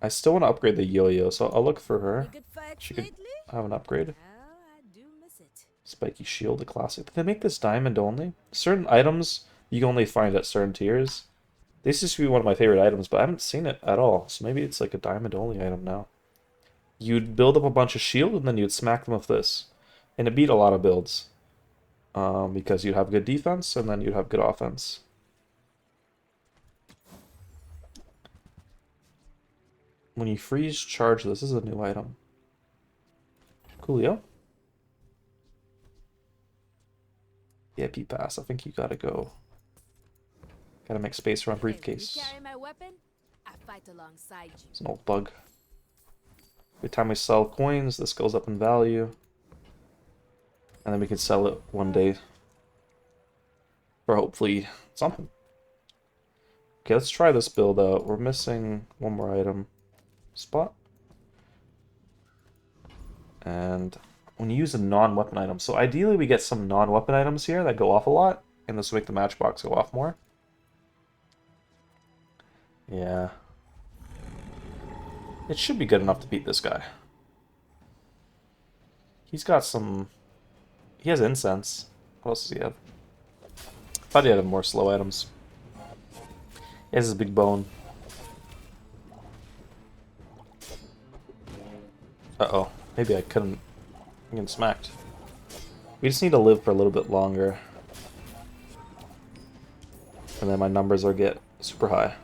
Speaker 1: I still want to upgrade the yo-yo, so I'll look for her.
Speaker 3: Any good fights
Speaker 1: She could
Speaker 3: lately?
Speaker 1: have an upgrade.
Speaker 3: Well, I do miss it.
Speaker 1: Spiky shield, a classic. Did they make this diamond only? Certain items you can only find at certain tiers. This used to be one of my favorite items, but I haven't seen it at all. So maybe it's like a diamond only item now. You'd build up a bunch of shield and then you'd smack them with this. And it beat a lot of builds. Because you'd have good defense and then you'd have good offense. When you freeze charge, this is a new item. Coolio. VIP pass. I think you gotta go. Gotta make space for my briefcase.
Speaker 8: You carry my weapon, I fight alongside you.
Speaker 1: It's an old bug. Every time we sell coins, this goes up in value. And then we can sell it one day. For hopefully something. Okay, let's try this build out. We're missing one more item. Spot. And when you use a non-weapon item, so ideally we get some non-weapon items here that go off a lot, and this will make the matchbox go off more. Yeah. It should be good enough to beat this guy. He's got some... He has incense. What else does he have? Thought he had more slow items. He has his big bone. Uh-oh. Maybe I couldn't... I'm getting smacked. We just need to live for a little bit longer. And then my numbers will get super high.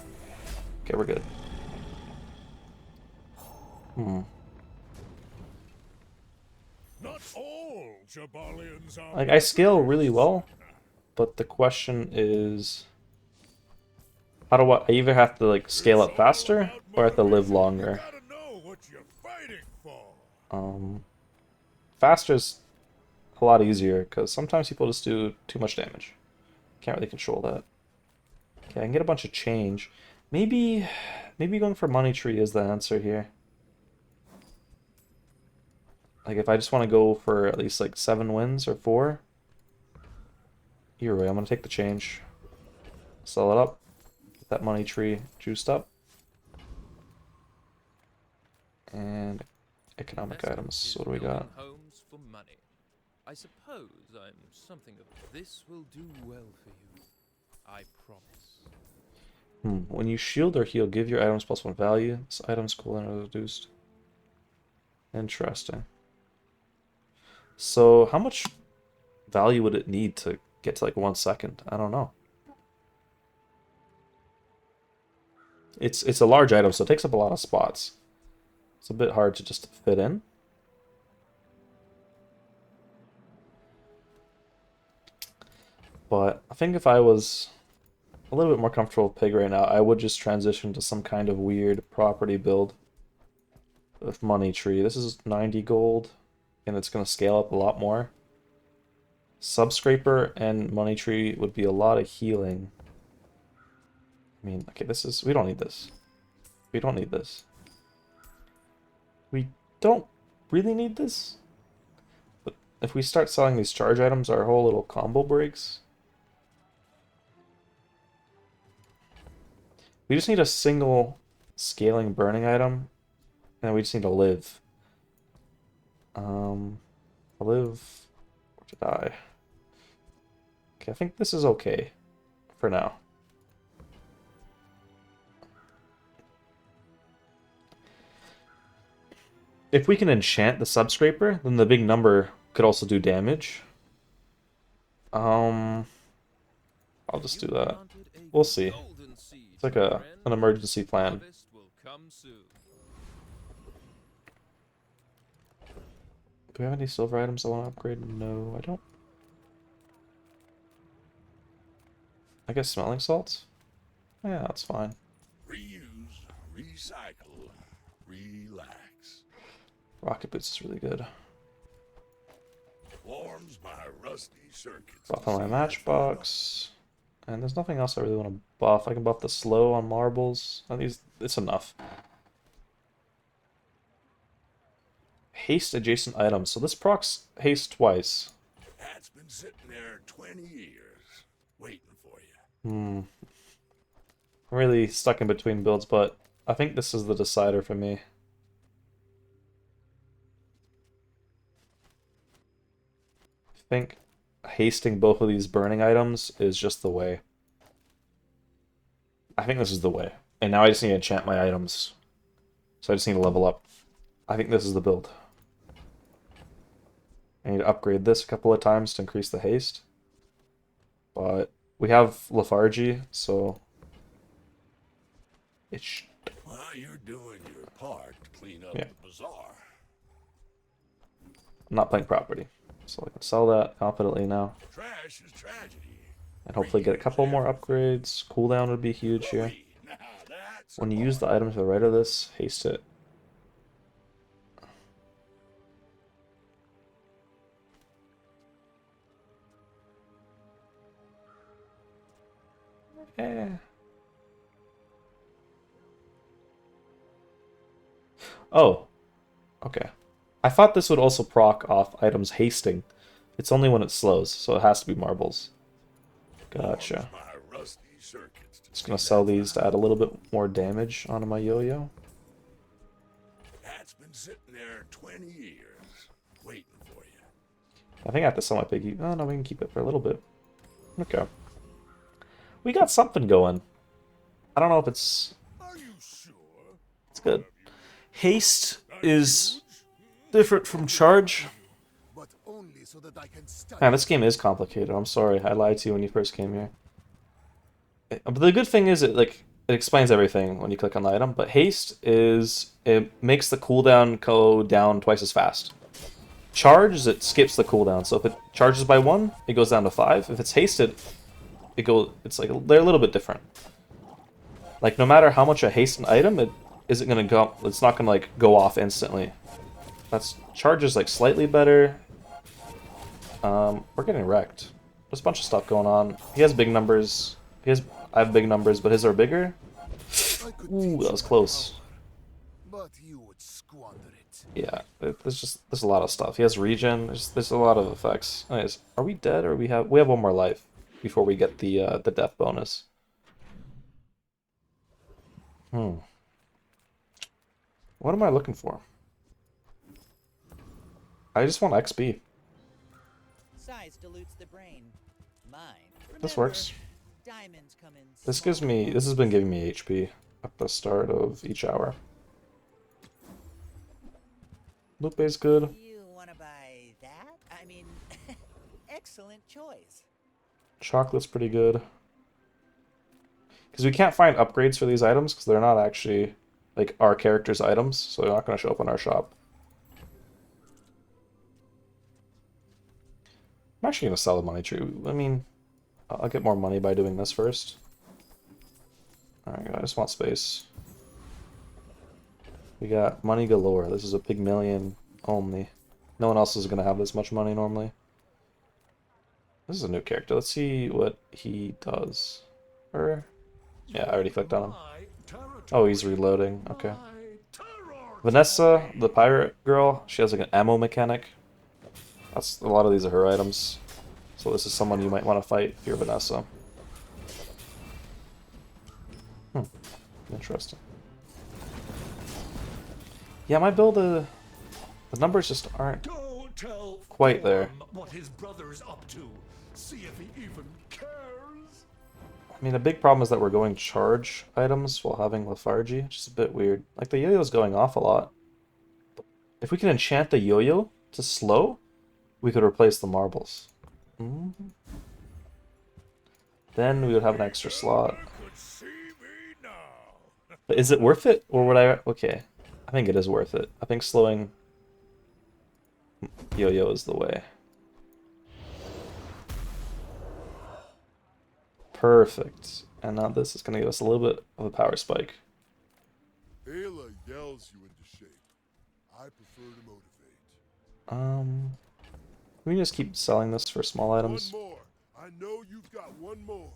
Speaker 1: Okay, we're good.
Speaker 4: Not all Jabalians are
Speaker 1: Like, I scale really well, but the question is... How do I either have to, like, scale up faster, or I have to live longer?
Speaker 4: gotta know what you're fighting for.
Speaker 1: Faster's a lot easier, because sometimes people just do too much damage. Can't really control that. Okay, I can get a bunch of change. Maybe going for money tree is the answer here. Like, if I just want to go for at least, like, 7 wins or 4. Either way, I'm going to take the change. Sell it up. Get that money tree juiced up. And economic items. So what do we got?
Speaker 9: Homes for money. I suppose I'm something of this will do well for you. I promise.
Speaker 1: When you shield or heal, give your items +1 value. This item's cool and reduced. Interesting. So how much value would it need to get to like 1 second? I don't know. It's a large item, so it takes up a lot of spots. It's a bit hard to just fit in. But I think if I was a little bit more comfortable with Pig right now, I would just transition to some kind of weird property build with money tree. This is 90 gold, and it's going to scale up a lot more. Subscraper and money tree would be a lot of healing. I mean, okay, this is... We don't need this. We don't need this. We don't really need this. But if we start selling these charge items, our whole little combo breaks. We just need a single scaling burning item, and we just need to live. Live or to die. Okay, I think this is okay for now. If we can enchant the subscraper, then the big number could also do damage. I'll just do that. We'll see. It's like an emergency plan. Do we have any silver items I want to upgrade? No, I don't. I guess smelling salts? Yeah, that's fine.
Speaker 5: Reuse, recycle, relax.
Speaker 1: Rocket boots is really good.
Speaker 5: Warms my rusty circuits.
Speaker 1: Buff on my matchbox. And there's nothing else I really want to buff. I can buff the slow on marbles. It's enough. Haste adjacent items. So this procs haste twice.
Speaker 5: That's been sitting there 20 years, waiting for you.
Speaker 1: I'm really stuck in between builds, but I think this is the decider for me. I think hasting both of these burning items is just the way. I think this is the way. And now I just need to enchant my items. So I just need to level up. I think this is the build. I need to upgrade this a couple of times to increase the haste. But we have lethargy, so it's
Speaker 5: Well, you're doing your part to clean up
Speaker 1: Yeah.
Speaker 5: the bazaar.
Speaker 1: I'm not playing property. So I can sell that confidently now.
Speaker 5: Trash is tragedy.
Speaker 1: And hopefully get a couple more upgrades. Cooldown would be huge here.
Speaker 5: Now that's
Speaker 1: When you use the item to the right of this, haste it. Eh. Oh. Okay. I thought this would also proc off items hasting. It's only when it slows, so it has to be marbles. Gotcha.
Speaker 5: my rusty circuits.
Speaker 1: Just gonna sell these to add a little bit more damage onto my yo-yo.
Speaker 5: That's been sitting there 20 years, waiting for you.
Speaker 1: I think I have to sell my piggy. Oh no, we can keep it for a little bit. Okay. We got something going. I don't know if it's...
Speaker 5: Are you sure?
Speaker 1: It's good. Haste is different from charge.
Speaker 5: But only so that I can study.
Speaker 1: Man, this game is complicated. I'm sorry. I lied to you when you first came here. But the good thing is it explains everything when you click on the item. But haste is... It makes the cooldown go down twice as fast. Charge is it skips the cooldown. So if it charges by 1, it goes down to 5. If it's hasted, it's like they're a little bit different. Like no matter how much I haste an item, it isn't gonna go. It's not gonna like go off instantly. That's charge is like slightly better. We're getting wrecked. There's a bunch of stuff going on. He has big numbers. I have big numbers, but his are bigger. Ooh, that was close.
Speaker 5: But you would squander it.
Speaker 1: Yeah, there's a lot of stuff. He has regen. There's a lot of effects. Anyways, are we dead or we have one more life before we get the death bonus? What am I looking for? I just want XP.
Speaker 10: Size dilutes the brain. Mine.
Speaker 1: This
Speaker 10: Remember,
Speaker 1: works.
Speaker 10: diamonds come in
Speaker 1: This
Speaker 10: small
Speaker 1: has been giving me HP at the start of each hour. Lupe is good.
Speaker 10: You want to buy that? I mean, excellent choice.
Speaker 1: Chocolate's pretty good. Because we can't find upgrades for these items because they're not actually like our character's items, so they're not going to show up in our shop. I'm actually going to sell the money tree. I mean, I'll get more money by doing this first. Alright, I just want space. We got money galore. This is a Pygmalion only. No one else is going to have this much money normally. This is a new character. Let's see what he does. Yeah, I already clicked on him. Oh, he's reloading. Okay. Vanessa, the pirate girl, she has like an ammo mechanic. A lot of these are her items. So this is someone you might want to fight if you're Vanessa. Interesting. Yeah, my build, the numbers just aren't quite there.
Speaker 5: What his brother's up to. See if he even cares.
Speaker 1: I mean, the big problem is that we're going charge items while having lethargy, which is a bit weird. Like, the yo-yo's going off a lot. If we can enchant the yo-yo to slow, we could replace the marbles. Then we would have an extra slot. But is it worth it? Or would I... Okay. I think it is worth it. I think slowing... Yo-yo is the way. Perfect. And now this is going to give us a little bit of a power spike.
Speaker 5: Ayla yells you into shape. I prefer to motivate.
Speaker 1: We can just keep selling this for small items.
Speaker 5: One more. I know you've got one more.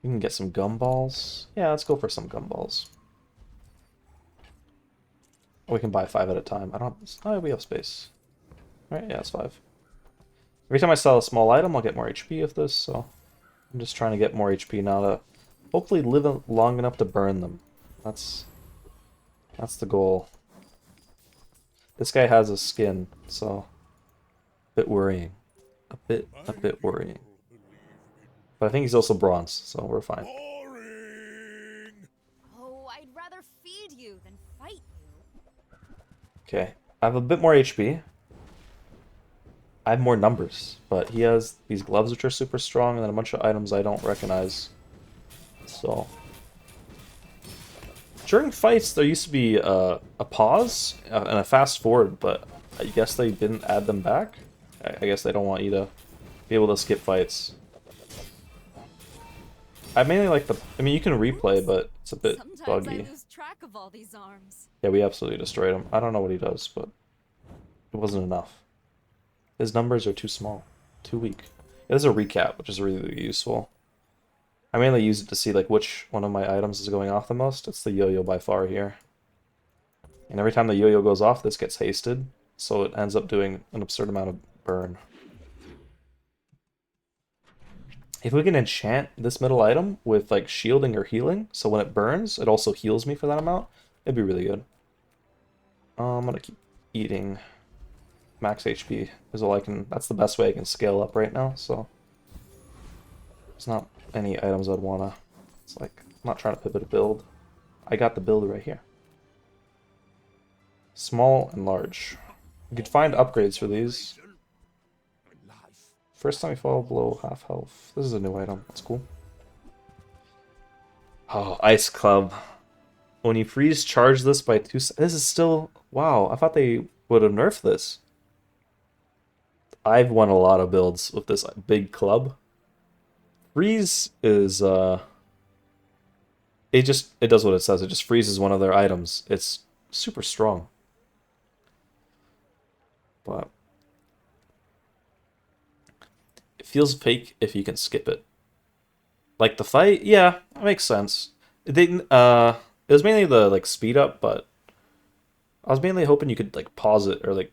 Speaker 1: We can get some gumballs. Yeah, let's go for some gumballs. We can buy 5 at a time. I don't. Oh, we have space. All right, yeah, it's 5. Every time I sell a small item, I'll get more HP of this. So I'm just trying to get more HP now to hopefully live long enough to burn them. That's the goal. This guy has a skin, so a bit worrying. A bit worrying. But I think he's also bronze, so we're fine.
Speaker 5: Boring.
Speaker 8: Oh, I'd rather feed you than fight you.
Speaker 1: Okay, I have a bit more HP. I have more numbers, but he has these gloves which are super strong, and then a bunch of items I don't recognize. So during fights, there used to be a pause and a fast forward, but I guess they didn't add them back. I guess they don't want you to be able to skip fights. I mainly like the. I mean, you can replay, but it's a bit
Speaker 8: Sometimes
Speaker 1: buggy.
Speaker 8: I lose track of all these arms.
Speaker 1: Yeah, we absolutely destroyed him. I don't know what he does, but it wasn't enough. His numbers are too small, too weak. Yeah, there's a recap, which is really useful. I mainly use it to see like which one of my items is going off the most. It's the yo-yo by far here. And every time the yo-yo goes off, this gets hasted, so it ends up doing an absurd amount of burn. If we can enchant this middle item with like shielding or healing, so when it burns, it also heals me for that amount, it'd be really good. I'm gonna keep eating. Max HP is all I can. That's the best way I can scale up right now. So there's not any items I'd wanna. It's like I'm not trying to pivot a build. I got the build right here. Small and large. You could find upgrades for these. First time you fall below half health. This is a new item. That's cool. Oh, Ice Club. When you freeze charge this by 2 seconds. This is still. Wow, I thought they would have nerfed this. I've won a lot of builds with this big club. Freeze is it does what it says. It just freezes one of their items. It's super strong. But it feels fake if you can skip it. Like the fight, yeah, that makes sense. It didn't it was mainly the like speed up, but I was mainly hoping you could like pause it or like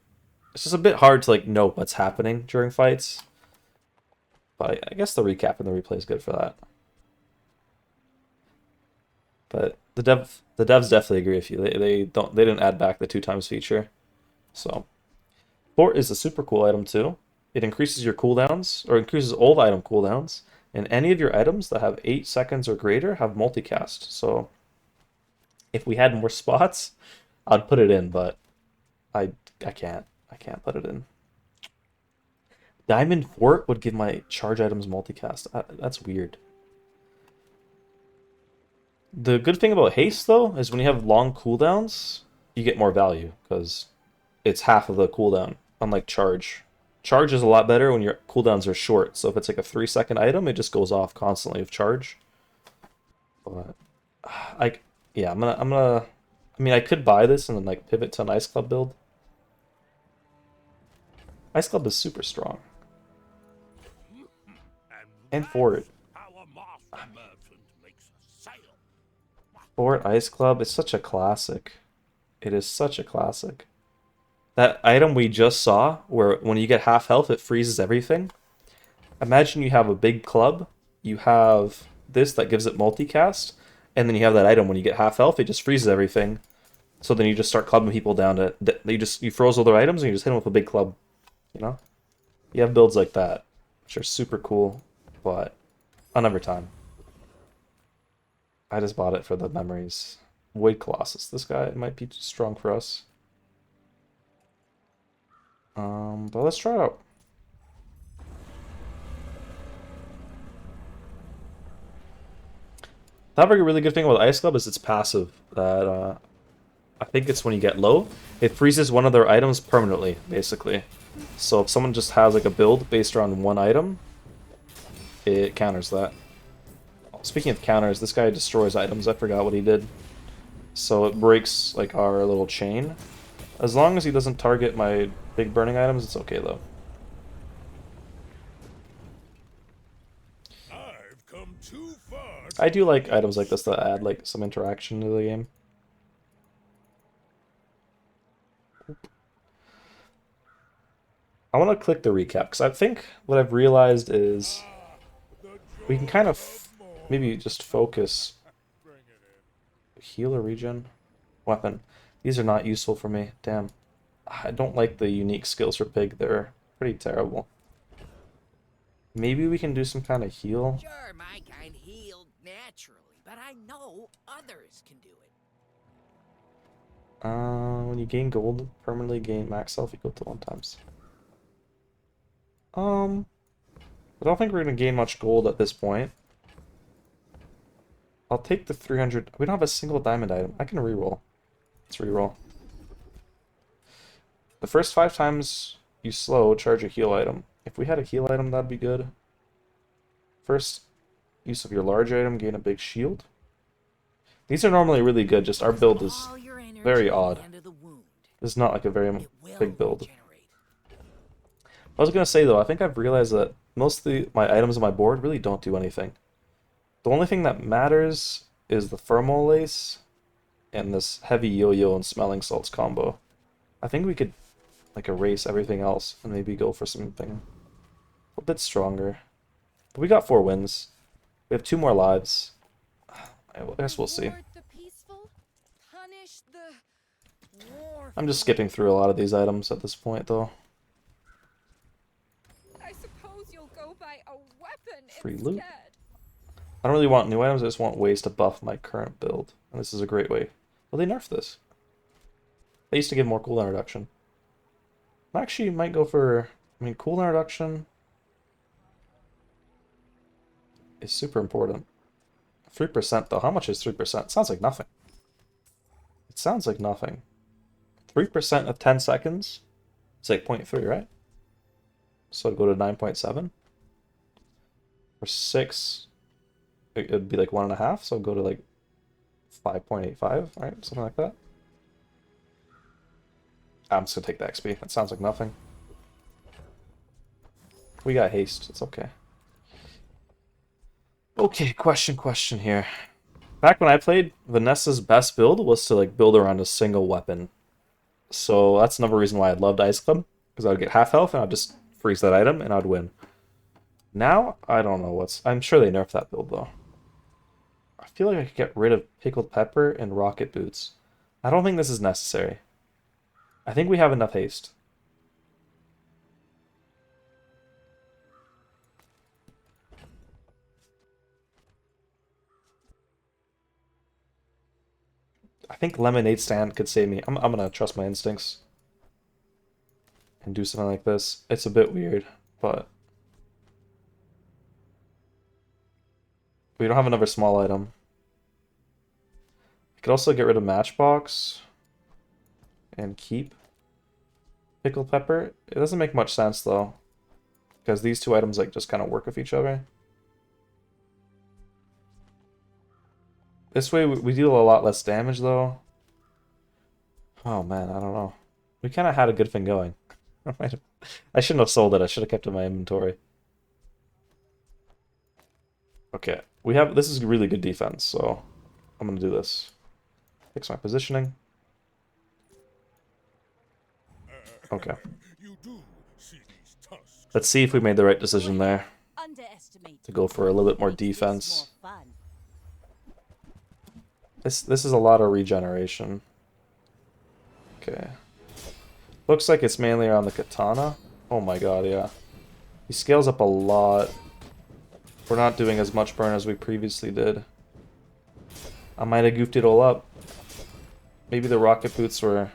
Speaker 1: it's just a bit hard to like know what's happening during fights. But I guess the recap and the replay is good for that. But the devs definitely agree with you. They didn't add back the 2x feature. So Fort is a super cool item too. It increases your cooldowns, or increases old item cooldowns, and any of your items that have 8 seconds or greater have multicast. So if we had more spots, I'd put it in, but I can't. I can't put it in. Diamond Fort would give my charge items multicast. That's weird. The good thing about haste, though, is when you have long cooldowns, you get more value, because it's half of the cooldown, unlike charge. Charge is a lot better when your cooldowns are short, so if it's like a 3-second item, it just goes off constantly with charge. But, yeah, I'm gonna, I mean, I could buy this and then, like, pivot to an Ice Club build. Ice Club is super strong. And Fort. Fort Ice Club is such a classic. It is such a classic. That item we just saw, where when you get half health, it freezes everything. Imagine you have a big club, you have this that gives it multicast, and then you have that item when you get half health, it just freezes everything. So then you just start clubbing people down to you froze all their items and you just hit them with a big club. You know? You have builds like that, which are super cool, but another time. I just bought it for the memories. Void Colossus. This guy might be too strong for us. But let's try it out. The other really good thing about Ice Club is it's passive. That I think it's when you get low, it freezes one of their items permanently, basically. So if someone just has like a build based around one item, it counters that. Speaking of counters, this guy destroys items. I forgot what he did. So it breaks like our little chain. As long as he doesn't target my big burning items, it's okay though.
Speaker 5: I've come too far.
Speaker 1: I do like items like this that add like some interaction to the game. I want to click the recap because I think what I've realized is we can kind of maybe just focus. Heal or regen? Weapon. These are not useful for me. Damn. I don't like the unique skills for Pig. They're pretty terrible. Maybe we can do some kind of heal.
Speaker 11: Sure, my kind healed naturally, but I know others can do it.
Speaker 1: When you gain gold, permanently gain max health equal to 1 times. I don't think we're gonna gain much gold at this point. I'll take the 300. We don't have a single diamond item. I can reroll. Let's reroll. The first 5 times you slow, charge a heal item. If we had a heal item, that'd be good. First use of your large item, gain a big shield. These are normally really good, just our build is very odd. This is not like a very big build. I was gonna say though, I think I've realized that most of my items on my board really don't do anything. The only thing that matters is the Thermal Lace and this heavy yo-yo and smelling salts combo. I think we could like erase everything else and maybe go for something a bit stronger. But we got 4 wins. We have 2 more lives. I guess we'll see. I'm just skipping through a lot of these items at this point though.
Speaker 8: I suppose you'll go buy a weapon
Speaker 1: Free loot.
Speaker 8: instead.
Speaker 1: I don't really want new items, I just want ways to buff my current build. And this is a great way. Well, they nerfed this. They used to give more cooldown reduction. I actually might go for... I mean, cooldown reduction is super important. 3% though. How much is 3%? It sounds like nothing. It sounds like nothing. 3% of 10 seconds? It's like 0.3, right? So I'd go to 9.7. For 6... it'd be like 1.5, so I'll go to like 5.85, right? Something like that. I'm just gonna take the XP. That sounds like nothing. We got haste. It's okay. Okay, question here. Back when I played, Vanessa's best build was to like build around a single weapon. So that's another reason why I loved Ice Club, because I would get half health and I'd just freeze that item and I'd win. Now, I don't know what's... I'm sure they nerfed that build though. I feel like I could get rid of Pickled Pepper and Rocket Boots. I don't think this is necessary. I think we have enough haste. I think Lemonade Stand could save me. I'm gonna trust my instincts and do something like this. It's a bit weird, but we don't have another small item. I could also get rid of Matchbox and keep Pickled Pepper. It doesn't make much sense though, because these 2 items like just kind of work with each other. This way we deal a lot less damage though. Oh man, I don't know. We kind of had a good thing going. I shouldn't have sold it. I should have kept it in my inventory. Okay, we have... This is really good defense, so I'm gonna do this. Fix my positioning. Okay. Let's see if we made the right decision there. To go for a little bit more defense. This is a lot of regeneration. Okay. Looks like it's mainly around the katana. Oh my god, yeah. He scales up a lot. We're not doing as much burn as we previously did. I might have goofed it all up. Maybe the rocket boots were...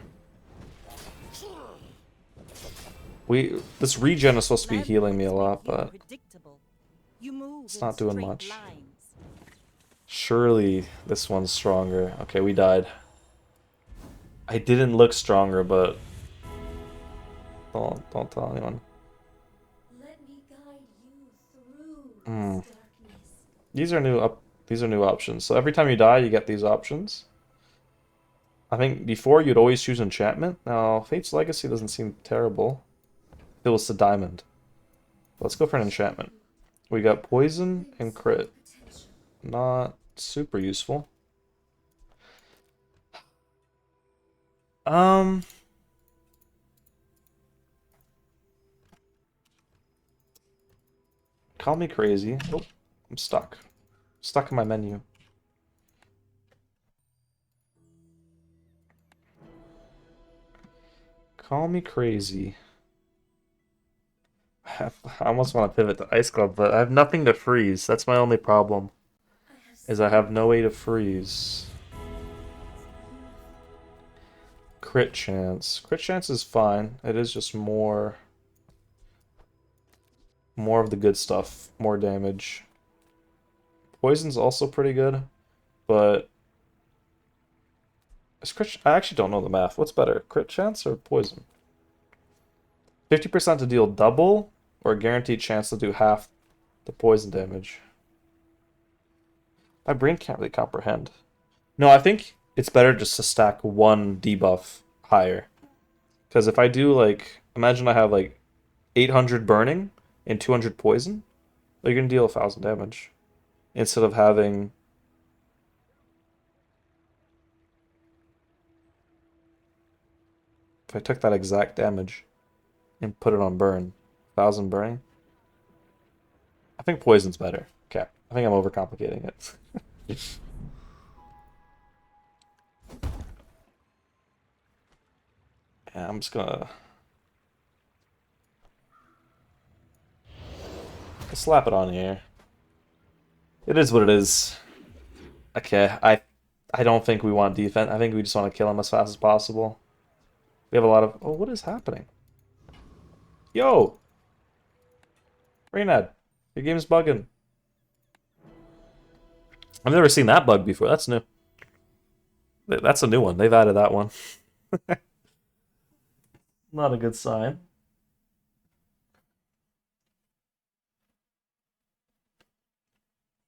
Speaker 1: This regen is supposed to be healing me a lot, but it's not doing much. Surely this one's stronger. Okay, we died. I didn't look stronger, but don't tell anyone.
Speaker 6: Let me guide you through
Speaker 1: Hmm.
Speaker 6: this darkness.
Speaker 1: These are new options. So every time you die, you get these options. I think before you'd always choose enchantment. Now Fate's Legacy doesn't seem terrible. If it was the diamond. Let's go for an enchantment. We got poison and crit. Not super useful. Um, Call me crazy. Oh, I'm stuck. Stuck in my menu. Call me crazy. I almost want to pivot to Ice Club, but I have nothing to freeze. That's my only problem. Is I have no way to freeze. Crit chance. Crit chance is fine. It is just more of the good stuff. More damage. Poison's also pretty good, but I actually don't know the math. What's better, crit chance or poison? 50% to deal double, or a guaranteed chance to do half the poison damage? My brain can't really comprehend. No, I think it's better just to stack one debuff higher. Because if I do, like, imagine I have, like, 800 burning and 200 poison, you're going to deal 1,000 damage. Instead of having... If I took that exact damage and put it on burn, 1,000 burning, I think poison's better. Okay, I think I'm overcomplicating it. Yeah, I'm just gonna slap it on here. It is what it is. Okay, I don't think we want defense. I think we just want to kill him as fast as possible. We have a lot of... Oh, what is happening? Yo! Raynad, your game's bugging. I've never seen that bug before. That's new. That's a new one. They've added that one. Not a good sign.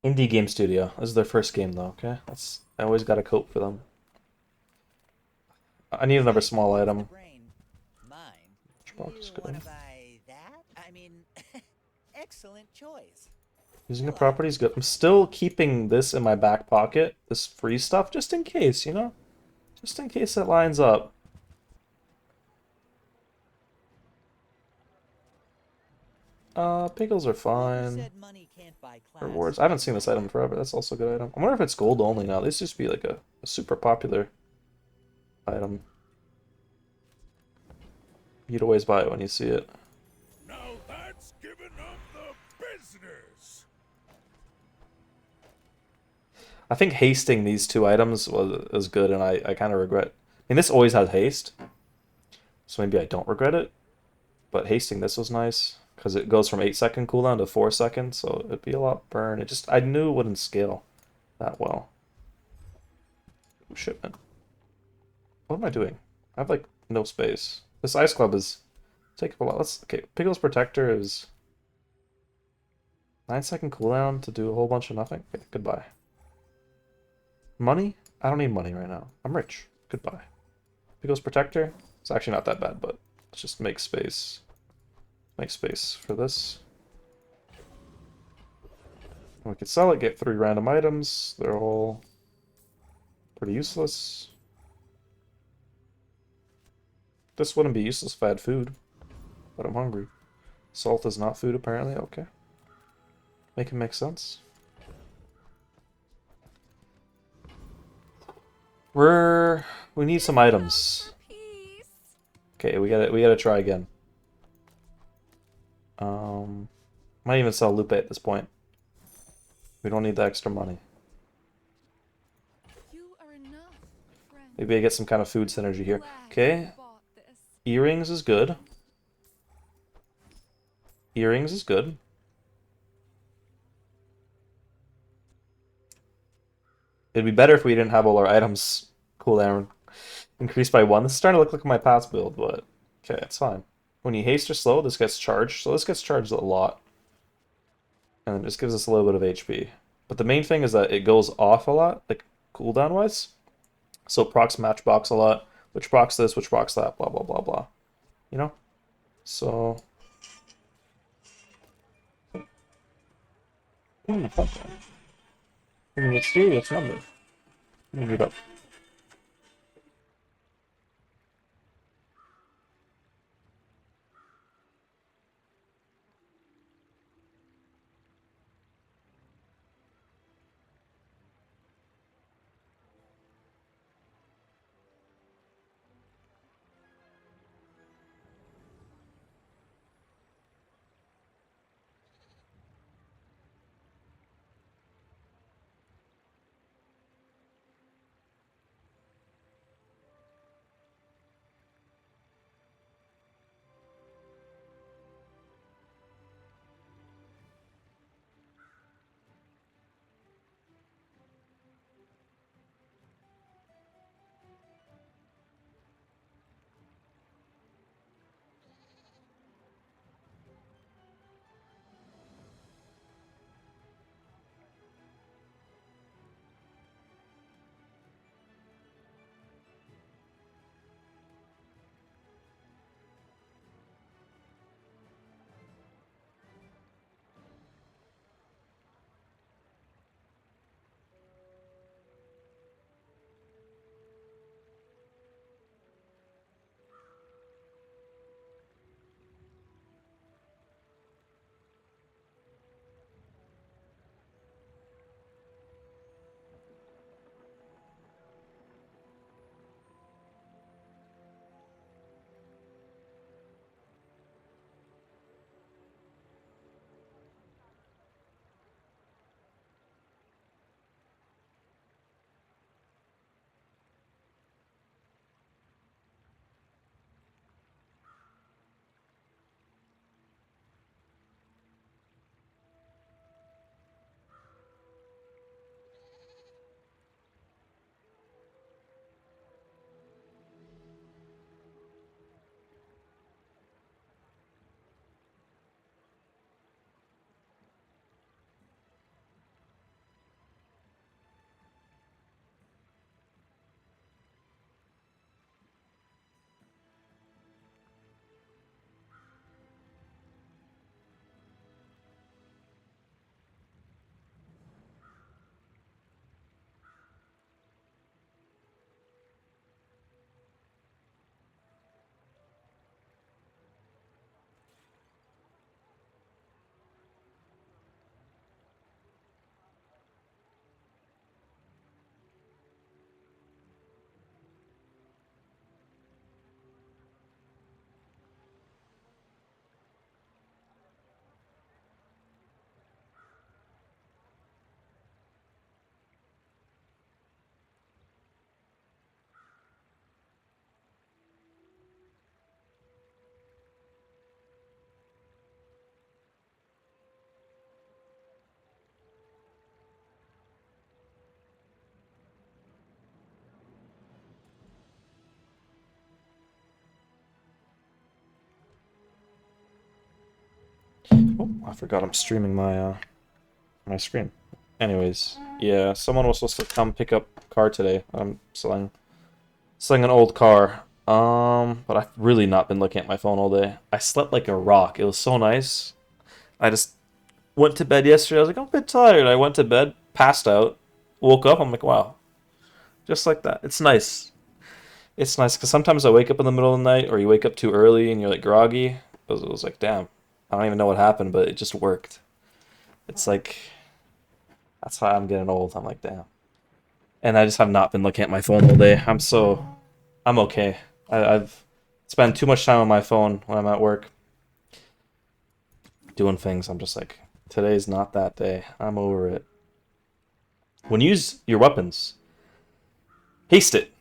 Speaker 1: Indie Game Studio. This is their first game, though, okay? I always gotta cope for them. I need another small item. Box is good.
Speaker 10: Excellent choice.
Speaker 1: Using a property is good. I'm still keeping this in my back pocket, this free stuff, just in case, you know? Just in case it lines up. Pickles are fine. Rewards. I haven't seen this item forever. That's also a good item. I wonder if it's gold only now. This used to be like a super popular item. You'd always buy it when you see it.
Speaker 5: Now that's giving up the business.
Speaker 1: I think hasting these two items was good, and I kind of regret. I mean, this always has haste, so maybe I don't regret it. But hasting this was nice because it goes from 8-second cooldown to 4 seconds, so it'd be a lot burn. I knew it wouldn't scale that well. Ooh, shipment. What am I doing? I have like no space. This ice club is taking a lot. Okay. Pickles Protector is 9-second cooldown to do a whole bunch of nothing. Okay, goodbye. Money? I don't need money right now. I'm rich. Goodbye. Pickles Protector? It's actually not that bad, but let's just make space. Make space for this. And we could sell it, get 3 random items. They're all pretty useless. This wouldn't be useless if I had food, but I'm hungry. Salt is not food, apparently. Okay. Make it make sense. We need some items. Okay, we gotta try again. Might even sell Lupe at this point. We don't need the extra money. Maybe I get some kind of food synergy here. Okay. Earrings is good. Earrings is good. It'd be better if we didn't have all our items cooldown. Increased by 1. This is starting to look like my past build, but okay, it's fine. When you haste or slow, this gets charged. So this gets charged a lot. And it just gives us a little bit of HP. But the main thing is that it goes off a lot, like cooldown-wise. So it procs Matchbox a lot, which procs this, which procs that, blah, blah, blah, blah. You know? So... fuck that. Mysterious number. Move it up. Oh, I forgot I'm streaming my screen. Anyways, yeah, someone was supposed to come pick up a car today. I'm selling an old car. But I've really not been looking at my phone all day. I slept like a rock. It was so nice. I just went to bed yesterday. I was like, I'm a bit tired. I went to bed, passed out, woke up. I'm like, wow, just like that. It's nice. It's nice because sometimes I wake up in the middle of the night, or you wake up too early and you're like groggy. It was like, damn, I don't even know what happened, but it just worked. It's like that's why I'm getting old. I'm like, damn. And I just have not been looking at my phone all day. I'm okay. I've spent too much time on my phone when I'm at work doing things. I'm just like, today's not that day. I'm over it. When you use your weapons, haste it.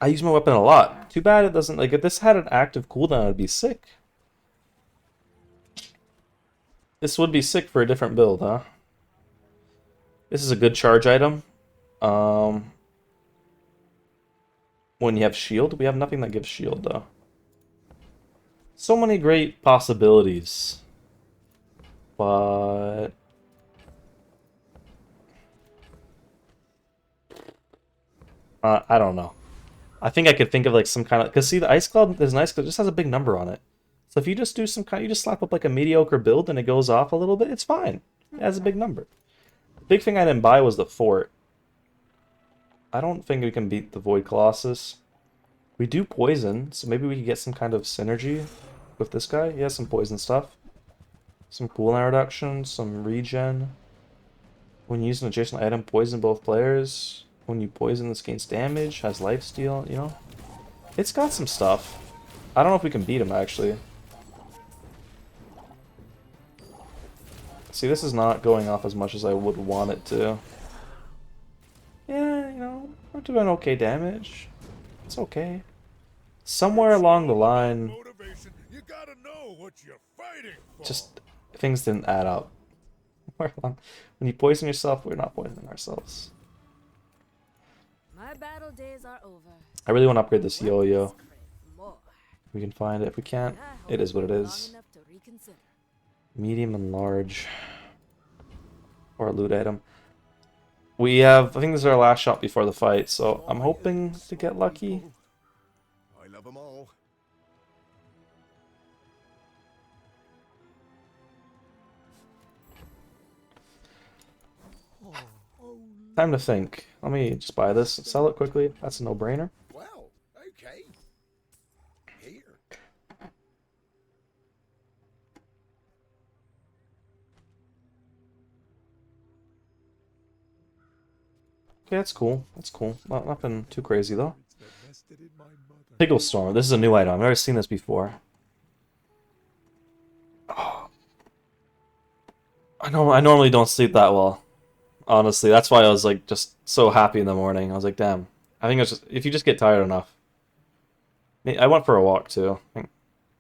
Speaker 1: I use my weapon a lot. Too bad it doesn't, like, if this had an active cooldown, it'd be sick. This would be sick for a different build, huh? This is a good charge item. when you have shield. We have nothing that gives shield though. So many great possibilities. But I don't know. I think I could think of like some kind of, because see, the Ice Cloud is nice because it just has a big number on it. So if you just do some kind, you just slap up like a mediocre build and it goes off a little bit, it's fine. It has a big number. The big thing I didn't buy was the fort. I don't think we can beat the Void Colossus. We do poison, so maybe we could get some kind of synergy with this guy. He has some poison stuff. Some cooldown reduction, some regen. When you use an adjacent item, poison both players. When you poison, this gains damage, has lifesteal, you know? It's got some stuff. I don't know if we can beat him, actually. See, this is not going off as much as I would want it to. Yeah, you know, we're doing okay damage. It's okay. Somewhere along the line,
Speaker 4: Motivation, you gotta know what you're fighting for.
Speaker 1: just things didn't add up. When you poison yourself, we're not poisoning ourselves.
Speaker 3: My battle days are over.
Speaker 1: I really want to upgrade this yo-yo.
Speaker 3: More.
Speaker 1: We can find it. If we can't,
Speaker 3: I hope
Speaker 1: it is what it
Speaker 3: long
Speaker 1: is.
Speaker 3: enough to reconsider.
Speaker 1: Medium and large. Or a loot item. We have, I think this is our last shot before the fight, so I'm hoping to get lucky.
Speaker 5: I love them all.
Speaker 1: Time to think. Let me just buy this, sell it quickly. That's a no-brainer.
Speaker 5: Well, okay. Here.
Speaker 1: Okay, that's cool. That's cool. Nothing too crazy though. Pickle Storm. This is a new item. I've never seen this before. Oh. I normally don't sleep that well. Honestly, that's why I was like just so happy in the morning. I was like, damn. I think it's just if you just get tired enough. I went for a walk too. I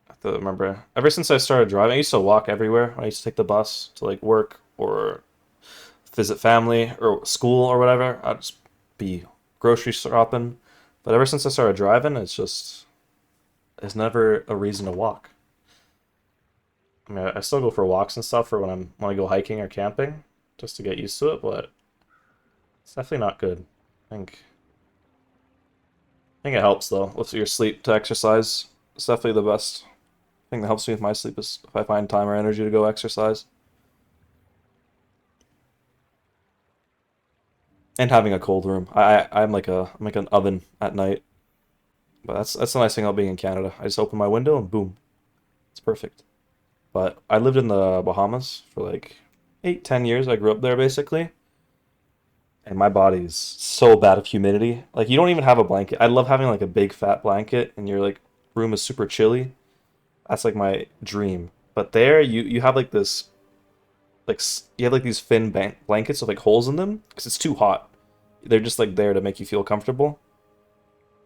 Speaker 1: have to remember. Ever since I started driving, I used to walk everywhere. I used to take the bus to like work or visit family or school or whatever. I'd just be grocery shopping. But ever since I started driving, it's there's never a reason to walk. I mean, I still go for walks and stuff for when I go hiking or camping, just to get used to it, but it's definitely not good. I think it helps though with your sleep to exercise. It's definitely the best thing that helps me with my sleep is if I find time or energy to go exercise. And having a cold room. I'm like an oven at night. But that's the nice thing about being in Canada. I just open my window and boom. It's perfect. But I lived in the Bahamas for like 8-10 years. I grew up there basically. And my body is so bad of humidity. Like you don't even have a blanket. I love having like a big fat blanket and your like room is super chilly. That's like my dream. But there you have like this like you have like these thin blankets with like holes in them because it's too hot. They're just like there to make you feel comfortable.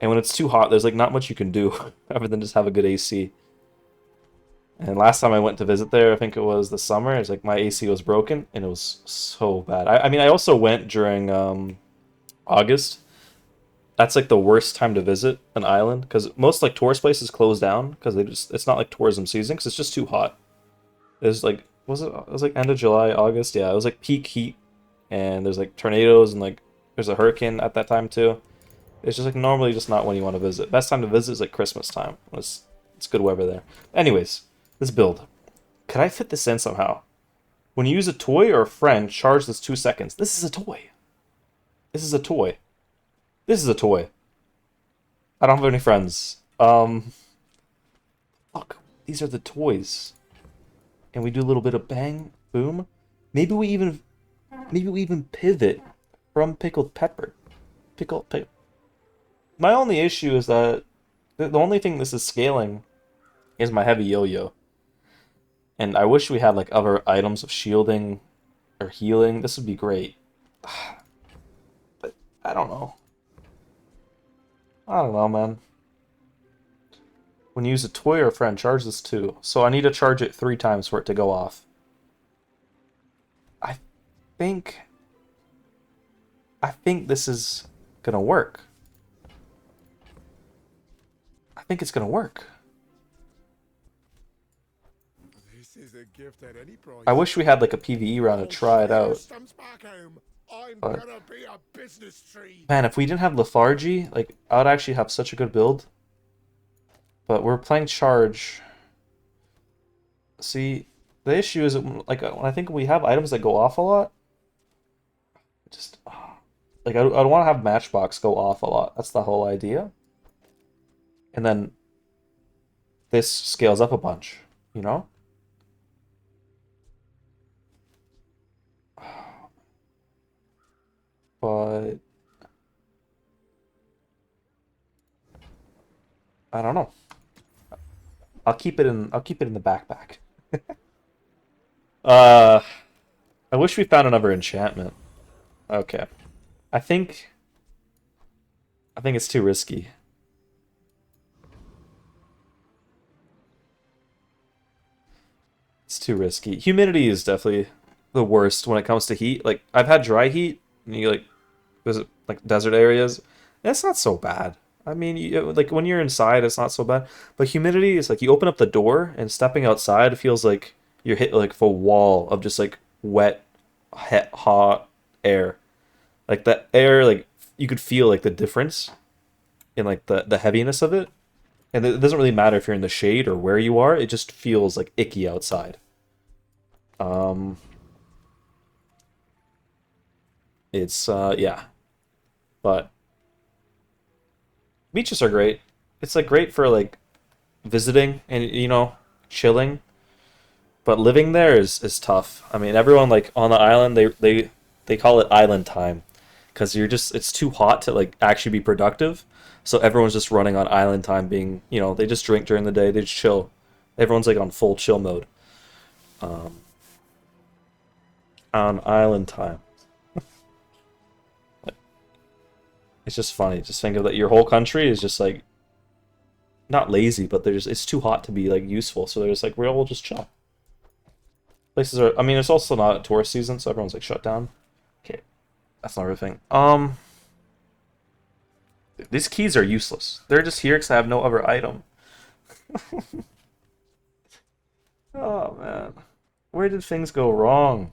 Speaker 1: And when it's too hot, there's like not much you can do other than just have a good AC. And last time I went to visit there, I think it was the summer. It's like my AC was broken and it was so bad. I mean, I also went during August. That's like the worst time to visit an island because most like tourist places close down because it's not like tourism season because it's just too hot. There's like it was like end of July, August. Yeah, it was like peak heat and there's like tornadoes and like there's a hurricane at that time too. It's just like normally just not when you want to visit. Best time to visit is like Christmas time. It's good weather there. Anyways, this build. Could I fit this in somehow? When you use a toy or a friend, charge this 2 seconds. This is a toy. This is a toy. This is a toy. I don't have any friends. Look, these are the toys. And we do a little bit of bang, boom. Maybe we even pivot from pickled pepper. My only issue is that the only thing this is scaling is my heavy yo-yo. And I wish we had like other items of shielding or healing. This would be great. But I don't know. I don't know, man. When you use a toy or a friend, charge this too. So I need to charge it 3 times for it to go off. I think this is gonna work. think it's gonna work.
Speaker 5: This is a gift at any price.
Speaker 1: I wish we had like a PvE round to try it out.
Speaker 5: I'm
Speaker 1: But
Speaker 5: gonna be a business tree.
Speaker 1: man, if we didn't have lethargy, like I would actually have such a good build. But we're playing charge. See, the issue is like when I think we have items that go off a lot. Just like I don't want to have Matchbox go off a lot. That's the whole idea. And then this scales up a bunch, you know? But I don't know. I'll keep it in the backpack. I wish we found another enchantment. Okay. I think it's too risky. It's too risky. Humidity is definitely the worst when it comes to heat. Like I've had dry heat, and you like visit like desert areas. It's not so bad. I mean, like when you're inside, it's not so bad. But humidity is like you open up the door and stepping outside feels like you're hit like a wall of just like wet, hot air. Like the air, like you could feel like the difference in like the heaviness of it. And it doesn't really matter if you're in the shade or where you are. It just feels like icky outside. It's yeah. But beaches are great. It's like great for like visiting and you know, chilling. But living there is tough. I mean, everyone like on the island they call it island time because you're just it's too hot to like actually be productive. So everyone's just running on island time being, you know, they just drink during the day, they just chill. Everyone's like on full chill mode. On island time. It's just funny. Just think of that your whole country is just like not lazy, but they're just it's too hot to be like useful. So they're just like we'll just chill. Places are I mean it's also not a tourist season, so everyone's like shut down. Okay. That's not everything. These keys are useless. They're just here because I have no other item. Oh man. Where did things go wrong?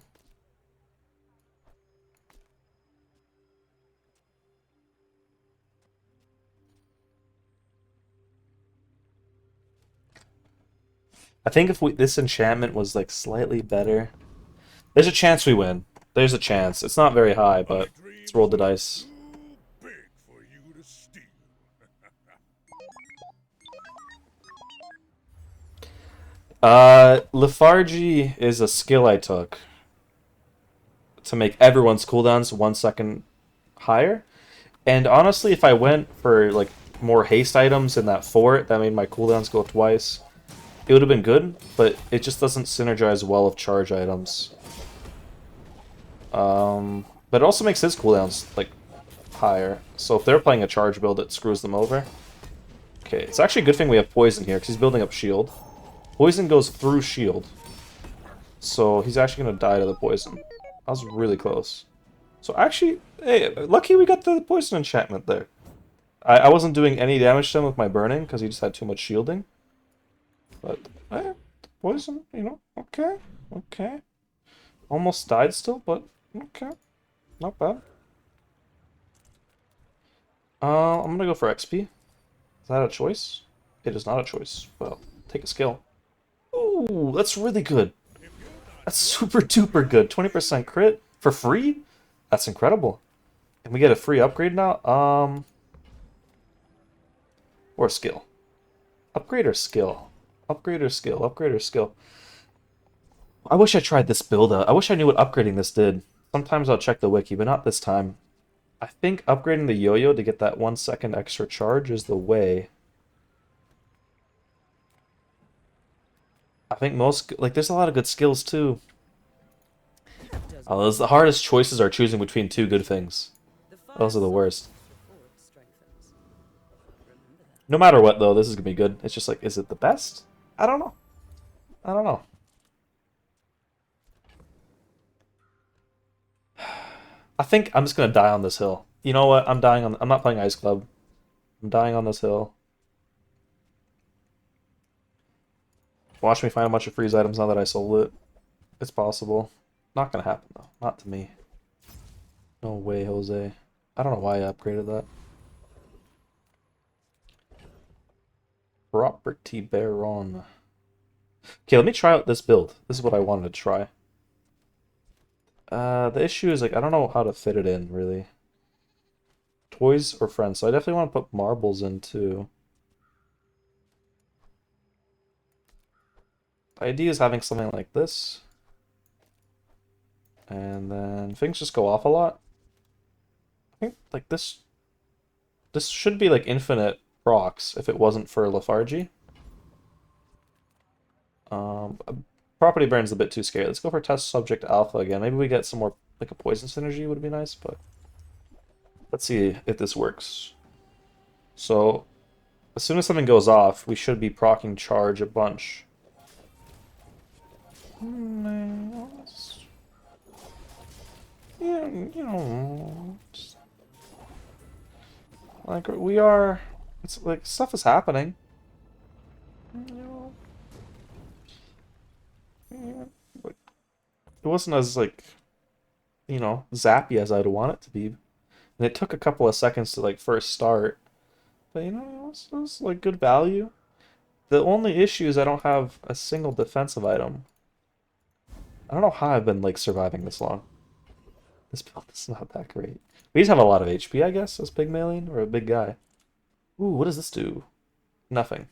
Speaker 1: I think if this enchantment was like slightly better, there's a chance we win. There's a chance. It's not very high, but let's roll the dice.
Speaker 5: Big for you to steal.
Speaker 1: Lethargy is a skill I took to make everyone's cooldowns 1 second higher. And honestly, if I went for like more haste items in that fort that made my cooldowns go twice, it would have been good, but it just doesn't synergize well with charge items. But it also makes his cooldowns like higher. So if they're playing a charge build, it screws them over. Okay, it's actually a good thing we have poison here because he's building up shield. Poison goes through shield, so he's actually gonna die to the poison. That was really close. So actually, hey, lucky we got the poison enchantment there. I wasn't doing any damage to him with my burning because he just had too much shielding. But poison, you know, okay, okay. Almost died still, but okay, not bad. I'm gonna go for XP. Is that a choice? It is not a choice. Well, take a skill. Ooh, that's really good. That's super duper good. 20% crit for free? That's incredible. And we get a free upgrade now? Or skill. Upgrade or skill? Upgrade or skill? Upgrade or skill? I wish I tried this build out. I wish I knew what upgrading this did. Sometimes I'll check the wiki, but not this time. I think upgrading the yo-yo to get that 1 second extra charge is the way. I think most, like, there's a lot of good skills too. Oh, those the hardest choices are choosing between two good things. Those are the worst. No matter what, though, this is gonna be good. It's just like, is it the best? I don't know. I don't know. I think I'm just gonna die on this hill. You know what? I'm dying on. I'm not playing Ice Club. I'm dying on this hill. Watch me find a bunch of freeze items now that I sold it. It's possible. Not gonna happen though. Not to me. No way, Jose. I don't know why I upgraded that. Property Baron. Okay, let me try out this build. This is what I wanted to try. The issue is, like, I don't know how to fit it in, really. Toys or friends. So I definitely want to put marbles in, too. The idea is having something like this. And then things just go off a lot. I think, like, this should be, like, infinite procs if it wasn't for lethargy. Property Baron's a bit too scary. Let's go for test subject alpha again. Maybe we get some more, like a poison synergy would be nice, but let's see if this works. So as soon as something goes off, we should be proccing charge a bunch. Yeah, you know, like we are. It's like stuff is happening. You know. Like, it wasn't as, like, you know, zappy as I'd want it to be. And it took a couple of seconds to, like, first start. But, you know, it was like, good value. The only issue is I don't have a single defensive item. I don't know how I've been, like, surviving this long. This build is not that great. We just have a lot of HP, I guess, as Pygmalion, or a big guy. Ooh, what does this do? Nothing.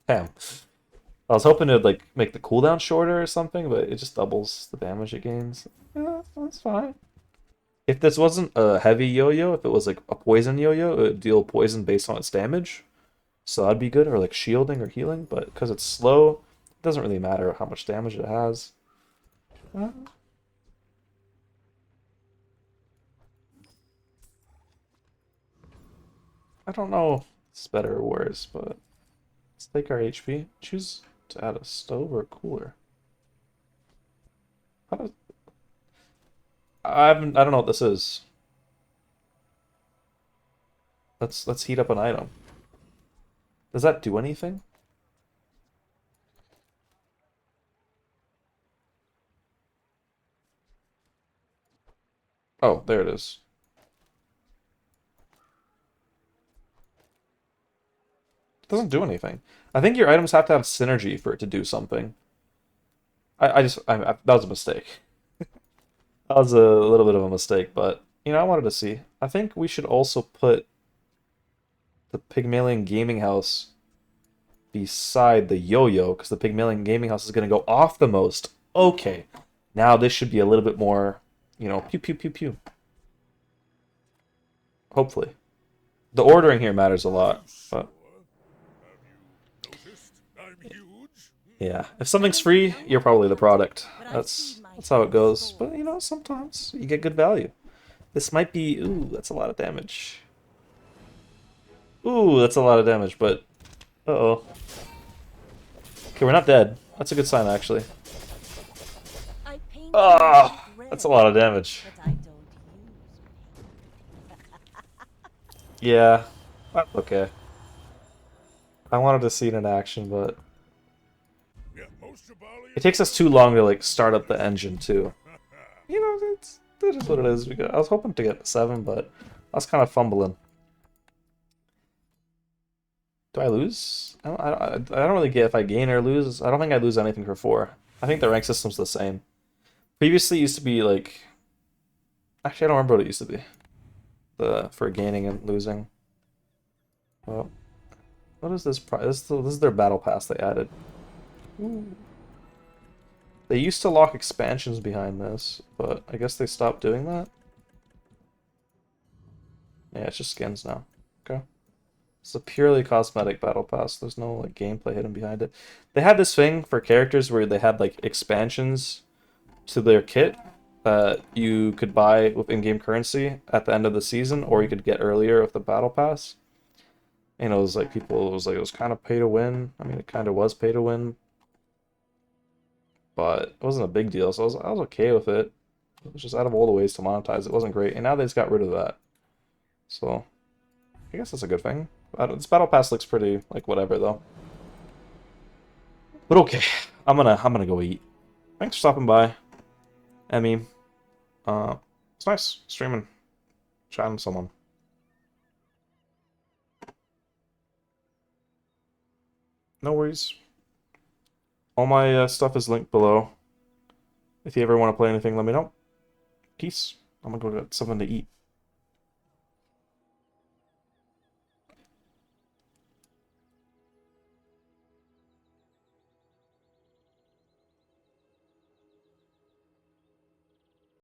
Speaker 1: Damn. I was hoping it'd, like, make the cooldown shorter or something, but it just doubles the damage it gains. Yeah, that's fine. If this wasn't a heavy yo-yo, if it was, like, a poison yo-yo, it would deal poison based on its damage. So that'd be good, or, like, shielding or healing, but because it's slow, it doesn't really matter how much damage it has. I don't know if it's better or worse, but let's take our HP. Choose to add a stove or a cooler. How does... I don't know what this is. Let's heat up an item. Does that do anything? Oh, there it is. It doesn't do anything. I think your items have to have synergy for it to do something. That was a mistake. That was a little bit of a mistake, but, you know, I wanted to see. I think we should also put the Pygmalion Gaming House beside the yo-yo, because the Pygmalion Gaming House is going to go off the most. Okay, now this should be a little bit more, you know, pew pew pew pew. Hopefully. The ordering here matters a lot, but... yeah, if something's free, you're probably the product. That's how it goes. But, you know, sometimes you get good value. This might be... ooh, that's a lot of damage. Ooh, that's a lot of damage, but... uh-oh. Okay, we're not dead. That's a good sign, actually. Ah, that's a lot of damage. Yeah, that's okay. I wanted to see it in action, but... it takes us too long to, like, start up the engine, too. You know, that is what it is. I was hoping to get 7, but I was kind of fumbling. Do I lose? I don't really get if I gain or lose. I don't think I lose anything for 4. I think the rank system's the same. Previously, it used to be, like... actually, I don't remember what it used to be. For gaining and losing. Well, what is this? This is their battle pass they added. Ooh. They used to lock expansions behind this, but I guess they stopped doing that. Yeah, it's just skins now. Okay. It's a purely cosmetic battle pass. There's no, like, gameplay hidden behind it. They had this thing for characters where they had, like, expansions to their kit that you could buy with in-game currency at the end of the season, or you could get earlier with the battle pass. And it was like it was kind of pay to win. I mean, it kind of was pay to win, but it wasn't a big deal, so I was okay with it. It was just out of all the ways to monetize, it wasn't great, and now they just got rid of that. So, I guess that's a good thing. This battle pass looks pretty, like, whatever, though. But okay, I'm gonna go eat. Thanks for stopping by, Emmy. It's nice streaming, chatting with someone. No worries. All my stuff is linked below. If you ever want to play anything, let me know. Peace. I'm gonna go get something to eat.